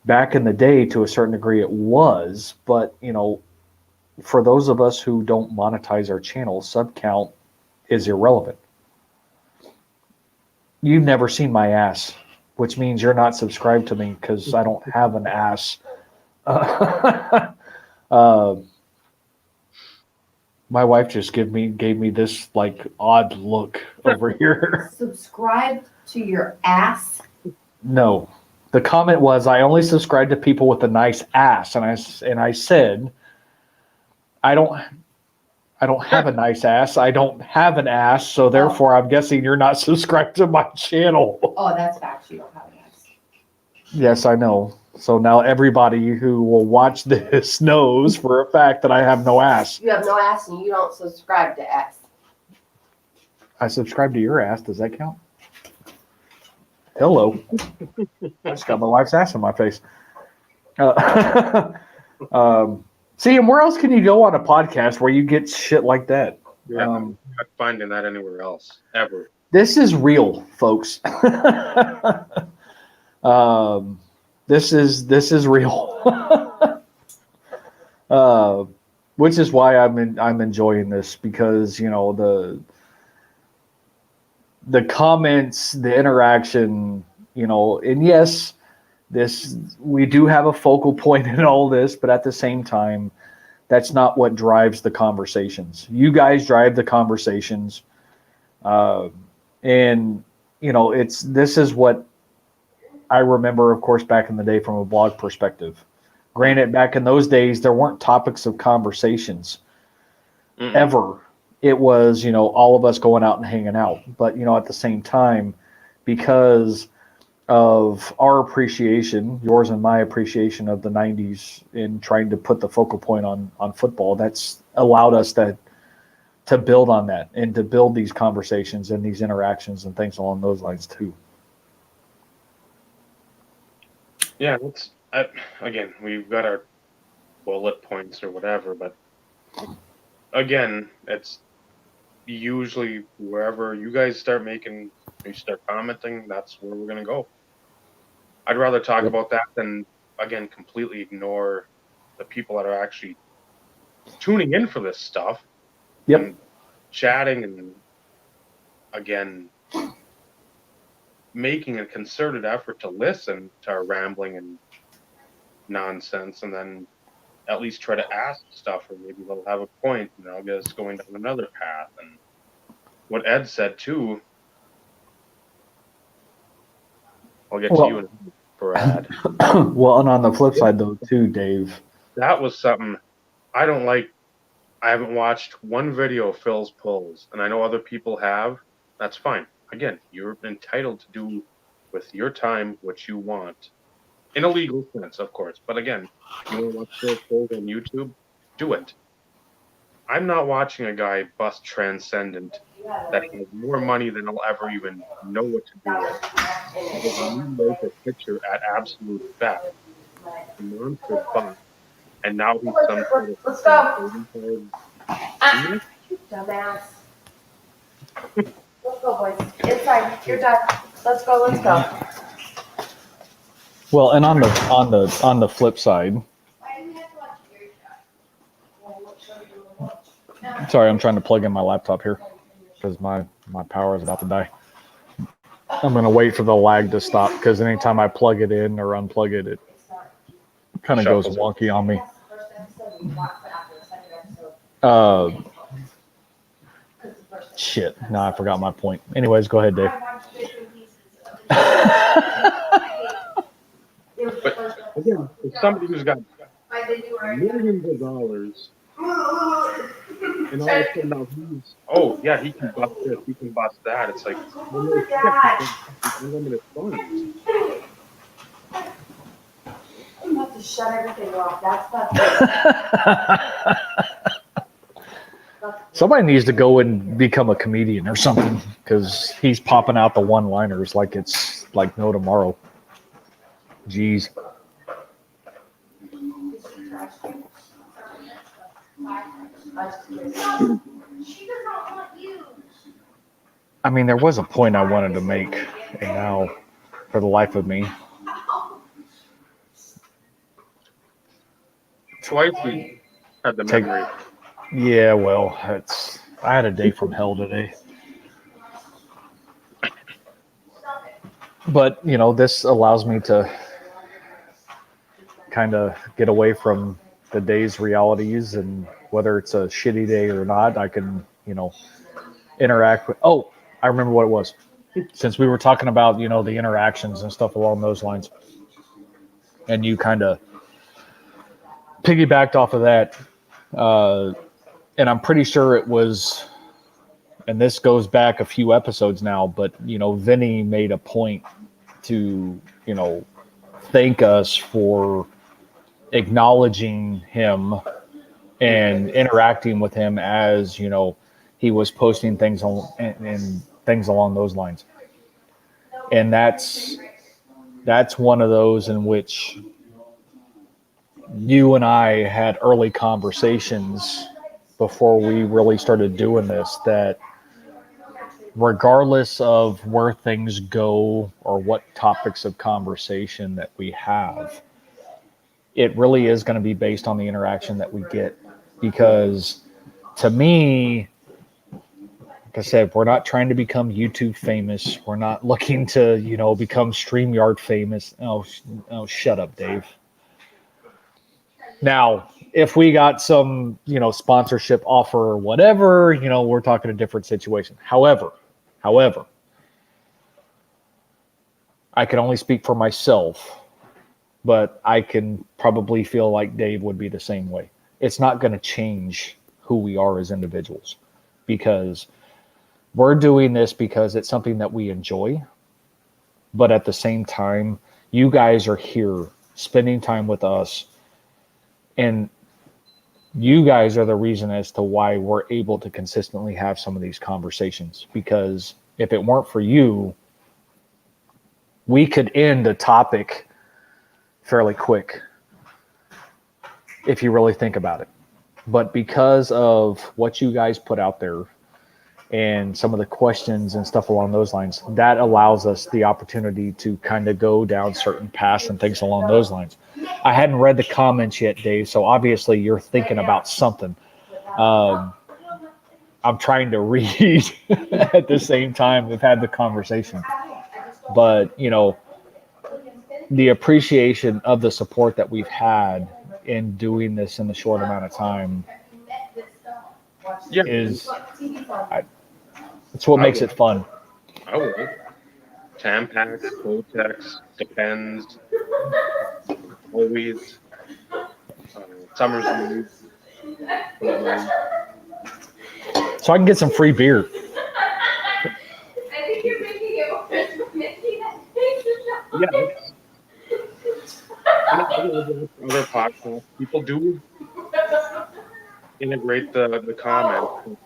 Back in the day, to a certain degree, it was, but for those of us who don't monetize our channel, sub count is irrelevant. You've never seen my ass, which means you're not subscribed to me because I don't have an ass. My wife just gave me this like odd look over here. Subscribe to your ass. No, the comment was I only subscribe to people with a nice ass, and I said I don't have a nice ass. I don't have an ass, so therefore I'm guessing you're not subscribed to my channel. Oh, that's facts. You don't have an ass. Yes, I know. So now everybody who will watch this knows for a fact that I have no ass. You have no ass and you don't subscribe to ass. I subscribe to your ass. Does that count? Hello. I just got my wife's ass in my face. See, and where else can you go on a podcast where you get shit like that? Yeah, I'm not finding that anywhere else ever. This is real, folks. This is real. Which is why I'm enjoying this, because the comments, the interaction, and yes, we do have a focal point in all this, but at the same time, that's not what drives the conversations. You guys drive the conversations, and this is what I remember, of course, back in the day from a blog perspective. Granted, back in those days, there weren't topics of conversations ever. It was, all of us going out and hanging out. But, at the same time, because of our appreciation, yours and my appreciation of the 90s in trying to put the focal point on football, that's allowed us to build on that and to build these conversations and these interactions and things along those lines too. Yeah, again, we've got our bullet points or whatever, but again, it's usually wherever you guys you start commenting, that's where we're going to go. I'd rather talk about that than, again, completely ignore the people that are actually tuning in for this stuff. Yep. And chatting and, again, making a concerted effort to listen to our rambling and nonsense, and then at least try to ask stuff, or maybe they'll have a point, get us going down another path. And what Ed said too, I'll get to you for ad. Well, and on the flip side though too, Dave, that was something I don't like. I haven't watched one video of Phil's pulls, and I know other people have. That's fine. Again, you're entitled to do with your time what you want. In a legal sense, of course. But again, if you want to watch Phil's pulls on YouTube, do it. I'm not watching a guy bust Transcendent that has more money than I'll ever even know what to do with. Because you make a picture at absolute best. Monster fun. And now he's some sort of... Let's go. Dumbass. Let's go, boys. Inside. You're done. Let's go. Well, and on the flip side, sorry, I'm trying to plug in my laptop here because my power is about to die. I'm going to wait for the lag to stop, because anytime I plug it in or unplug it, it kind of goes wonky on me. Shit. No, I forgot my point. Anyways, go ahead, Dave. But again, it's somebody who's got millions of dollars, and all of a sudden now he can bust this, he can bust that. It's like, unlimited funds. I'm about to shut everything off. That's not Somebody needs to go and become a comedian or something, because he's popping out the one-liners like it's like no tomorrow. Jeez. I mean, there was a point I wanted to make, and now, for the life of me. Twice we had the memory. Yeah, well, I had a day from hell today. But, this allows me to kind of get away from the day's realities, and whether it's a shitty day or not, I can, interact with. Oh, I remember what it was. Since we were talking about, the interactions and stuff along those lines, and you kind of piggybacked off of that, and I'm pretty sure it was, and this goes back a few episodes now, but Vinny made a point to thank us for acknowledging him and interacting with him as he was posting things on and things along those lines. And that's one of those in which you and I had early conversations before we really started doing this, that regardless of where things go or what topics of conversation that we have, it really is going to be based on the interaction that we get. Because to me, like I said, we're not trying to become YouTube famous. We're not looking to, become StreamYard famous. Oh, shut up, Dave. Now, if we got some, sponsorship offer or whatever, we're talking a different situation. However, I can only speak for myself, but I can probably feel like Dave would be the same way. It's not going to change who we are as individuals, because we're doing this because it's something that we enjoy. But at the same time, you guys are here spending time with us, and you guys are the reason as to why we're able to consistently have some of these conversations. Because if it weren't for you, we could end a topic fairly quick if you really think about it. But because of what you guys put out there and some of the questions and stuff along those lines, that allows us the opportunity to kind of go down certain paths and things along those lines. I hadn't read the comments yet, Dave, so obviously you're thinking about something. I'm trying to read at the same time we've had the conversation. But, the appreciation of the support that we've had in doing this in the short amount of time is it's what makes it fun. I will. Tampax, Kotex, Depends, Always, Summer's Eve. So I can get some free beer. I think you're making it worse for making that Yeah. Other podcasts, people do integrate the comment.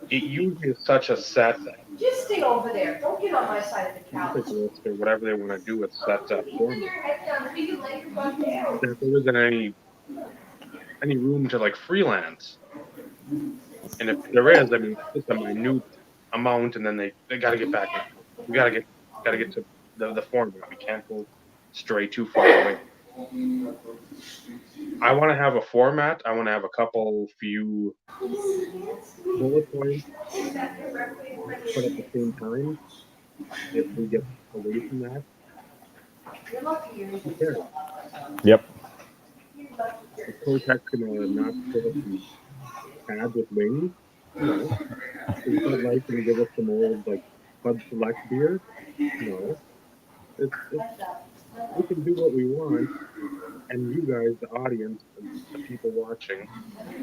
It usually is such a set. Just stay over there. Don't get on my side of the couch. List or whatever they want to do with set format. Your head down so you can lay your butt down. If there isn't any room to like freelance, and if there is, I mean, it's a minute amount, and then they got to get back. We got to get to the format. We can't go stray too far away. I want to have a format. I want to have a few bullet points, but at the same time, if we get away from that, who cares? Yep. The Kotex gonna not put us in pad with wings. No. Is Bud Light gonna give us some old like Bud Select beer? No. We can do what we want, and you guys, the audience, the people watching,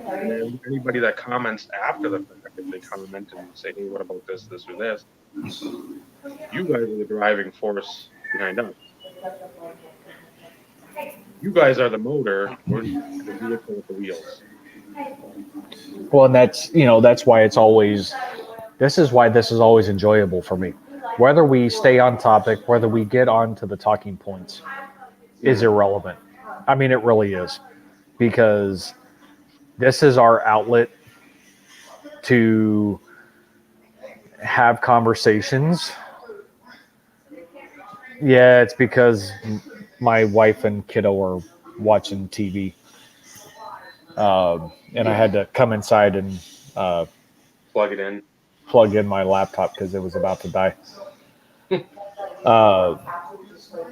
and then anybody that comments after the fact, if they comment and say, hey, what about this, or this, you guys are the driving force behind us. You guys are the motor, we're the vehicle with the wheels. Well, and that's why this is always enjoyable for me. Whether we stay on topic, whether we get on to the talking points is irrelevant. I mean, it really is, because this is our outlet to have conversations. Yeah, it's because my wife and kiddo are watching TV. And I had to come inside and plug in my laptop because it was about to die.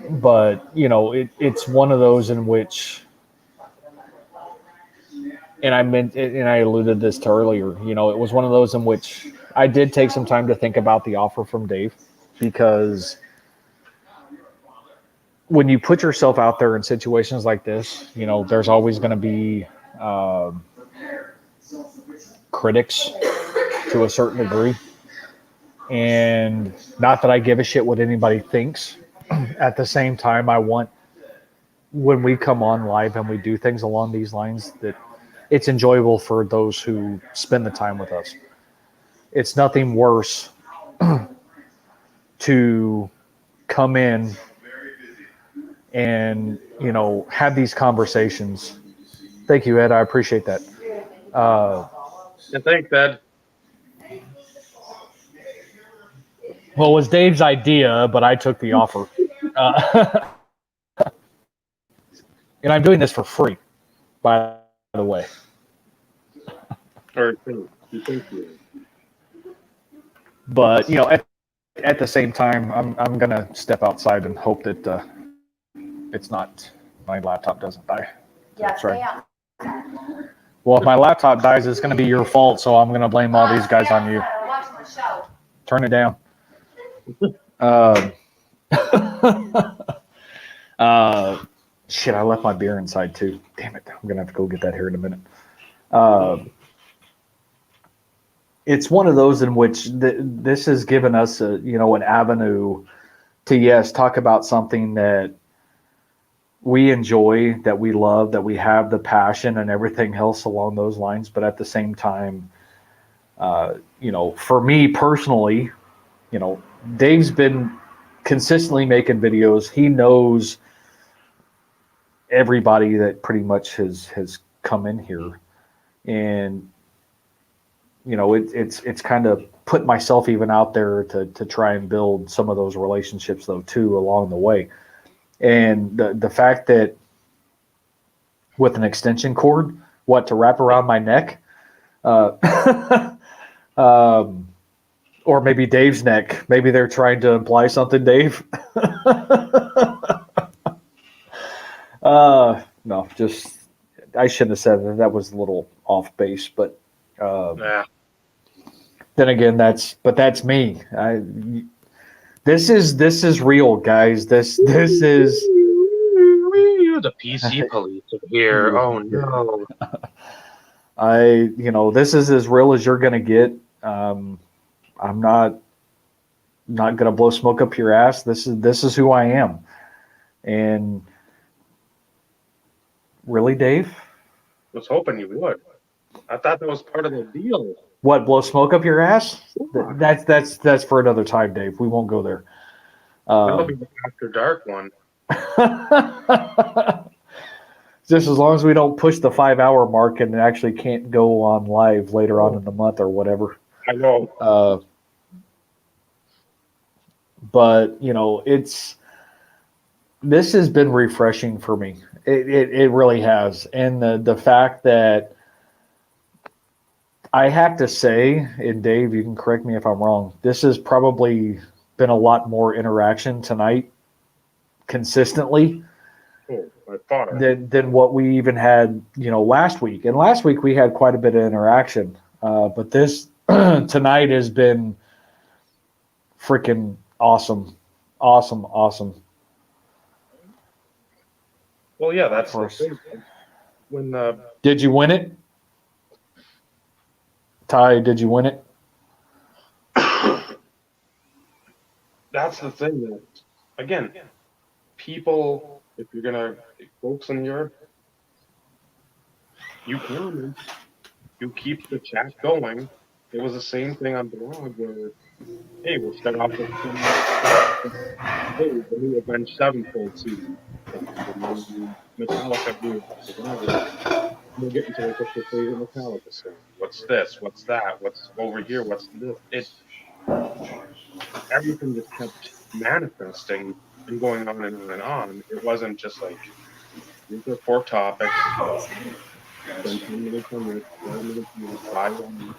But it's one of those in which and I alluded this to earlier. You know, it was one of those in which I did take some time to think about the offer from Dave, because when you put yourself out there in situations like this, you know, there's always going to be critics to a certain degree. And not that I give a shit what anybody thinks. At the same time, I want, when we come on live and we do things along these lines, that it's enjoyable for those who spend the time with us. It's nothing worse to come in and, you know, have these conversations. Thank you, Ed. I appreciate that. And thanks, Ed. Well, it was Dave's idea, but I took the offer. And I'm doing this for free, by the way. Or thank you. But, you know, at the same time, I'm going to step outside and hope that it's not, my laptop doesn't die. Yeah, stay out. Well, if my laptop dies, it's going to be your fault, so I'm going to blame all these guys on you. We're watching the show. Turn it down. Shit, I left my beer inside too. Damn it. I'm going to have to go get that here in a minute. It's one of those in which this has given us a, you know, an avenue to, yes, talk about something that we enjoy, that we love, that we have the passion and everything else along those lines. But at the same time, you know, for me personally, you know, Dave's been consistently making videos. He knows everybody that pretty much has come in here, and you know, it's kind of put myself even out there to try and build some of those relationships though too along the way. And the fact that with an extension cord, what, to wrap around my neck, or maybe Dave's neck. Maybe they're trying to imply something, Dave. No, just, I shouldn't have said that. That was a little off base, but then again, that's me. This is real, guys. This is the PC police are here. Oh no. you know, this is as real as you're gonna get. I'm not gonna blow smoke up your ass. This is who I am. And really, Dave? I was hoping you would. I thought that was part of the deal. What, blow smoke up your ass? That's for another time, Dave. We won't go there. That'll be the after dark one. Just as long as we don't push the 5-hour mark and actually can't go on live later on in the month or whatever. I know. But you know, this has been refreshing for me. It really has. And the fact that I have to say, and Dave, you can correct me if I'm wrong, this has probably been a lot more interaction tonight consistently than what we even had, you know, last week. And last week we had quite a bit of interaction. But this tonight has been freaking awesome. Awesome. Well, yeah, that's the thing. When did you win it? Ty, did you win it? That's the thing that, again, people, if you're gonna, folks in Europe, you comment, you keep the chat going. It was the same thing on blog where, hey, we'll start off with some, hey, the new Avenged Sevenfold season. Metallica group, whatever. We'll get into like what's your favorite Metallica song? What's this? What's that? What's over here? What's this? Everything just kept manifesting and going on and on and on. It wasn't just like, these are 4 topics, spend 10 minutes on this, 12 minutes on this, 5 on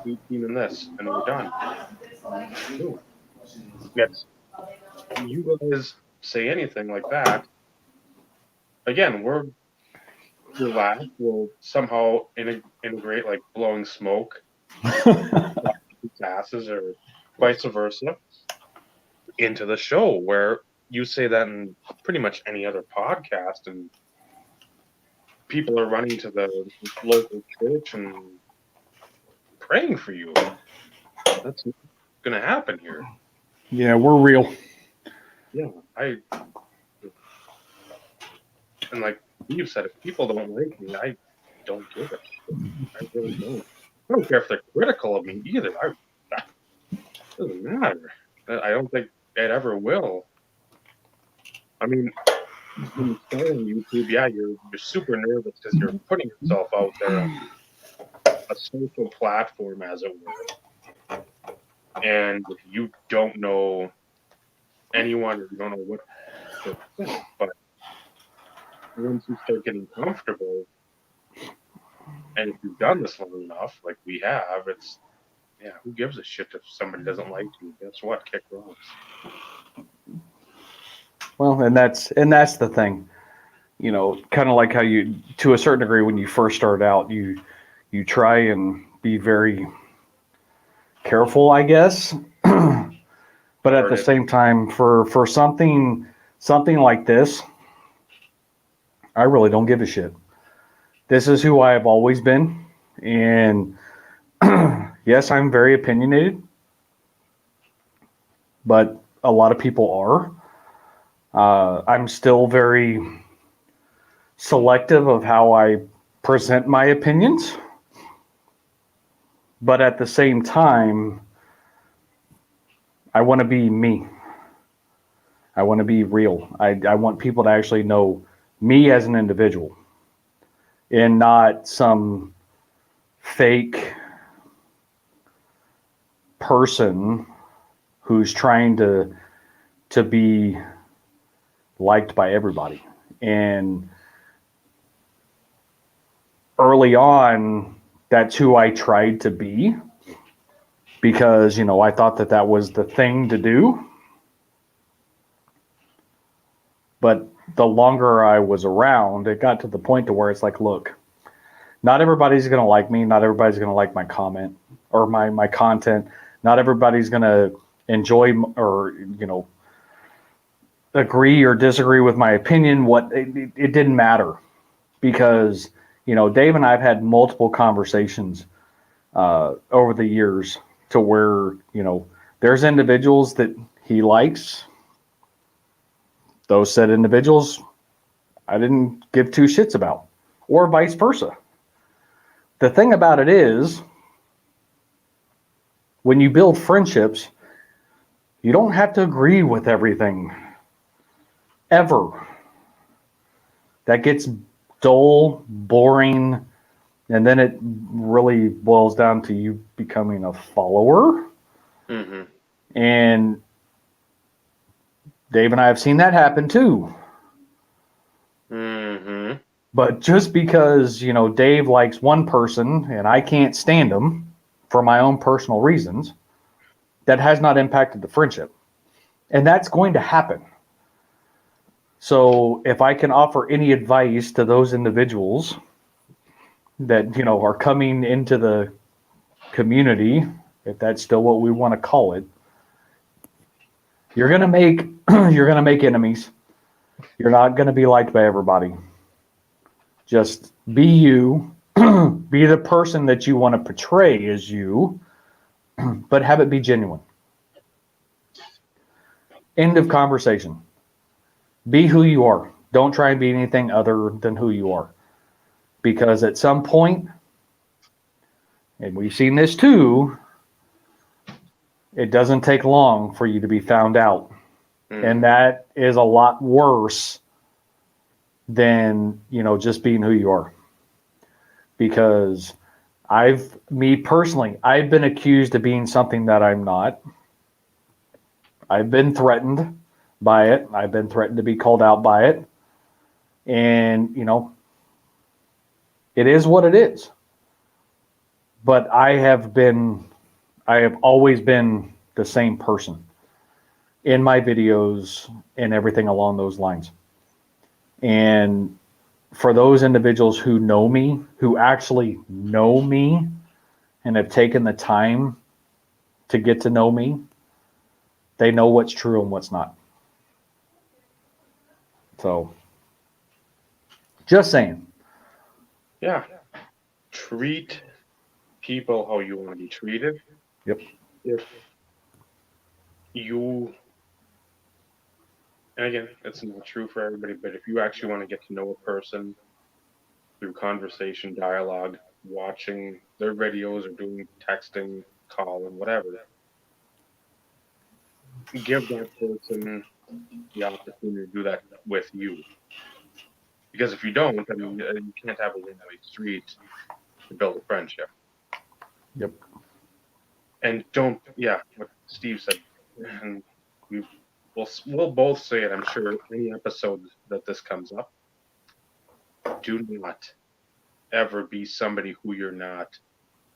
this, 18 on this, and we're done. No. Yet, you guys say anything like that, again, we're your laugh will somehow integrate like blowing smoke asses or vice versa into the show, where you say that in pretty much any other podcast and people are running to the local church and praying for you. That's not going to happen here. Yeah, we're real. Yeah, and like you said, if people don't like me, I don't give a shit. I really don't. I don't care if they're critical of me either. That doesn't matter. I don't think it ever will. I mean, when you start on YouTube, yeah, you're super nervous because you're putting yourself out there on a social platform, as it were, and you don't know anyone or you don't know what to expect. But once you start getting comfortable, and if you've done this long enough, like we have, it's who gives a shit if somebody doesn't like you? Guess what? Kick rocks. Well, and that's the thing, kind of like how you, to a certain degree, when you first start out, you try and be very careful, I guess. But at the same time, for something like this, I really don't give a shit. This is who I have always been, and yes, I'm very opinionated, but a lot of people are. I'm still very selective of how I present my opinions, but at the same time, I want to be me. I want to be real. I want people to actually know me as an individual and not some fake person who's trying to be liked by everybody. And early on, that's who I tried to be because, I thought that was the thing to do. But the longer I was around, it got to the point to where it's like, look, not everybody's going to like me. Not everybody's going to like my comment or my content. Not everybody's going to enjoy or, agree or disagree with my opinion. It didn't matter because, Dave and I have had multiple conversations over the years to where, there's individuals that he likes. Those said individuals I didn't give two shits about, or vice versa. The thing about it is, when you build friendships, you don't have to agree with everything, ever. That gets dull, boring, and then it really boils down to you becoming a follower. Mm-hmm. And Dave and I have seen that happen too. Mm-hmm. But just because, Dave likes one person and I can't stand him for my own personal reasons, that has not impacted the friendship. And that's going to happen. So if I can offer any advice to those individuals that, are coming into the community, if that's still what we want to call it, you're going to make enemies. You're not going to be liked by everybody. Just be you, be the person that you want to portray as you, but have it be genuine. End of conversation. Be who you are. Don't try and be anything other than who you are. Because at some point, and we've seen this too, it doesn't take long for you to be found out. Mm. And that is a lot worse than, just being who you are. Because me personally, I've been accused of being something that I'm not. I've been threatened by it. I've been threatened to be called out by it. And, it is what it is. But I have always been the same person in my videos and everything along those lines. And for those individuals who know me, who actually know me and have taken the time to get to know me, they know what's true and what's not. So, just saying. Yeah. Treat people how you want to be treated. Yep. If you, and again, it's not true for everybody, but if you actually want to get to know a person through conversation, dialogue, watching their videos or doing texting, calling, whatever, give that person the opportunity to do that with you. Because if you don't, I mean, you can't have a one-way street to build a friendship. Yep. And don't, yeah, what Steve said, and we'll both say it, I'm sure, any episode that this comes up. Do not ever be somebody who you're not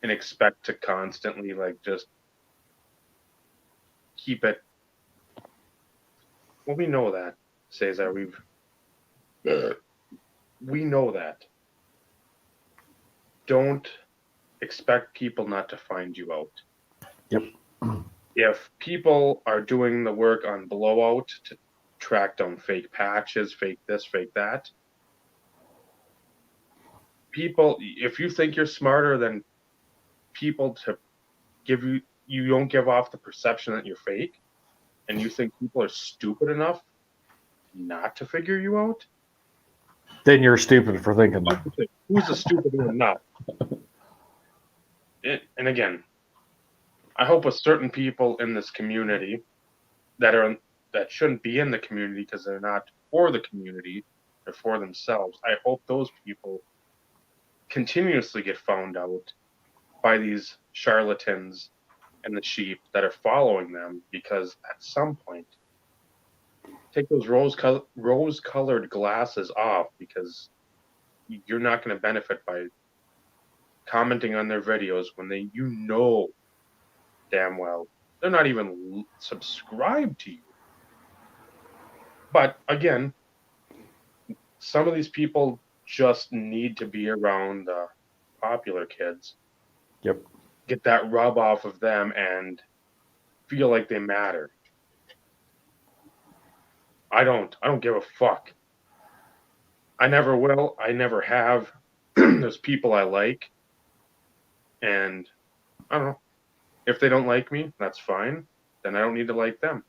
and expect to constantly like just keep it. Well, we know that, Cesar. We know that. Don't expect people not to find you out. Yep. If people are doing the work on blowout to track down fake patches, fake this, fake that, people, if you think you're smarter than people to give you, you don't give off the perception that you're fake, and you think people are stupid enough not to figure you out, Then you're stupid for thinking that. who's the stupid one not? And again, I hope with certain people in this community that shouldn't be in the community because they're not for the community, they're for themselves. I hope those people continuously get found out by these charlatans and the sheep that are following them, because at some point, take those rose-colored glasses off, because you're not going to benefit by commenting on their videos when you know damn well they're not even subscribed to you. But again, some of these people just need to be around the popular kids. Yep. Get that rub off of them and feel like they matter. I don't give a fuck. I never will. I never have. There's people I like, and I don't know. If they don't like me, that's fine. Then I don't need to like them.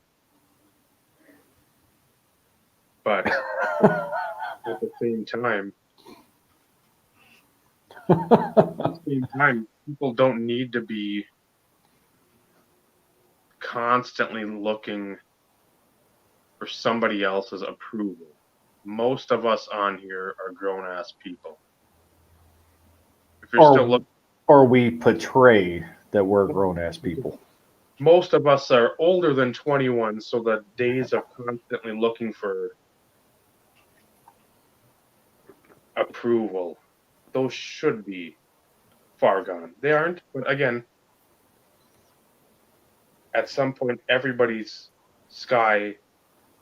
But at the same time, people don't need to be constantly looking for somebody else's approval. Most of us on here are grown-ass people. If you're still looking, or we portray that we're grown-ass people. Most of us are older than 21, so the days of constantly looking for approval, those should be far gone. They aren't, but again, at some point, everybody's sky,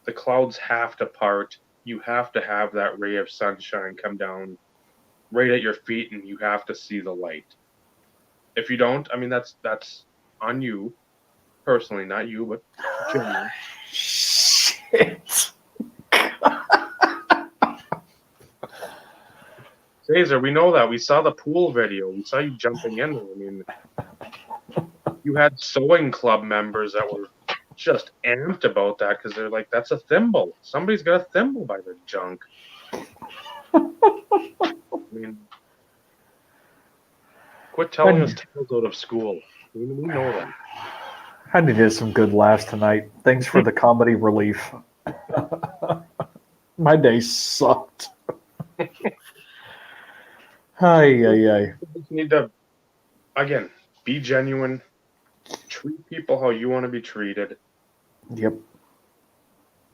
the clouds have to part. You have to have that ray of sunshine come down right at your feet, and you have to see the light. If you don't, I mean, that's on you personally, not you, but generally. Shit. Cesar, we know that. We saw the pool video. We saw you jumping in there. I mean, you had sewing club members that were just amped about that because they're like, that's a thimble. Somebody's got a thimble by their junk. I mean, quit telling us tales out of school. We know that. I needed some good laughs tonight. Thanks for the comedy relief. My day sucked. Ay. You need to, again, be genuine. Treat people how you want to be treated. Yep.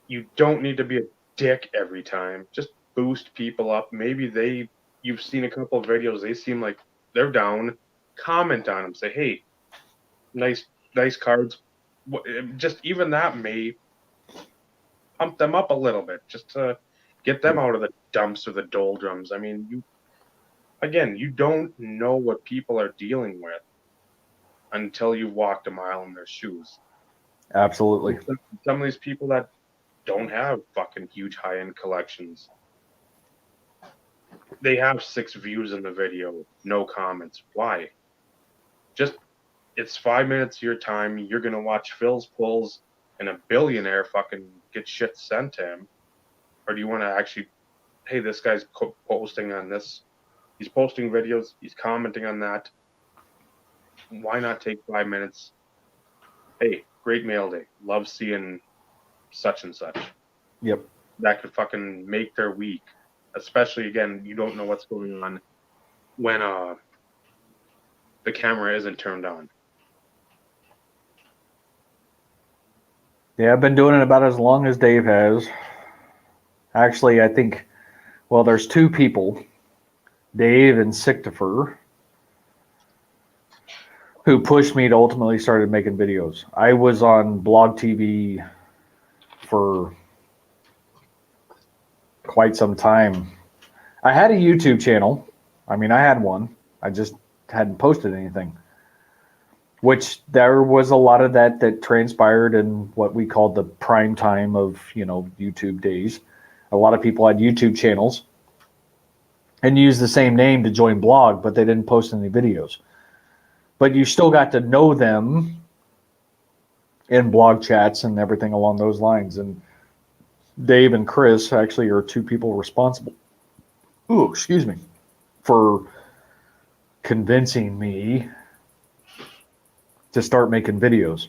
You don't need to be a dick every time. Just boost people up. Maybe you've seen a couple of videos, they seem like they're down. Comment on them. Say, hey, nice cards. Just even that may pump them up a little bit. Just to Get them out of the dumps or the doldrums. I mean, you don't know what people are dealing with until you've walked a mile in their shoes. Absolutely. Some of these people that don't have fucking huge high-end collections, they have 6 views in the video, no comments. Why? Just, it's 5 minutes of your time. You're gonna watch Phil's pulls and a billionaire fucking get shit sent to him, or do you want to actually, hey, this guy's posting on this, he's posting videos, he's commenting on that. Why not take 5 minutes? Hey, great mail day. Love seeing such and such. Yep. That could fucking make their week. Especially, again, you don't know what's going on when the camera isn't turned on. Yeah, I've been doing it about as long as Dave has. Actually, I think, well, there's 2 people, Dave and Sictifer, who pushed me to ultimately started making videos. I was on blog TV for quite some time. I had a YouTube channel. I mean, I had one. I just hadn't posted anything. Which there was a lot of that transpired in what we called the prime time of, YouTube days. A lot of people had YouTube channels and used the same name to join blog, but they didn't post any videos. But you still got to know them in blog chats and everything along those lines. And Dave and Chris actually are 2 people responsible. Ooh, excuse me, for convincing me to start making videos.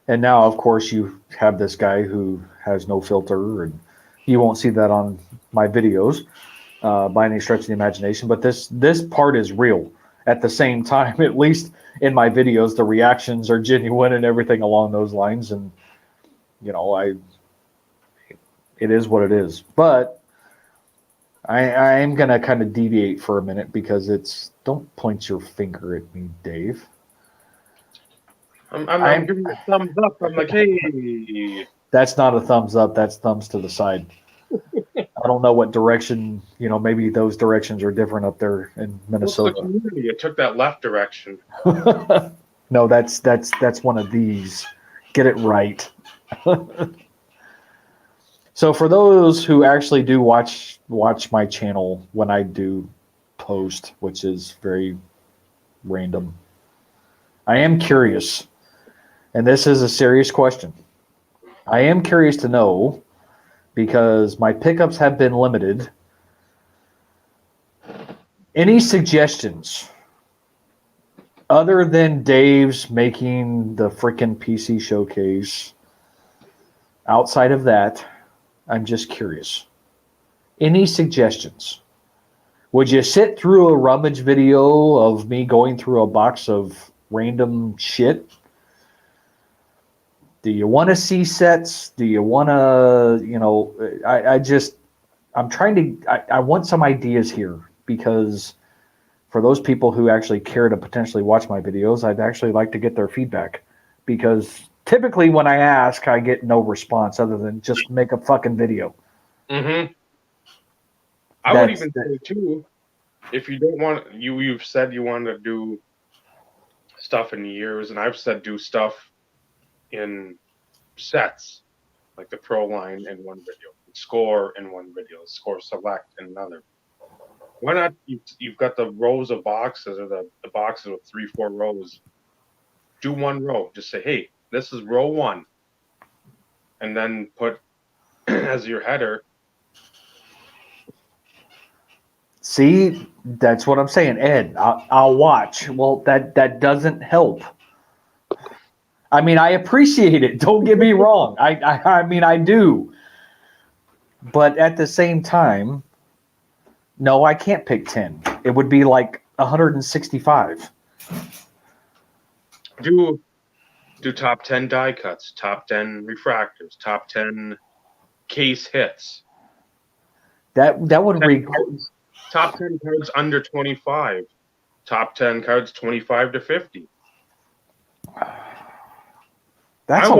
And now, of course, you have this guy who has no filter, and you won't see that on my videos by any stretch of the imagination. But this part is real. At the same time, at least in my videos, the reactions are genuine and everything along those lines. And it is what it is. But I am gonna kind of deviate for a minute because don't point your finger at me, Dave. I'm giving you a thumbs up. I'm like, hey. That's not a thumbs up. That's thumbs to the side. I don't know what direction. Maybe those directions are different up there in Minnesota. What's the community? It took that left direction. No, that's one of these. Get it right. So for those who actually do watch my channel when I do post, which is very random, I am curious, and this is a serious question. I am curious to know, because my pickups have been limited. Any suggestions other than Dave's making the freaking PC showcase? Outside of that, I'm just curious. Any suggestions? Would you sit through a rummage video of me going through a box of random shit? Do you want to see sets? Do you want to, I'm trying to, I want some ideas here, because for those people who actually care to potentially watch my videos, I'd actually like to get their feedback, because typically when I ask, I get no response other than just make a fucking video. Mm-hmm. I would even say too, if you don't want, you've said you want to do stuff in years, and I've said do stuff in sets, like the Pro line in one video, Score in one video, Score Select in another. Why not? You've got the rows of boxes, or the boxes with 3-4 rows. Do one row. Just say, hey, this is row 1, and then put as your header. See, that's what I'm saying, Ed. I'll watch. Well, that doesn't help. I mean, I appreciate it. Don't get me wrong. I mean, I do. But at the same time, no, I can't pick 10. It would be like 165. Do top 10 die cuts, top 10 refractors, top 10 case hits. That would be top 10 cards under 25. Top 10 cards 25 to 50. That's a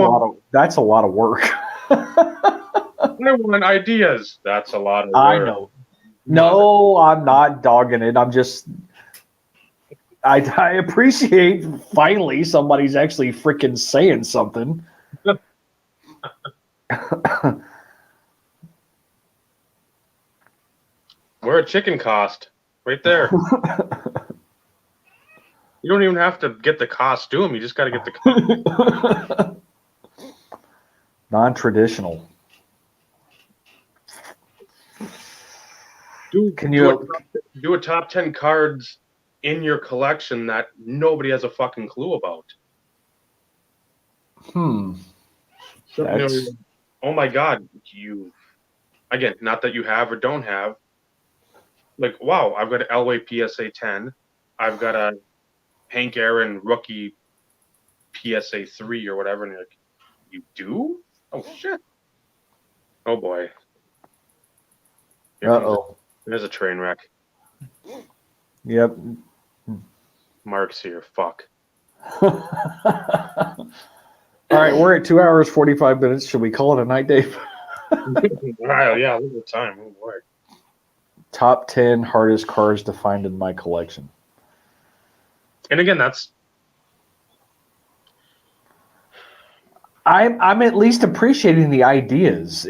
lot of work. I want ideas. That's a lot of I work. know. No, I'm not dogging it. I'm just. I appreciate finally somebody's actually freaking saying something. Where a chicken cost, right there. You don't even have to get the costume. You just got to get the costume. Non-traditional. Can you do a top 10 cards in your collection that nobody has a fucking clue about? That's... Oh my god, again, not that you have or don't have. Like, wow, I've got an Elway PSA 10. I've got a Hank Aaron rookie PSA 3 or whatever. And you're like, you do? Oh, shit. Oh, boy. There's a train wreck. Yep. Mark's here. Fuck. All right, we're at 2 hours, 45 minutes. Should we call it a night, Dave? Right, yeah, look at the time. Oh, boy. Top 10 hardest cards to find in my collection. And again, that's... I'm at least appreciating the ideas.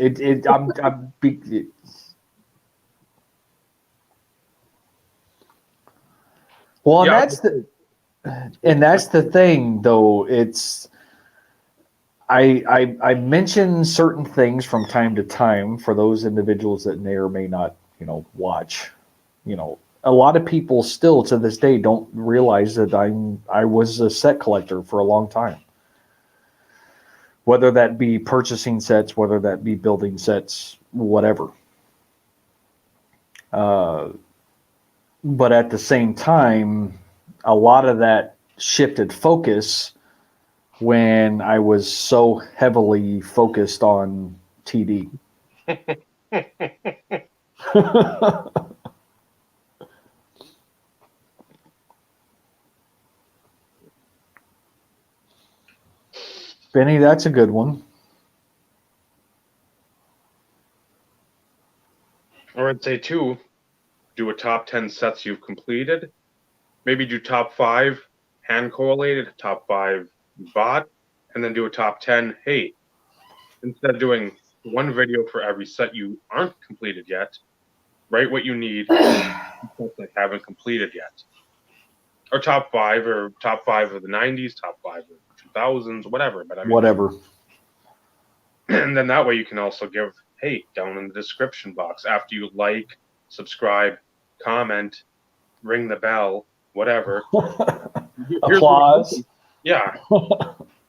Well, Yeah. that's the thing, though. It's I mention certain things from time to time for those individuals that may or may not, watch. A lot of people still to this day don't realize that I was a set collector for a long time. Whether that be purchasing sets, whether that be building sets, whatever. But at the same time, a lot of that shifted focus when I was so heavily focused on TD. Benny, that's a good one. Or I'd say 2, do a top 10 sets you've completed. Maybe do top 5 hand correlated, top 5 bought, and then do a top 10. Hey, instead of doing one video for every set you aren't completed yet, write what you need sets that haven't completed yet. Or top 5 of the 90s, top 5 of the 2000s, whatever. But I mean, whatever. And then that way you can also give, hey, down in the description box, after you like, subscribe, comment, ring the bell, whatever. Applause. Yeah.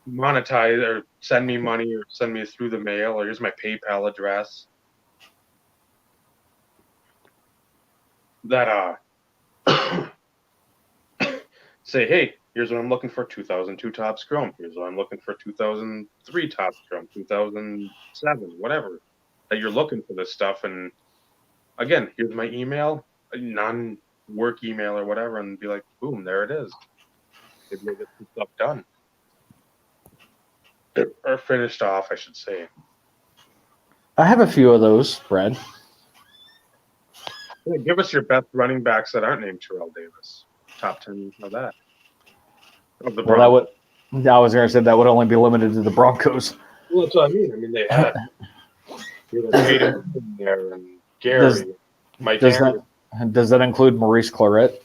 Monetize or send me money or send me through the mail, or here's my PayPal address. That say, hey, here's what I'm looking for: 2002 Topps Chrome. Here's what I'm looking for: 2003 Topps Chrome, 2007, whatever. That you're looking for this stuff, and again, here's my email, a non-work email or whatever, and be like, boom, there it is. Maybe you'll get some stuff done. Or finished off, I should say. I have a few of those, Brad. Yeah, give us your best running backs that aren't named Terrell Davis. Top 10 of that. Of the Broncos. I was going to say that would only be limited to the Broncos. Well, that's what I mean. I mean, they had Tatum there and Gary, Mike Henry. Does that include Maurice Claret?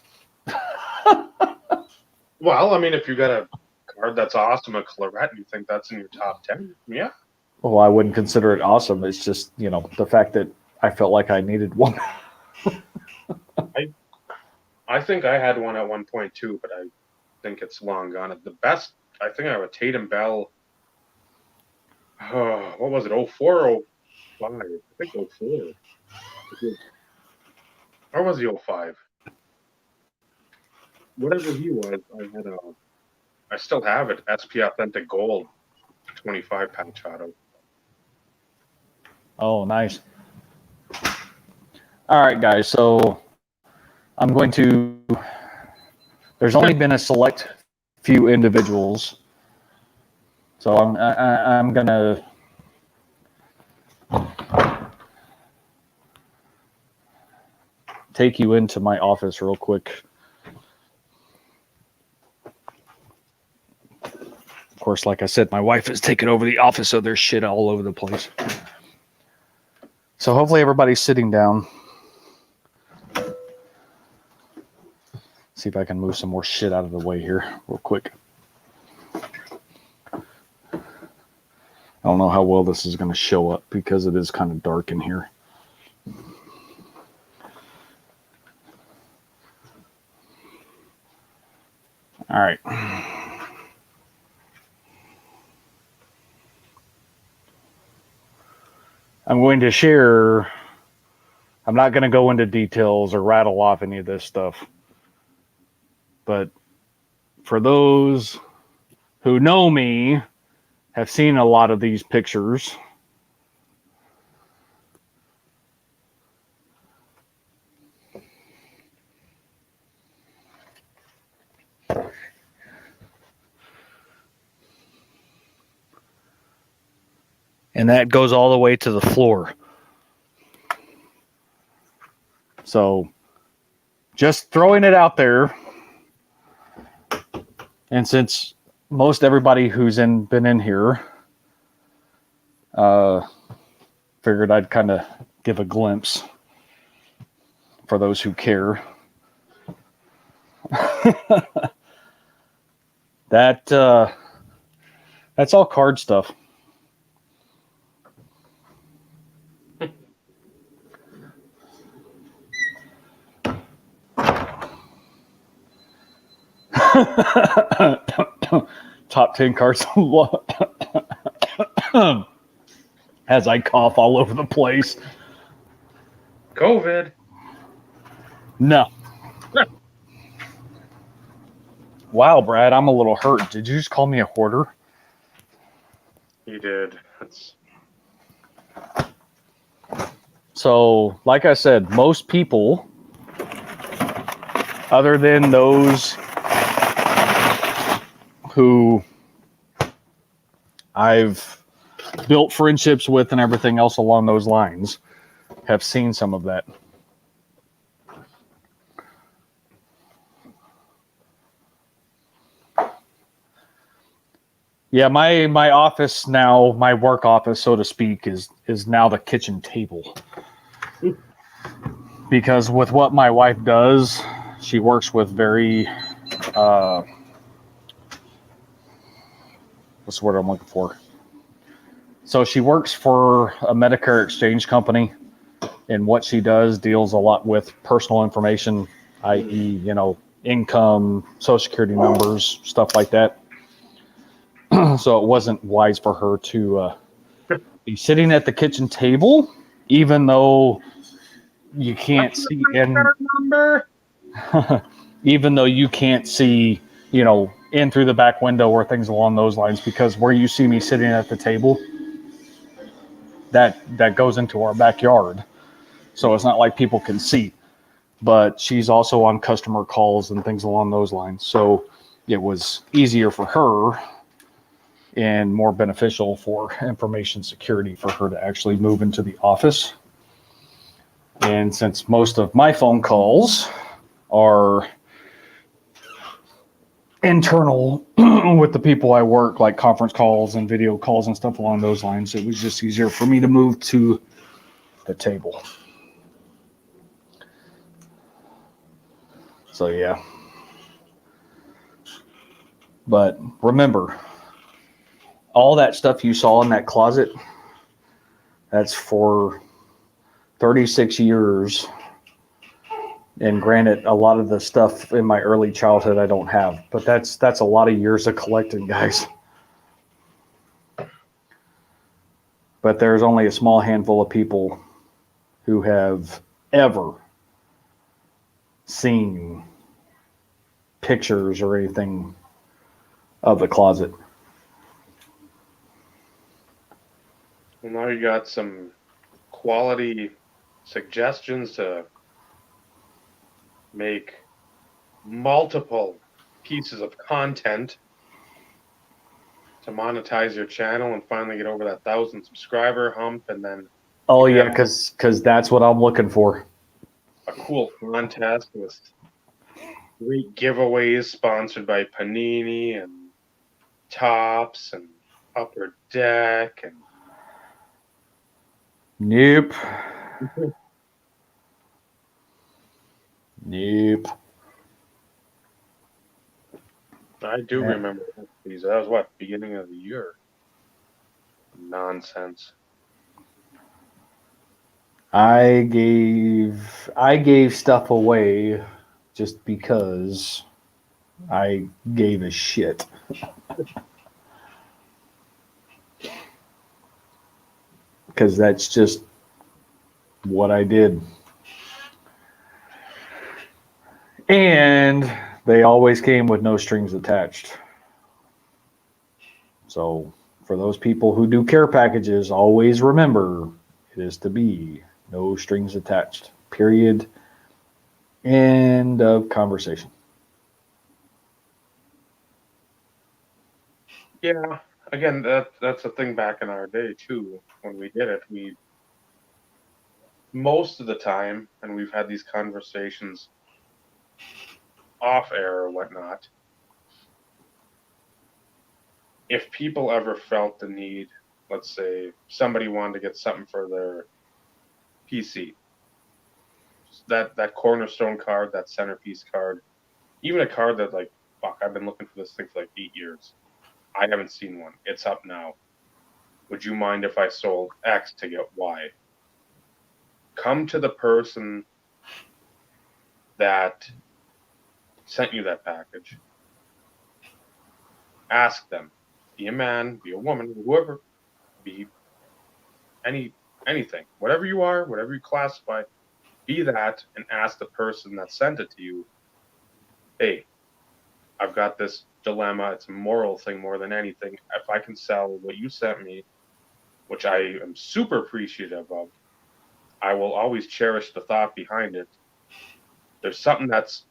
Well, I mean, if you got a card that's awesome, a Claret, and you think that's in your top 10, yeah. Well, I wouldn't consider it awesome. It's just, the fact that I felt like I needed one. I think I had one at one point too, but I think it's long gone. The best, I think I have a Tatum Bell. What was it? 04 or 05? I think 04. Or was he 05? Whatever he was, I still have it. SP Authentic Gold, 25 patch auto. Oh, nice. All right, guys. So I'm going to. There's only been a select few individuals, so I'm gonna take you into my office real quick. Of course, like I said, my wife has taken over the office, so there's shit all over the place. So hopefully everybody's sitting down. See if I can move some more shit out of the way here real quick. I don't know how well this is going to show up because it is kind of dark in here. All right. I'm going to share. I'm not going to go into details or rattle off any of this stuff. But for those who know me, have seen a lot of these pictures. And that goes all the way to the floor. So just throwing it out there. And since most everybody who's been in here, figured I'd kind of give a glimpse for those who care. That's all card stuff. Top 10 cards as I cough all over the place. COVID. No. Wow, Brad, I'm a little hurt. Did you just call me a hoarder? You did. So, like I said, most people, other than those who I've built friendships with and everything else along those lines, have seen some of that. Yeah, my office now, my work office, so to speak, is now the kitchen table. Because with what my wife does, she works with very, what's the word I'm looking for? So she works for a Medicare exchange company, and what she does deals a lot with personal information, i.e., income, social security numbers, stuff like that. So it wasn't wise for her to be sitting at the kitchen table, even though you can't see, and even though you can't see, in through the back window or things along those lines, because where you see me sitting at the table, that goes into our backyard. So it's not like people can see. But she's also on customer calls and things along those lines. So it was easier for her and more beneficial for information security for her to actually move into the office. And since most of my phone calls are internal with the people I work, like conference calls and video calls and stuff along those lines, it was just easier for me to move to the table. So yeah. But remember, all that stuff you saw in that closet, that's for 36 years. And granted, a lot of the stuff in my early childhood I don't have, but that's a lot of years of collecting, guys. But there's only a small handful of people who have ever seen pictures or anything of the closet. Well, now you got some quality suggestions to make multiple pieces of content to monetize your channel and finally get over that 1,000 subscriber hump, and then Oh yeah, because that's what I'm looking for. a cool contest with great giveaways sponsored by Panini and Tops and Upper Deck and Nope. Nope. I do Yeah. remember these. That was what, beginning of the year? Nonsense. I gave stuff away just because I gave a shit. Because that's just what I did. And they always came with no strings attached. So for those people who do care packages, always remember it is to be no strings attached. Period. End of conversation. Yeah. Again, that's a thing back in our day too. When we did it, we most of the time, and we've had these conversations off air or whatnot. If people ever felt the need, let's say somebody wanted to get something for their PC, that cornerstone card, that centerpiece card, even a card that like, fuck, I've been looking for this thing for like 8 years. I haven't seen one. It's up now. Would you mind if I sold X to get Y? Come to the person that sent you that package. Ask them. Be a man, be a woman, whoever, be anything. Whatever you are, whatever you classify, be that and ask the person that sent it to you, hey, I've got this dilemma. It's a moral thing more than anything. If I can sell what you sent me, which I am super appreciative of, I will always cherish the thought behind it. There's something that's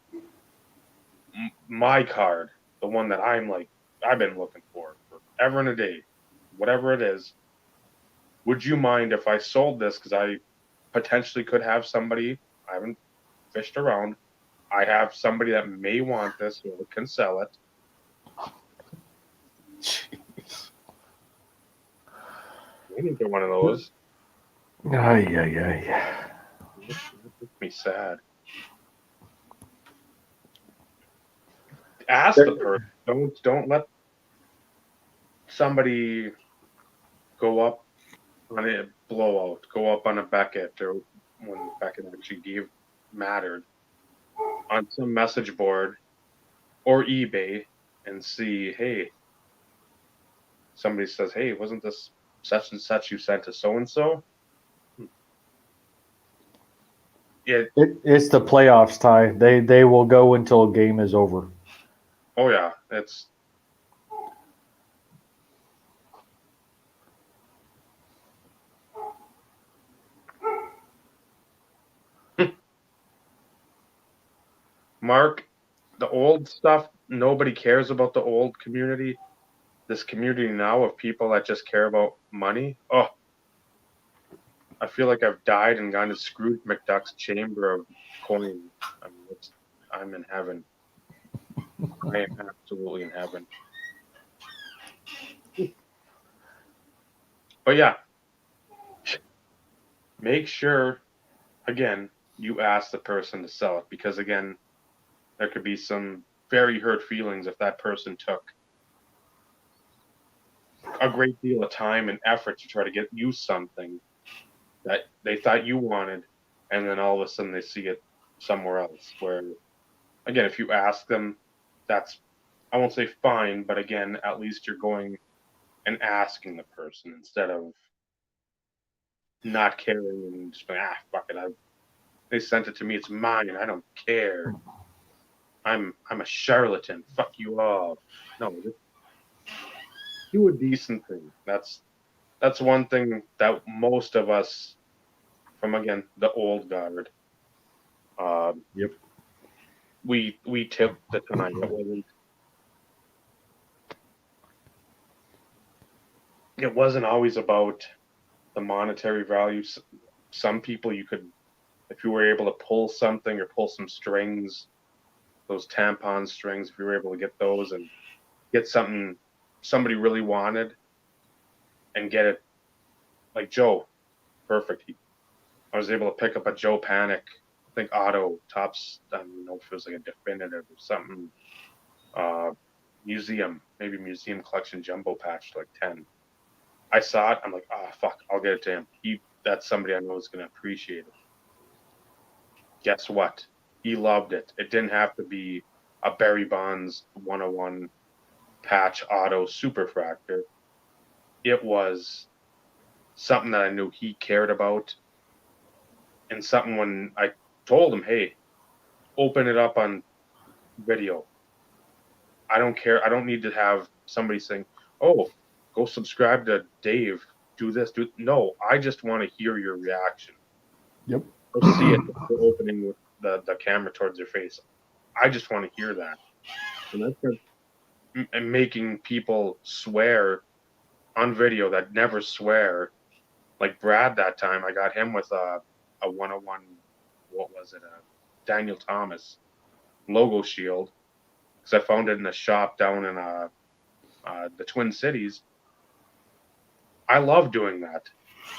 my card, the one that I've been looking for forever and a day, whatever it is. Would you mind if I sold this? Because I potentially could have somebody, I haven't fished around. I have somebody that may want this, so I can sell it. Jeez. I didn't get one of those. Ay, ay, ay. It makes me sad. Ask the person. Don't let somebody go up on a blowout, go up on a Beckett, or when Beckett actually mattered on some message board or eBay and see, hey, somebody says, hey, wasn't this such and such you sent to so and so? It's the playoffs, Ty. They will go until a game is over. Oh yeah, it's Mark, the old stuff, nobody cares about the old community. This community now of people that just care about money. Oh, I feel like I've died and gone to Scrooge McDuck's chamber of coins. I mean, I'm in heaven. I am absolutely in heaven. But yeah, make sure, again, you ask the person to sell it because, again, there could be some very hurt feelings if that person took a great deal of time and effort to try to get you something that they thought you wanted, and then all of a sudden they see it somewhere else. Where, again, if you ask them, that's, I won't say fine, but again, at least you're going and asking the person instead of not caring and just being, fuck it, they sent it to me, it's mine, I don't care. I'm a charlatan. Fuck you all. No, just do a decent thing. That's one thing that most of us from, again, the old guard, Yep. we took the time. It wasn't always about the monetary value. Some people you could if you were able to pull something or pull some strings, those tampon strings, if you were able to get those and get something somebody really wanted and get it, like Joe, perfect. I was able to pick up a Joe Panic, I think Auto Tops, I don't know if it was like a definitive or something, maybe museum collection jumbo patch, like 10. I saw it, I'm like, fuck, I'll get it to him. That's somebody I know is going to appreciate it. Guess what? He loved it. It didn't have to be a Barry Bonds 101 patch auto superfractor. It was something that I knew he cared about, and something when I told him, hey, open it up on video. I don't care. I don't need to have somebody saying, oh, go subscribe to Dave. Do this. No, I just want to hear your reaction. Yep. Go see it opening with the camera towards your face. I just want to hear that. And that's making people swear on video that never swear. Like Brad that time, I got him with a 101, what was it, a Daniel Thomas logo shield, because I found it in a shop down in the Twin Cities. I love doing that,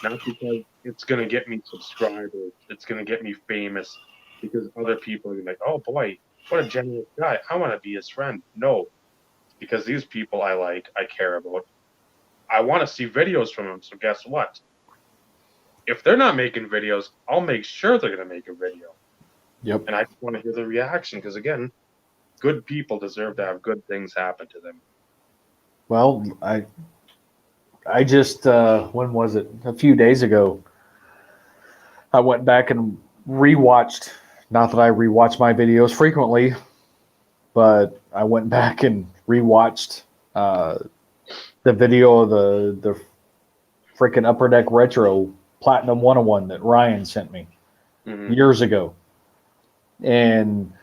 not because it's going to get me subscribers, it's going to get me famous, because other people are like, oh boy, what a generous guy, I want to be his friend. No, because these people I care about. I want to see videos from them, so guess what? If they're not making videos, I'll make sure they're going to make a video. Yep. And I just want to hear the reaction, because again, good people deserve to have good things happen to them. Well, I just when was it? A few days ago, I went back and rewatched. Not that I rewatch my videos frequently, but I went back and rewatched the video of the freaking Upper Deck Retro Platinum 101 that Ryan sent me years ago. And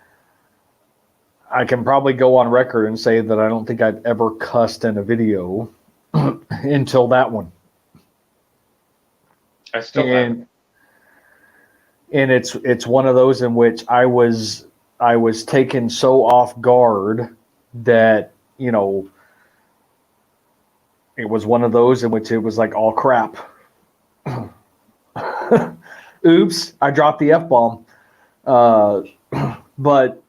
I can probably go on record and say that I don't think I've ever cussed in a video until that one. I still haven't. And it's one of those in which I was taken so off guard that, you know, it was one of those in which it was like, all crap. Oops, I dropped the F-bomb. But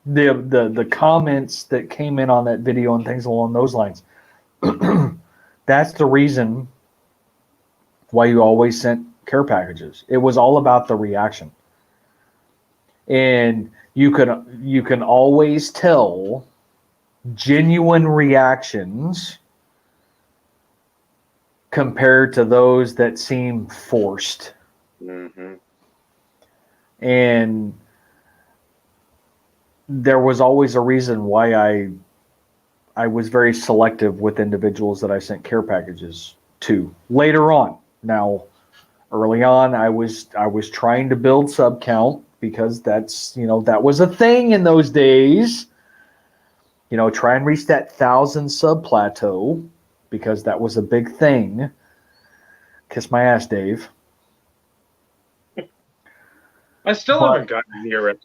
the comments that came in on that video and things along those lines, that's the reason why you always sent care packages. It was all about the reaction. And you can always tell genuine reactions compared to those that seem forced. Mm-hmm. And there was always a reason why I was very selective with individuals that I sent care packages to. Later on, now, early on, I was trying to build sub count, because that's, you know, that was a thing in those days. You know, try and reach that 1,000 sub plateau, because that was a big thing. Kiss my ass, Dave. I still haven't gotten near it.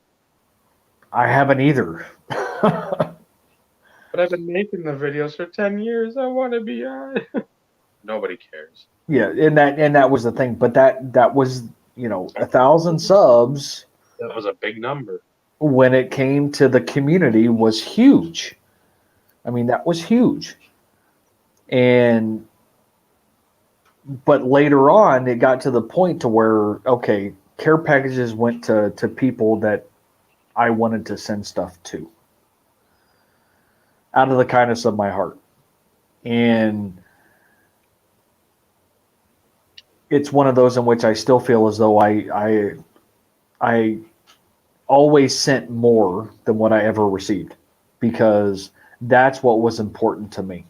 I haven't either. But I've been making the videos for 10 years. I want to be on. Nobody cares. Yeah, and that was the thing. But that was, you know, 1,000 subs. That was a big number. When it came to the community, was huge. I mean, that was huge. But later on, it got to the point to where, okay, care packages went to people that I wanted to send stuff to, out of the kindness of my heart. And it's one of those in which I still feel as though I always sent more than what I ever received, because that's what was important to me.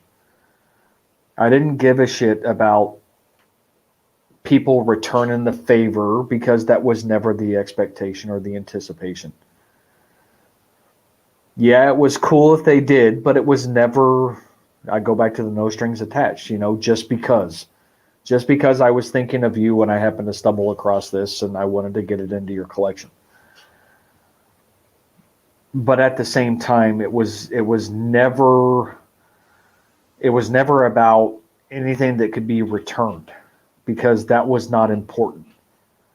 I didn't give a shit about people returning the favor, because that was never the expectation or the anticipation. Yeah, it was cool if they did, but it was never, I go back to the no strings attached, you know, just because. just because I was thinking of you when I happened to stumble across this and I wanted to get it into your collection. But at the same time, it was never about anything that could be returned, because that was not important.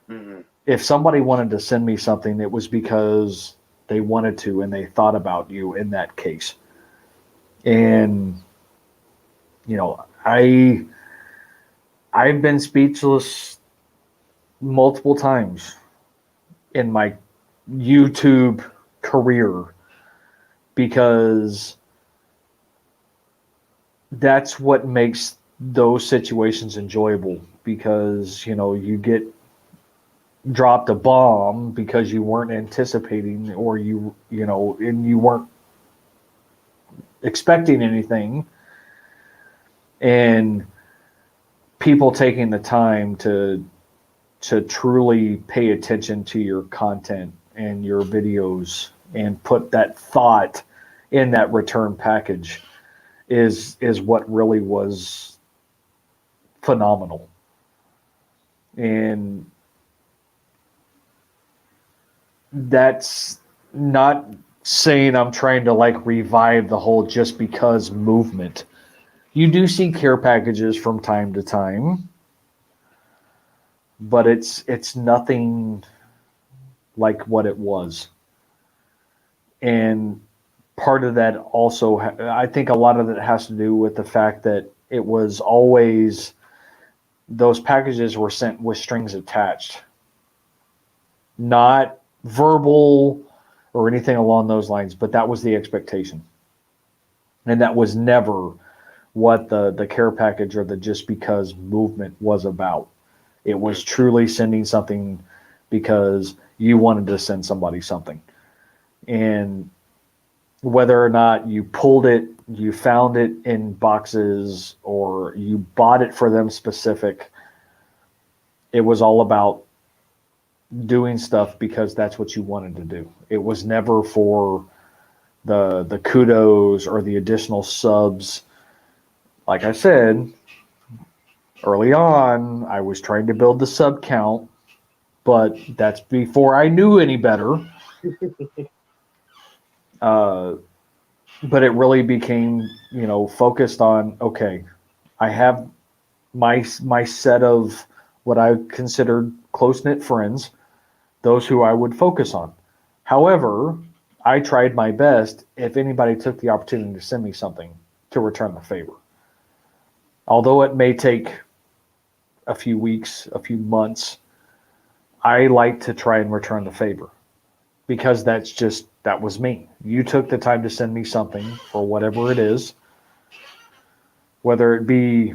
Mm-hmm. If somebody wanted to send me something, it was because they wanted to and they thought about you in that case. And I've been speechless multiple times in my YouTube career, because that's what makes those situations enjoyable, because you get dropped a bomb because you weren't anticipating, or and you weren't expecting anything, and people taking the time to truly pay attention to your content and your videos and put that thought in that return package is what really was phenomenal. And that's not saying I'm trying to like revive the whole just because movement. You do see care packages from time to time, but it's nothing like what it was. And part of that also, I think a lot of it has to do with the fact that it was always, those packages were sent with strings attached, not verbal or anything along those lines, but that was the expectation. And that was never what the care package or the just because movement was about. It was truly sending something because you wanted to send somebody something. And whether or not you pulled it, you found it in boxes, or you bought it for them specific, it was all about doing stuff because that's what you wanted to do. It was never for the kudos or the additional subs. Like I said, early on, I was trying to build the sub count, but that's before I knew any better. Uh, but it really became, focused on, okay, I have my set of what I considered close knit friends, those who I would focus on. However, I tried my best, if anybody took the opportunity to send me something, to return the favor. Although it may take a few weeks, a few months, I like to try and return the favor, because that was me. You took the time to send me something for whatever it is, whether it be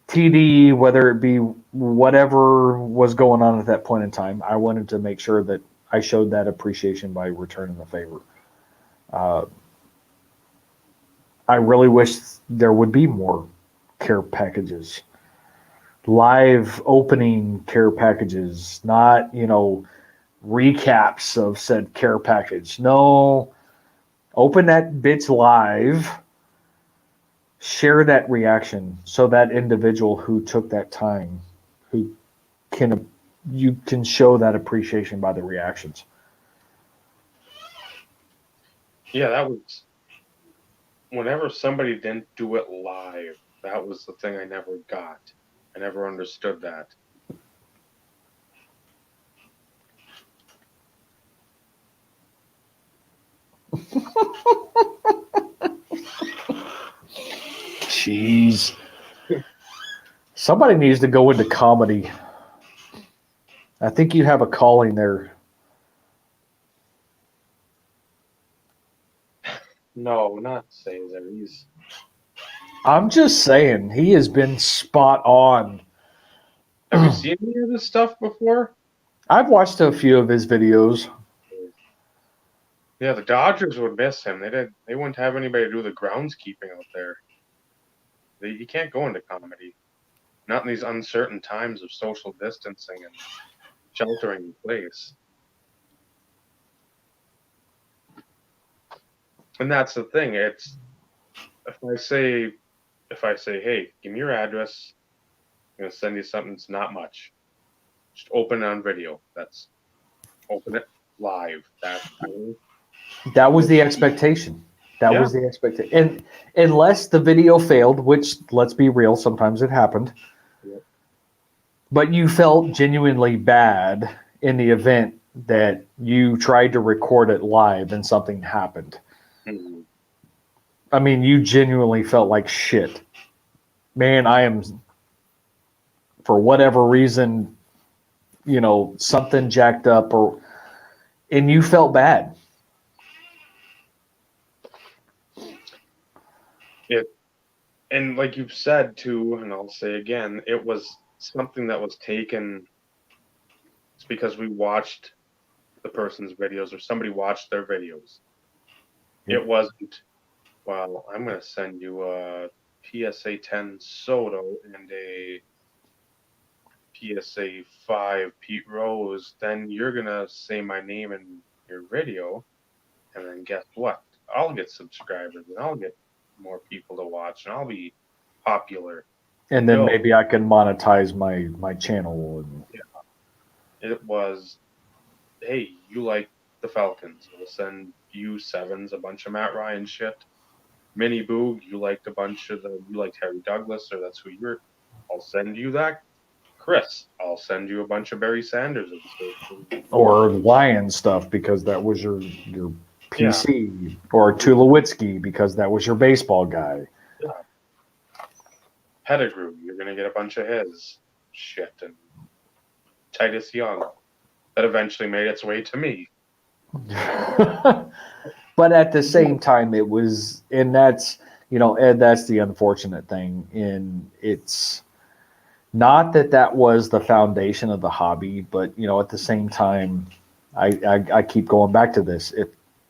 TD, whether it be whatever was going on at that point in time. I wanted to make sure that I showed that appreciation by returning the favor. I really wish there would be more care packages, live opening care packages, not, recaps of said care package. No, open that bitch live, share that reaction, so that individual who took that time, who can, you can show that appreciation by the reactions. Yeah, that was whenever somebody didn't do it live. That was the thing I never got. I never understood that. Jeez. Somebody needs to go into comedy. I think you have a calling there. No, not Caesar. I'm just saying, he has been spot on. Have you seen any of this stuff before? I've watched a few of his videos. Yeah, the Dodgers would miss him. They wouldn't have anybody do the groundskeeping out there. You can't go into comedy. Not in these uncertain times of social distancing and sheltering in place. And that's the thing. It's if I say, hey, give me your address. I'm gonna send you something that's not much. Just open it on video. Open it live. That was the expectation. That Yeah. was the expectation. And unless the video failed, which let's be real, sometimes it happened. Yep. But you felt genuinely bad in the event that you tried to record it live and something happened. Mm-hmm. I mean, you genuinely felt like shit. Man, I am, for whatever reason, something jacked up, and you felt bad. And like you've said too, and I'll say again, it was something that was taken. It's because we watched the person's videos or somebody watched their videos. Yep. It wasn't, well, I'm going to send you a PSA 10 Soto and a PSA 5 Pete Rose. Then you're going to say my name in your video. And then guess what? I'll get subscribers and I'll get more people to watch and I'll be popular. And then maybe I can monetize my channel. Yeah. It was, hey, you like the Falcons. We'll send you sevens, a bunch of Matt Ryan shit. Mini Boog, you liked Harry Douglas, or that's who you're. I'll send you that. Chris, I'll send you a bunch of Barry Sanders Or Lion stuff because that was your PC. Yeah. Or Tulowitzki because that was your baseball guy. Yeah. Pettigrew, you're going to get a bunch of his shit. And Titus Young, that eventually made its way to me. But at the same time, it was, and that's, Ed, that's the unfortunate thing. And it's not that was the foundation of the hobby, but, at the same time, I keep going back to this. If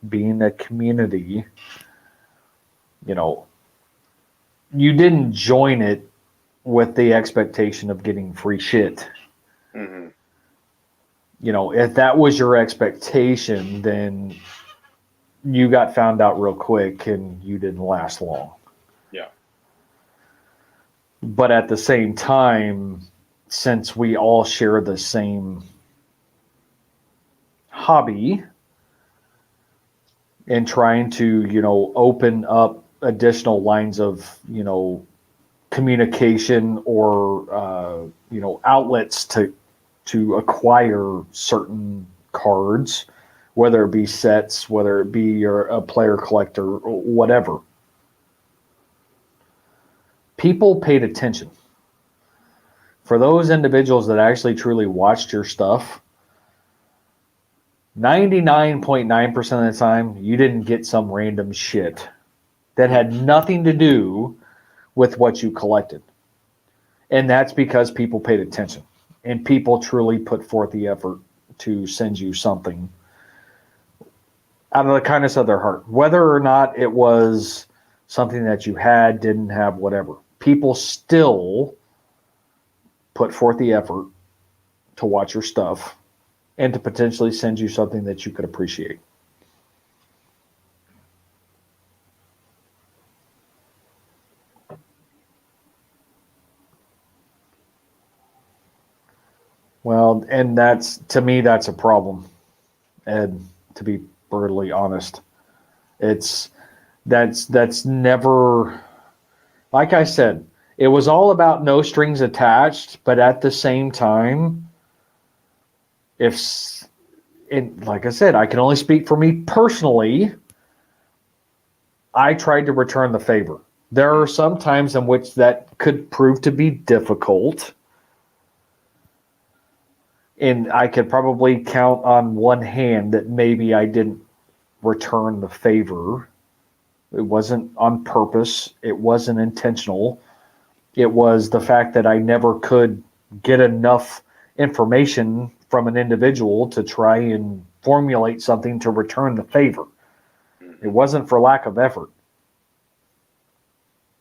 being a community, you didn't join it with the expectation of getting free shit. Mm-hmm. If that was your expectation, then you got found out real quick and you didn't last long. Yeah. But at the same time, since we all share the same hobby and trying to, open up additional lines of, communication or, outlets to acquire certain cards, whether it be sets, whether it be you're a player collector, or whatever. People paid attention. For those individuals that actually truly watched your stuff, 99.9% of the time, you didn't get some random shit that had nothing to do with what you collected. And that's because people paid attention and people truly put forth the effort to send you something out of the kindness of their heart. Whether or not it was something that you had, didn't have, whatever. People still put forth the effort to watch your stuff and to potentially send you something that you could appreciate. Well, and to me, that's a problem. And to be brutally honest, that's never, like I said, it was all about no strings attached, but at the same time, like I said, I can only speak for me personally. I tried to return the favor. There are some times in which that could prove to be difficult. And I could probably count on one hand that maybe I didn't return the favor. It wasn't on purpose. It wasn't intentional. It was the fact that I never could get enough information from an individual to try and formulate something to return the favor. It wasn't for lack of effort.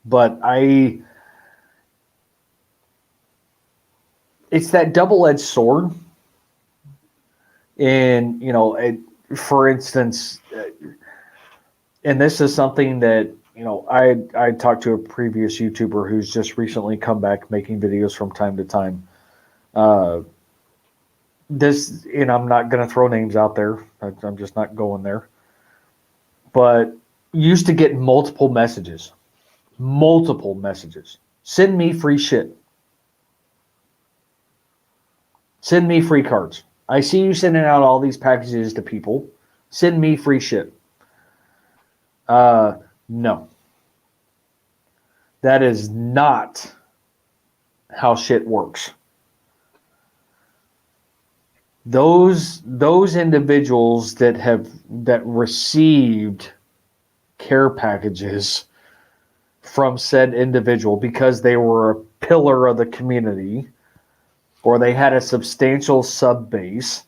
But it's that double-edged sword. And, for instance, and this is something that I talked to a previous YouTuber who's just recently come back making videos from time to time. Uh, and I'm not going to throw names out there. I'm just not going there. But used to get multiple messages. Send me free shit. Send me free cards. I see you sending out all these packages to people. Send me free shit. No. That is not how shit works. Those individuals that received care packages from said individual because they were a pillar of the community or they had a substantial sub base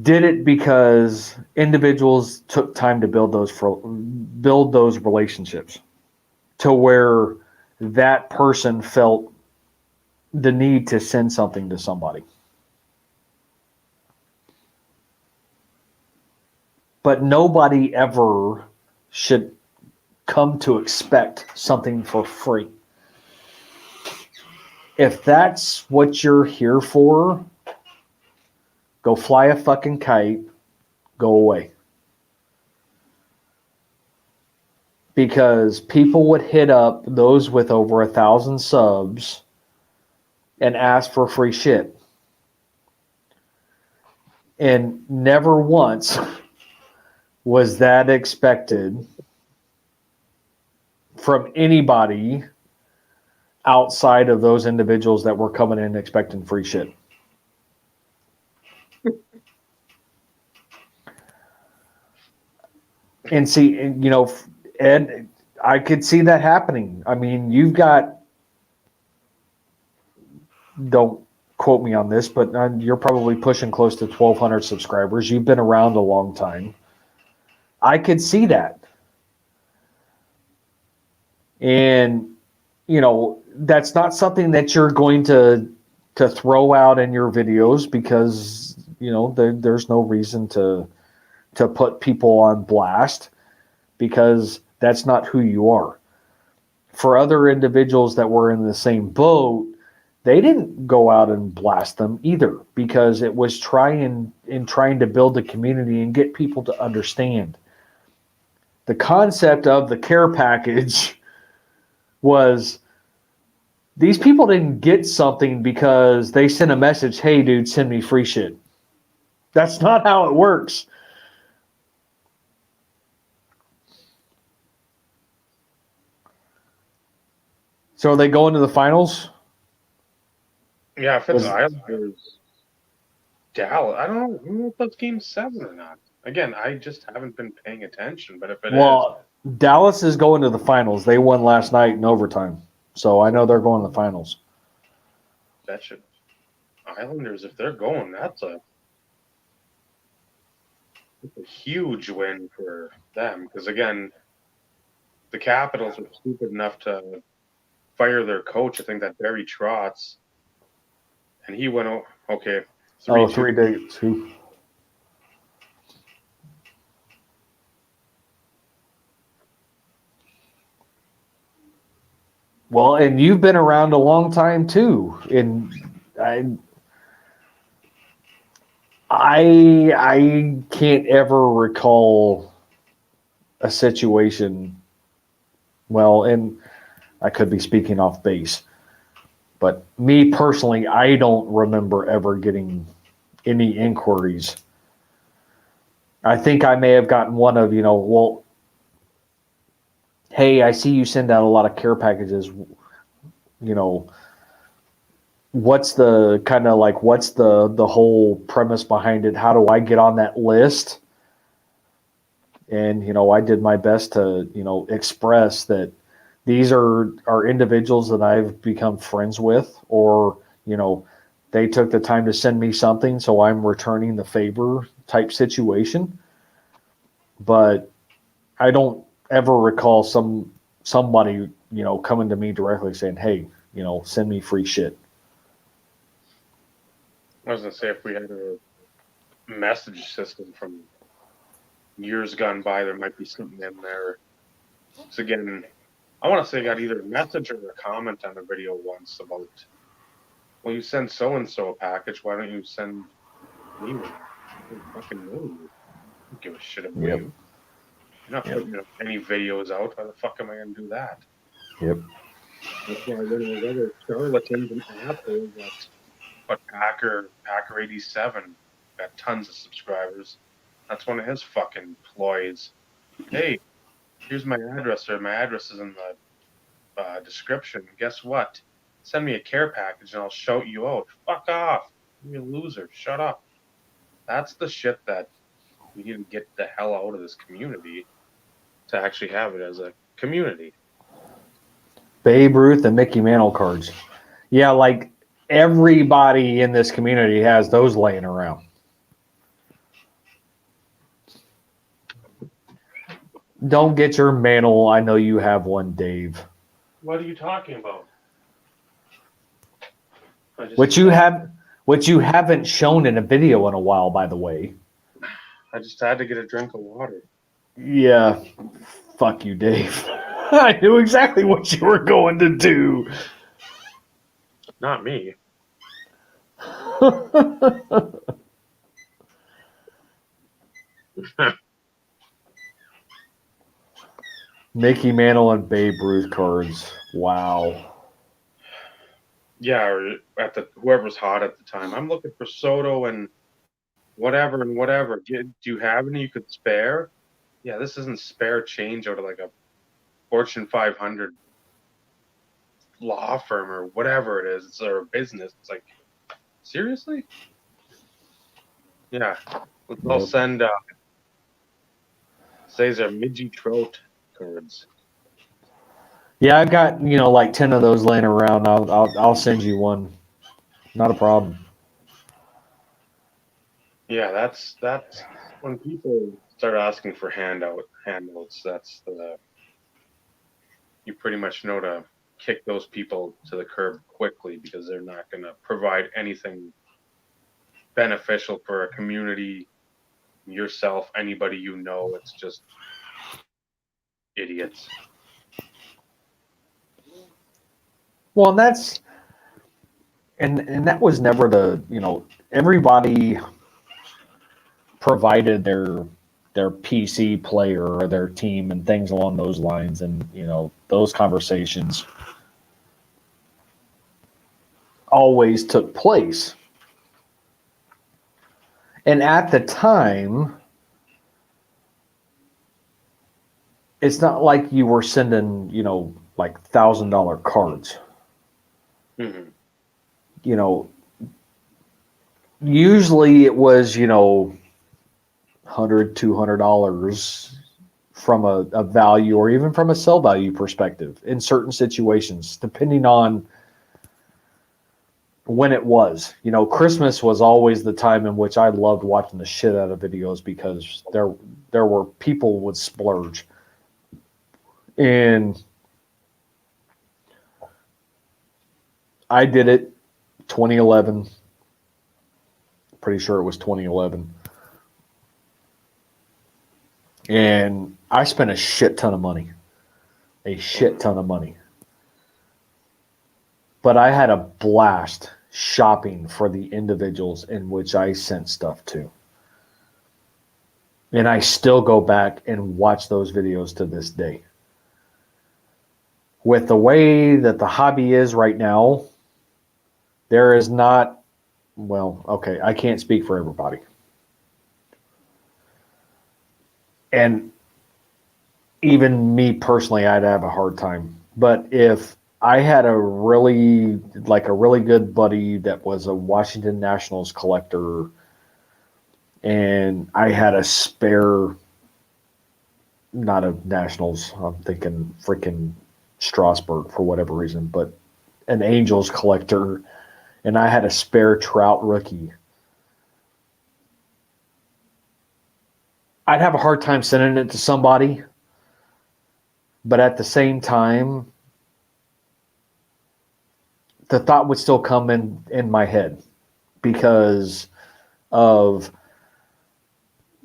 did it because individuals took time to build those relationships to where that person felt the need to send something to somebody. But nobody ever should come to expect something for free. If that's what you're here for, go fly a fucking kite, go away. Because people would hit up those with over 1,000 subs and ask for free shit. And never once was that expected from anybody outside of those individuals that were coming in expecting free shit. And see, Ed, I could see that happening. I mean, you've got, don't quote me on this, but you're probably pushing close to 1,200 subscribers. You've been around a long time. I could see that. And, that's not something that you're going to throw out in your videos because, there's no reason to put people on blast because that's not who you are. For other individuals that were in the same boat, they didn't go out and blast them either because it was trying to build a community and get people to understand. The concept of the care package was these people didn't get something because they sent a message, hey, dude, send me free shit. That's not how it works. So are they going to the finals? Yeah, if it's Islanders, Dallas, I don't know if that's game 7 or not. Again, I just haven't been paying attention, but if it is... Dallas is going to the finals. They won last night in overtime. So I know they're going to the finals. That should... Islanders, if they're going, that's a huge win for them. Because, again, the Capitals were stupid enough to fire their coach. I think that Barry Trotz. And he went, okay. 3 days. Well, and you've been around a long time too. And I can't ever recall a situation. Well, and I could be speaking off base, but me personally, I don't remember ever getting any inquiries. I think I may have gotten one of, well, hey, I see you send out a lot of care packages. What's the whole premise behind it? How do I get on that list? And, I did my best to, express that these are individuals that I've become friends with, or, they took the time to send me something, so I'm returning the favor type situation. But I don't ever recall somebody, coming to me directly saying, hey, send me free shit. I was going to say, if we had a message system from years gone by, there might be something in there. So again, I want to say I got either a message or a comment on a video once about, well, you send so and so a package. Why don't you send me one? I don't fucking know you. I don't give a shit about Yep. you. You're not Yep. putting any videos out. Why the fuck am I going to do that? Yep. That's why one of those other charlatans and assholes but Packer 87 got tons of subscribers. That's one of his fucking ploys. Hey, here's my address, or my address is in the description. Guess what? Send me a care package and I'll shout you out. Fuck off. You're a loser. Shut up. That's the shit that we need to get the hell out of this community to actually have it as a community. Babe Ruth and Mickey Mantle cards. Yeah, like everybody in this community has those laying around. Don't get your mantle. I know you have one, Dave. What are you talking about? Which you haven't shown in a video in a while, by the way. I just had to get a drink of water. Yeah. Fuck you, Dave. I knew exactly what you were going to do. Not me. Mickey Mantle and Babe Ruth cards. Wow. Yeah, or at the whoever's hot at the time. I'm looking for Soto and whatever and whatever. Do you have any you could spare? Yeah, this isn't spare change out of like a Fortune 500 law firm or whatever it is. It's a business. It's like, seriously? Yeah. I'll send Cesar Midgie Trout cards. Yeah, I've got like 10 of those laying around. I'll send you one. Not a problem. Yeah, that's when people start asking for handouts. That's you pretty much know to kick those people to the curb quickly because they're not going to provide anything beneficial for a community, yourself, anybody you know. It's just idiots. Well, and that was never everybody provided their PC player or their team and things along those lines, and those conversations always took place. And at the time, it's not like you were sending like $1,000 cards. Mm-hmm. Usually it was $100, $200 from a value or even from a sell value perspective in certain situations, depending on when it was. Christmas was always the time in which I loved watching the shit out of videos because there were people would splurge. And I did it 2011. Pretty sure it was 2011. And I spent a shit ton of money. A shit ton of money. But I had a blast shopping for the individuals in which I sent stuff to. And I still go back and watch those videos to this day. With the way that the hobby is right now, there is not, well, okay, I can't speak for everybody. And even me personally, I'd have a hard time. But if I had a really good buddy that was a Washington Nationals collector, and I had a spare, not a Nationals, I'm thinking freaking Strasburg for whatever reason, but an Angels collector, and I had a spare Trout rookie, I'd have a hard time sending it to somebody. But at the same time, the thought would still come in my head because of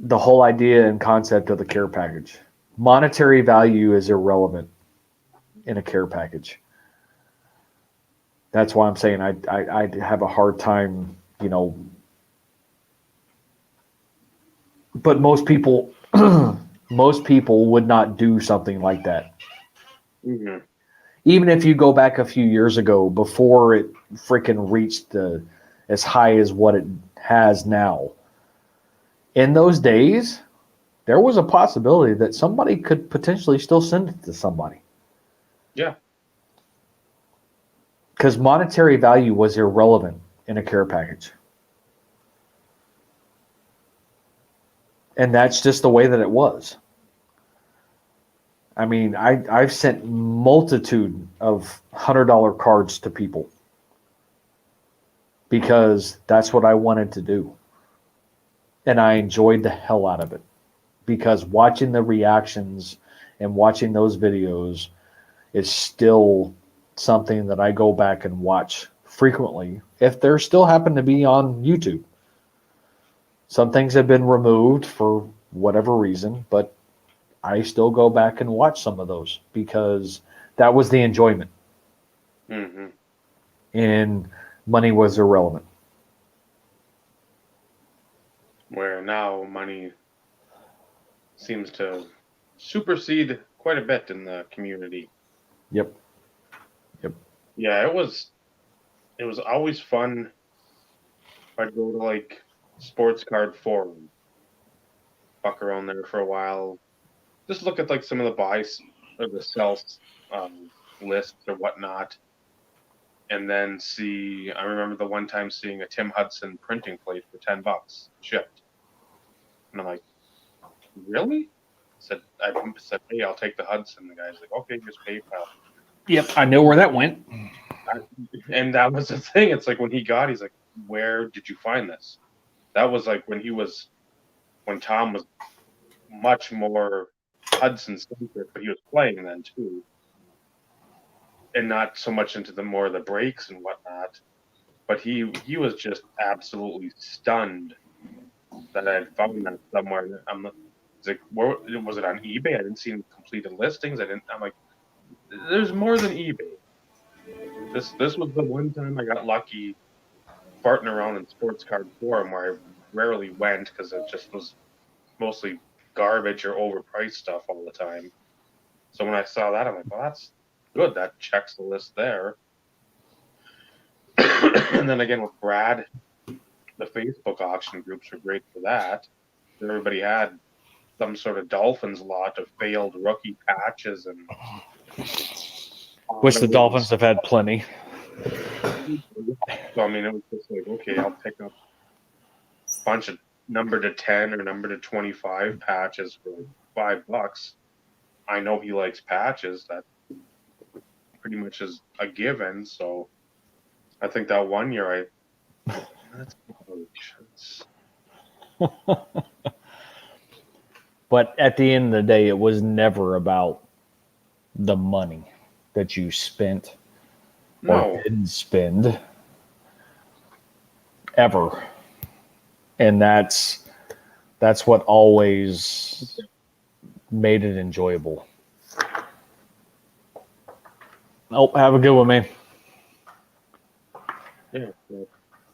the whole idea and concept of the care package. Monetary value is irrelevant in a care package. That's why I'm saying I have a hard time, but most people most people would not do something like that. Mm-hmm. Even if you go back a few years ago before it freaking reached as high as what it has now. In those days, there was a possibility that somebody could potentially still send it to somebody. Yeah. Because monetary value was irrelevant in a care package. And that's just the way that it was. I mean, I've sent multitude of $100 cards to people because that's what I wanted to do. And I enjoyed the hell out of it because watching the reactions and watching those videos is still something that I go back and watch frequently if they're still happen to be on YouTube. Some things have been removed for whatever reason, but I still go back and watch some of those because that was the enjoyment. Mm-hmm. And money was irrelevant. Where now money seems to supersede quite a bit in the community. Yep. Yeah, it was always fun. I'd go to like sports card forum, fuck around there for a while, just look at like some of the buys or the sells lists or whatnot, and then see. I remember the one time seeing a Tim Hudson printing plate for $10 shipped, and I'm like, really? I said, hey, I'll take the Hudson. The guy's like, okay, here's PayPal. Yep, I know where that went. And that was the thing. It's like when he got, he's like, where did you find this? That was like when Tom was much more Hudson centric, but he was playing then too, and not so much into the breaks and whatnot. But he was just absolutely stunned that I had found that somewhere. It's like, where was it, on eBay? I didn't see any completed listings. I'm like, there's more than eBay. This was the one time I got lucky farting around in sports card forum where I rarely went because it just was mostly garbage or overpriced stuff all the time. So when I saw that, I'm like, well, that's good. That checks the list there. And then again with Brad, the Facebook auction groups were great for that. Everybody had some sort of Dolphins lot of failed rookie patches and. Which the Dolphins have had plenty. So I mean, it was just like, okay, I'll pick up a bunch of number to 10 or number to 25 patches for like $5. I know he likes patches. That pretty much is a given. So I think that one year But at the end of the day, it was never about the money that you spent or didn't spend ever. And that's what always made it enjoyable. Oh, have a good one, man. Yeah.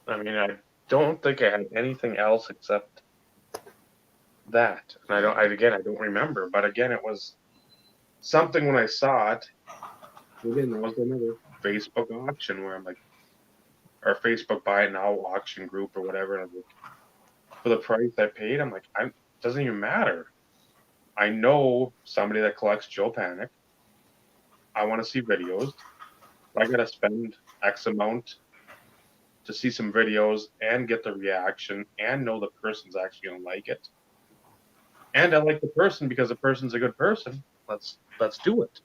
I mean, I don't think I had anything else except that. And I don't remember. But again, it was something when I saw it. Again, there was another Facebook auction where I'm like, or Facebook buy it now auction group or whatever. And I'm like, for the price I paid, I'm like, it doesn't even matter. I know somebody that collects Joe Panic. I want to see videos. I got to spend X amount to see some videos and get the reaction and know the person's actually going to like it. And I like the person because the person's a good person. Let's do it.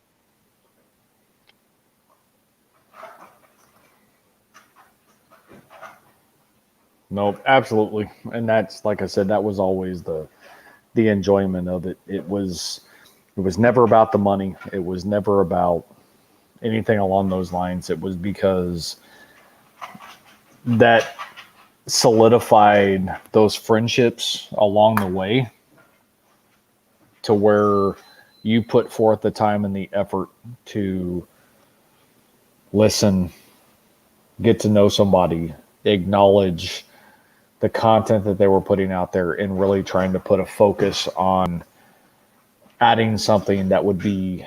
No, absolutely. And that's, like I said, that was always the enjoyment of it. It was never about the money. It was never about anything along those lines. It was because that solidified those friendships along the way to where you put forth the time and the effort to listen, get to know somebody, acknowledge the content that they were putting out there, and really trying to put a focus on adding something that would be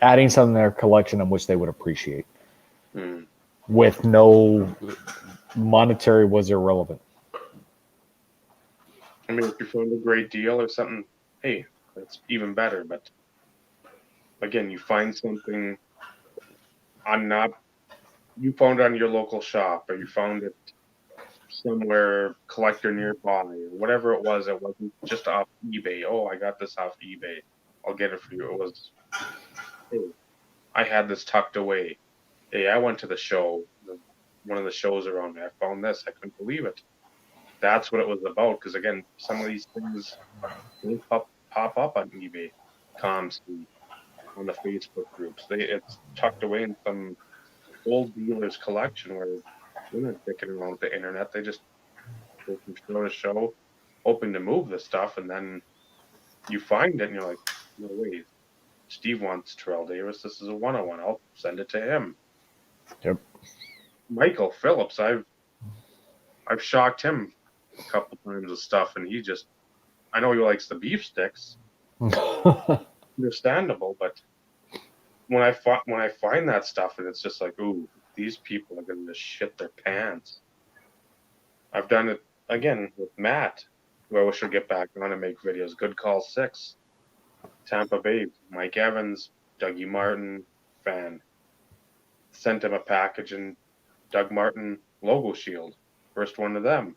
adding something to their collection in which they would appreciate. With no monetary was irrelevant. I mean, if you found a great deal or something, hey, that's even better. But again, you find something you found it on your local shop, or you found it somewhere collector nearby, or whatever it wasn't just off eBay. Oh, I got this off eBay. I'll get it for you. It was, hey, I had this tucked away. Hey, I went to the show, one of the shows around me. I found this. I couldn't believe it. That's what it was about. Because again, some of these things don't pop up on eBay, Comsky, on the Facebook groups. It's tucked away in some old dealer's collection where they're not dicking around with the internet. They just go from show to show, hoping to move the stuff, and then you find it, and you're like, no way. Steve wants Terrell Davis. This is a 101. I'll send it to him. Yep. Michael Phillips, I've shocked him a couple times with stuff, and I know he likes the beef sticks. Understandable, but when I find that stuff, and it's just like, ooh, these people are gonna just shit their pants. I've done it again with Matt, who I wish would get back on and make videos. Good Call 6, Tampa Bay, Mike Evans, Dougie Martin fan. Sent him a package and Doug Martin logo shield. First one to them.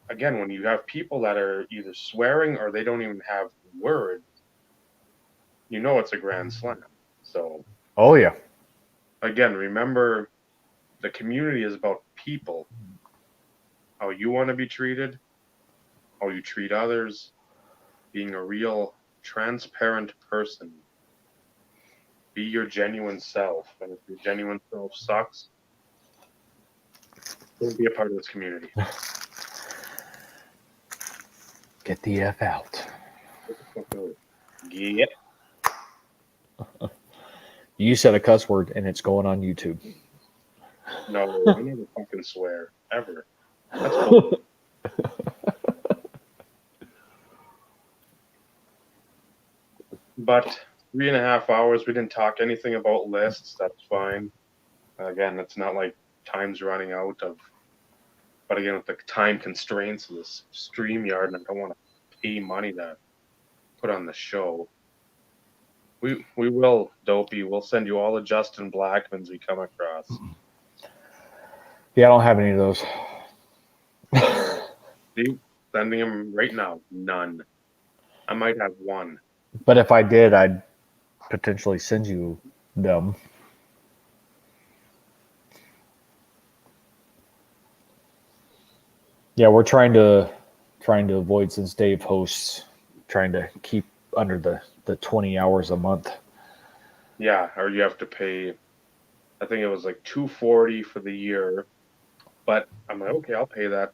Again, when you have people that are either swearing or they don't even have words, you know it's a grand slam. So, oh yeah. Again, remember, the community is about people. How you want to be treated, how you treat others, being a real, transparent person. Be your genuine self. And if your genuine self sucks, don't be a part of this community. Get the F out. Yeah. You said a cuss word and it's going on YouTube. No, I never fucking swear. Ever. That's cool. But 3.5 hours, we didn't talk anything about lists. That's fine. Again, it's not like time's running out of. But again, with the time constraints of this StreamYard, and I don't want to pay money to put on the show. We will, Dopey. We'll send you all the Justin Blackmans we come across. Yeah, I don't have any of those. See, sending them right now. None. I might have one. But if I did, I'd potentially send you them. Yeah, we're trying to avoid, since Dave hosts, trying to keep under the 20 hours a month. Yeah, or you have to pay. I think it was like $240 for the year, but I'm like, okay, I'll pay that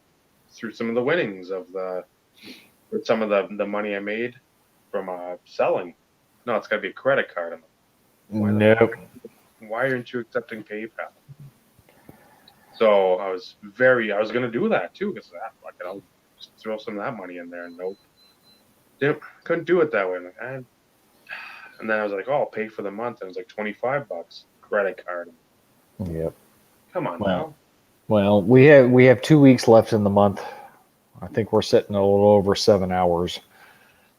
through some of the winnings of some of the money I made from selling. No, it's got to be a credit card. Nope. Why aren't you accepting PayPal? So I was going to do that too, because I'll just throw some of that money in there. And nope, couldn't do it that way. And then I was like, oh, I'll pay for the month. And it was like $25 credit card. Yep. Come on now. Well, we have 2 weeks left in the month. I think we're sitting a little over 7 hours.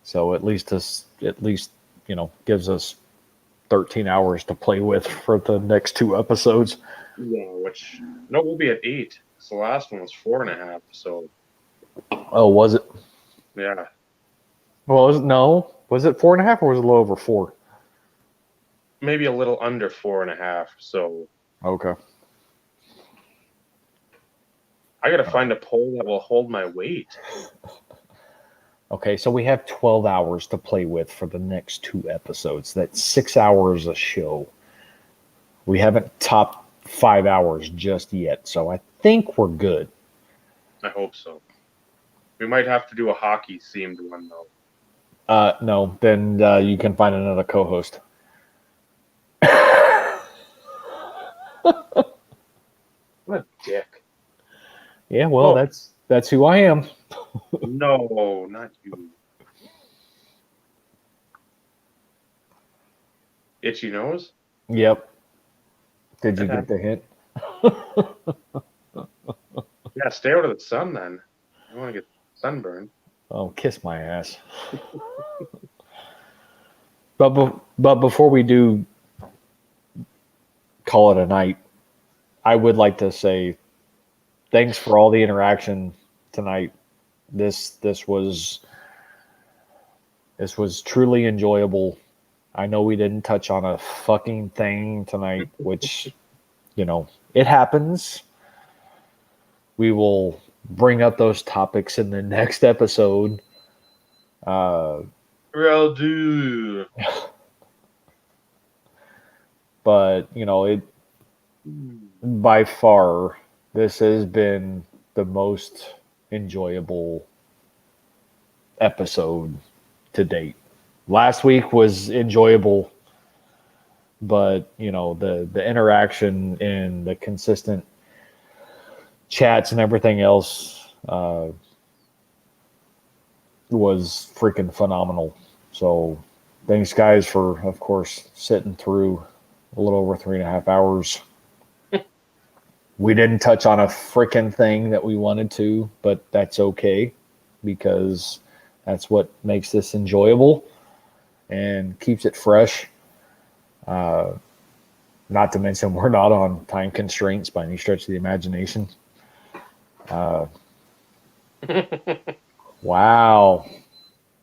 So at least gives us 13 hours to play with for the next 2 episodes. Yeah, we'll be at 8. So the last one was 4.5. So. Oh, was it? Yeah. Well, was it 4.5 or was it a little over 4? Maybe a little under 4.5. So. Okay. I got to find a pole that will hold my weight. Okay, so we have 12 hours to play with for the next 2 episodes. That's 6 hours a show. We haven't topped 5 hours just yet. So I think we're good. I hope so. We might have to do a hockey themed one though. No, then you can find another co-host. What a dick. Yeah, well, Oh. that's who I am. No, not you. Itchy nose? Yep. Did you Okay. get the hint? Yeah, stay out of the sun then. I want to get sunburned. Oh, kiss my ass. But before we do call it a night, I would like to say thanks for all the interaction tonight. This was truly enjoyable. I know we didn't touch on a fucking thing tonight, which, it happens. We will bring up those topics in the next episode. Will do. But, it by far, this has been the most enjoyable episode to date. Last week was enjoyable, but the interaction and the consistent chats and everything else was freaking phenomenal. So thanks guys for, of course, sitting through a little over 3.5 hours. We didn't touch on a freaking thing that we wanted to, but that's okay because that's what makes this enjoyable and keeps it fresh. Not to mention, we're not on time constraints by any stretch of the imagination. Wow.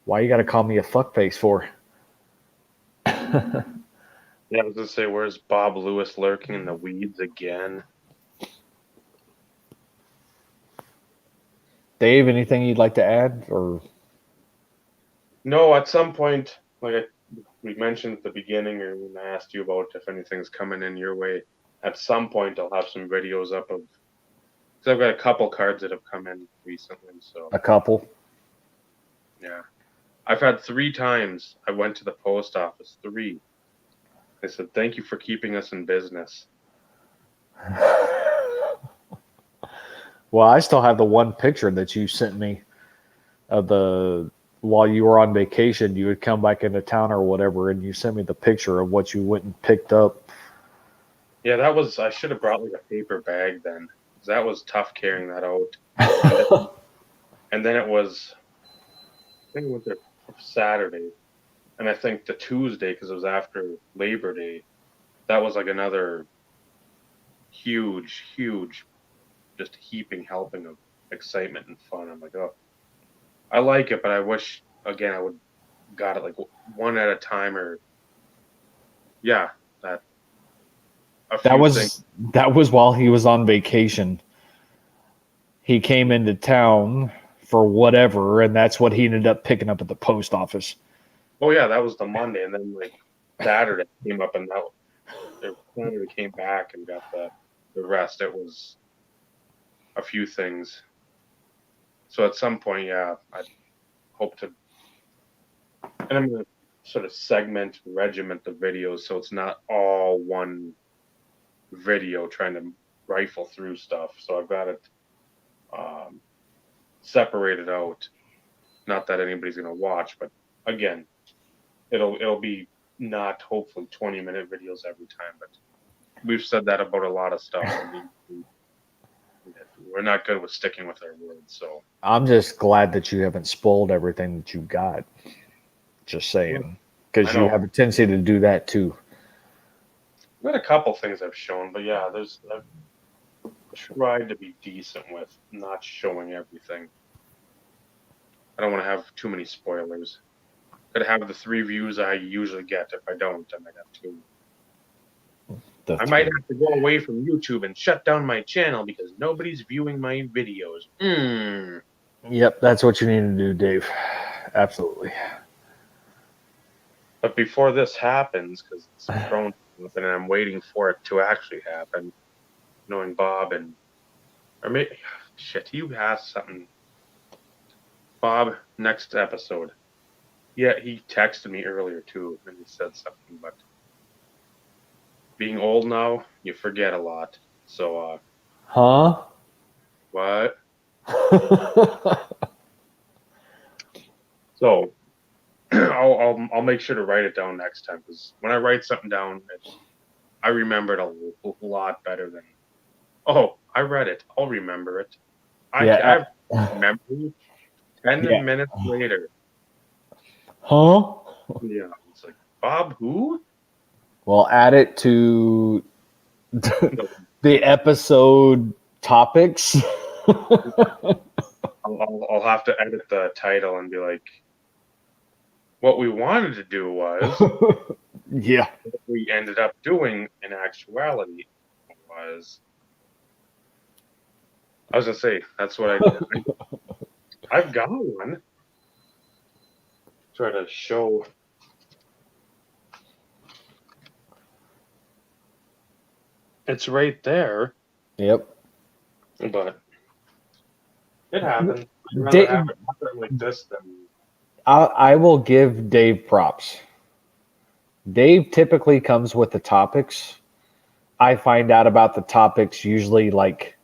Why you got to call me a fuckface for? Yeah, I was going to say, where's Bob Lewis lurking in the weeds again? Dave, anything you'd like to add? Or No, at some point, we mentioned at the beginning, or when I asked you about if anything's coming in your way, at some point I'll have some videos up of, because I've got a couple cards that have come in recently. So a couple? yeah, I've had 3 times I went to the post office. 3. They said, "Thank you for keeping us in business." Well, I still have the one picture that you sent me of while you were on vacation. You would come back into town or whatever, and you sent me the picture of what you went and picked up. Yeah, I should have brought like a paper bag then, 'cause that was tough carrying that out. And then it was, I think it went there Saturday, and I think the Tuesday, because it was after Labor Day, that was like another huge, just heaping helping of excitement and fun. I'm like, oh, I like it, but I wish again I would got it like one at a time, or yeah, that a That few things. was while he was on vacation. He came into town for whatever, and that's what he ended up picking up at the post office. Oh yeah, that was the Monday, and then like Saturday came up, and Saturday came back and got the rest. It was a few things. So at some point, yeah, I hope to, and I'm gonna sort of regiment the videos so it's not all one video trying to rifle through stuff. So I've got it separated out. Not that anybody's gonna watch, but again, it'll be not hopefully 20-minute videos every time. But we've said that about a lot of stuff. We're not good with sticking with our words. So I'm just glad that you haven't spoiled everything that you got. Just saying, because I you know have a tendency to do that too. I've got a couple things I've shown, but yeah, I've tried to be decent with not showing everything. I don't want to have too many spoilers. Could have the 3 views I usually get. If I don't, I might have 2. I might have to go away from YouTube and shut down my channel because nobody's viewing my videos. Yep, that's what you need to do, Dave. Absolutely. But before this happens, because it's thrown open and I'm waiting for it to actually happen, knowing Bob or maybe shit, he asked something. Bob, next episode. Yeah, he texted me earlier too, and he said something. But being old now, you forget a lot. So, Huh? what? So, I'll make sure to write it down next time because when I write something down, I remember it a lot better than. Oh, I read it. I'll remember it. I Yeah. have memory. 10 Yeah. minutes later, Huh? yeah, it's like Bob, who? Well, add it to No, the episode topics. I'll have to edit the title and be like, what we wanted to do was, Yeah. what we ended up doing in actuality was, I was gonna say that's what I've got one. Try to show. It's right there, Yep. but it happens. I'd rather Dave, have it happen like this than. I will give Dave props. Dave typically comes with the topics. I find out about the topics usually like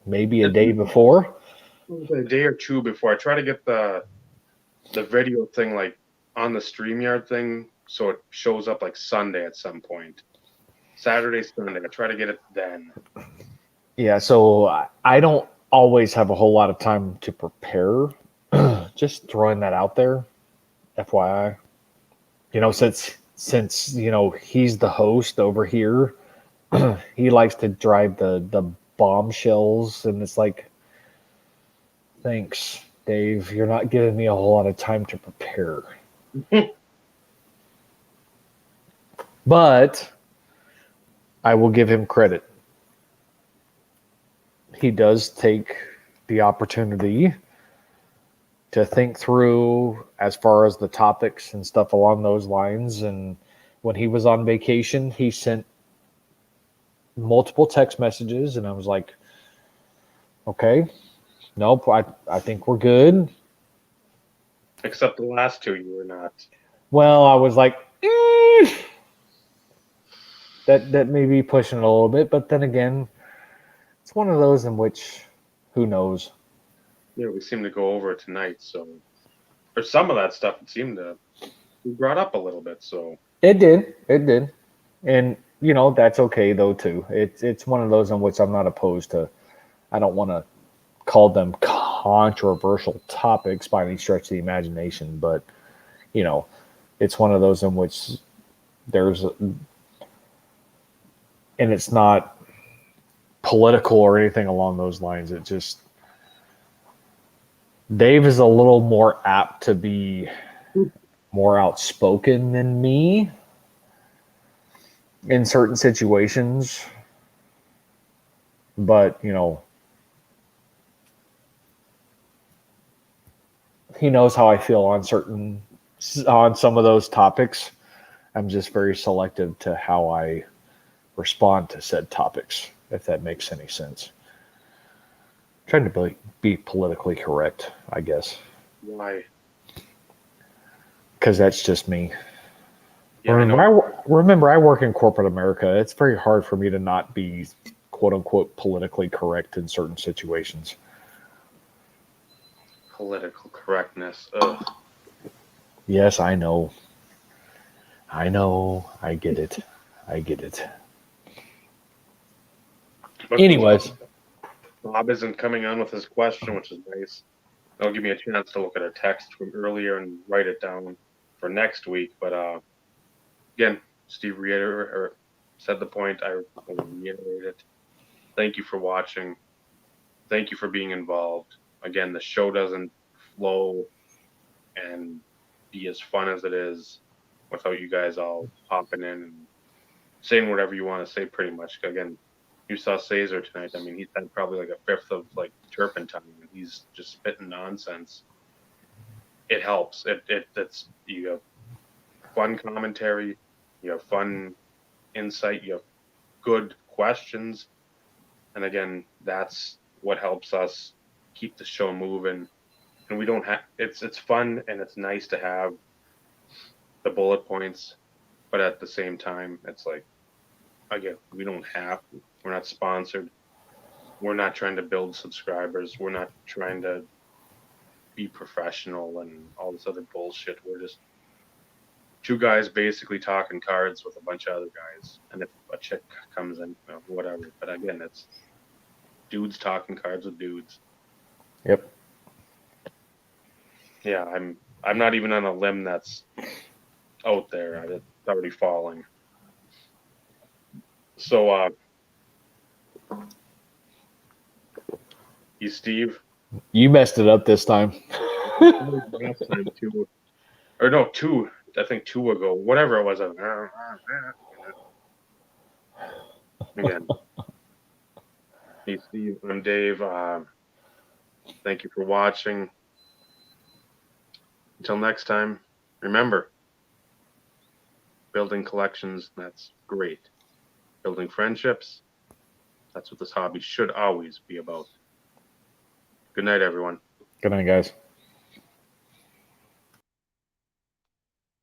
maybe a It's day before. a day or two before I try to get the video thing like on the StreamYard thing, so it shows up like Sunday at some point. Saturday, Sunday. I try to get it then. Yeah, so I don't always have a whole lot of time to prepare. Just throwing that out there, FYI. Since he's the host over here, he likes to drive the bombshells, and it's like, thanks, Dave. You're not giving me a whole lot of time to prepare. But I will give him credit. He does take the opportunity to think through as far as the topics and stuff along those lines. And when he was on vacation, he sent multiple text messages, and I was like, okay, nope, I think we're good. Except the last two, you were not. Well, I was like, that may be pushing it a little bit, but then again, it's one of those in which, who knows? Yeah, we seem to go over it tonight. So, or some of that stuff, it seemed to be brought up a little bit. So, It did, and that's okay though too. It's one of those in which I'm not opposed to. I don't want to call them controversial topics by any stretch of the imagination, but it's one of those in which there's, and it's not political or anything along those lines. It just, Dave is a little more apt to be more outspoken than me in certain situations, but he knows how I feel on some of those topics. I'm just very selective to how I respond to said topics, if that makes any sense. Trying to be politically correct, I guess, why? because that's just me. Yeah, Remember, I work in corporate America. It's very hard for me to not be "quote unquote" politically correct in certain situations. Political correctness. Ugh. Yes, I know. I know. I get it. I get it. But Anyways, Bob isn't coming on with his question, which is nice. That'll give me a chance to look at a text from earlier and write it down for next week. But again, Steve said the point. I will reiterate it. Thank you for watching. Thank you for being involved. Again, the show doesn't flow and be as fun as it is without you guys all popping in and saying whatever you want to say pretty much. Again, you saw Caesar tonight. I mean, he's had probably like a fifth of like turpentine and he's just spitting nonsense. It helps. It's you have fun commentary, you have fun insight, you have good questions. And again, that's what helps us keep the show moving. And we don't have it's fun and it's nice to have the bullet points, but at the same time, it's like again, we don't have we're not sponsored. We're not trying to build subscribers. We're not trying to be professional and all this other bullshit. We're just two guys basically talking cards with a bunch of other guys. And if a chick comes in, whatever. But again, it's dudes talking cards with dudes. Yep. Yeah, I'm not even on a limb that's out there. It's already falling. So you Steve. You messed it up this time. Last time two or no, two, I think two ago. Whatever it was. Again. Hey Steve, I'm Dave. Thank you for watching. Until next time, remember, building collections, that's great. Building friendships, that's what this hobby should always be about. Good night, everyone. Good night, guys.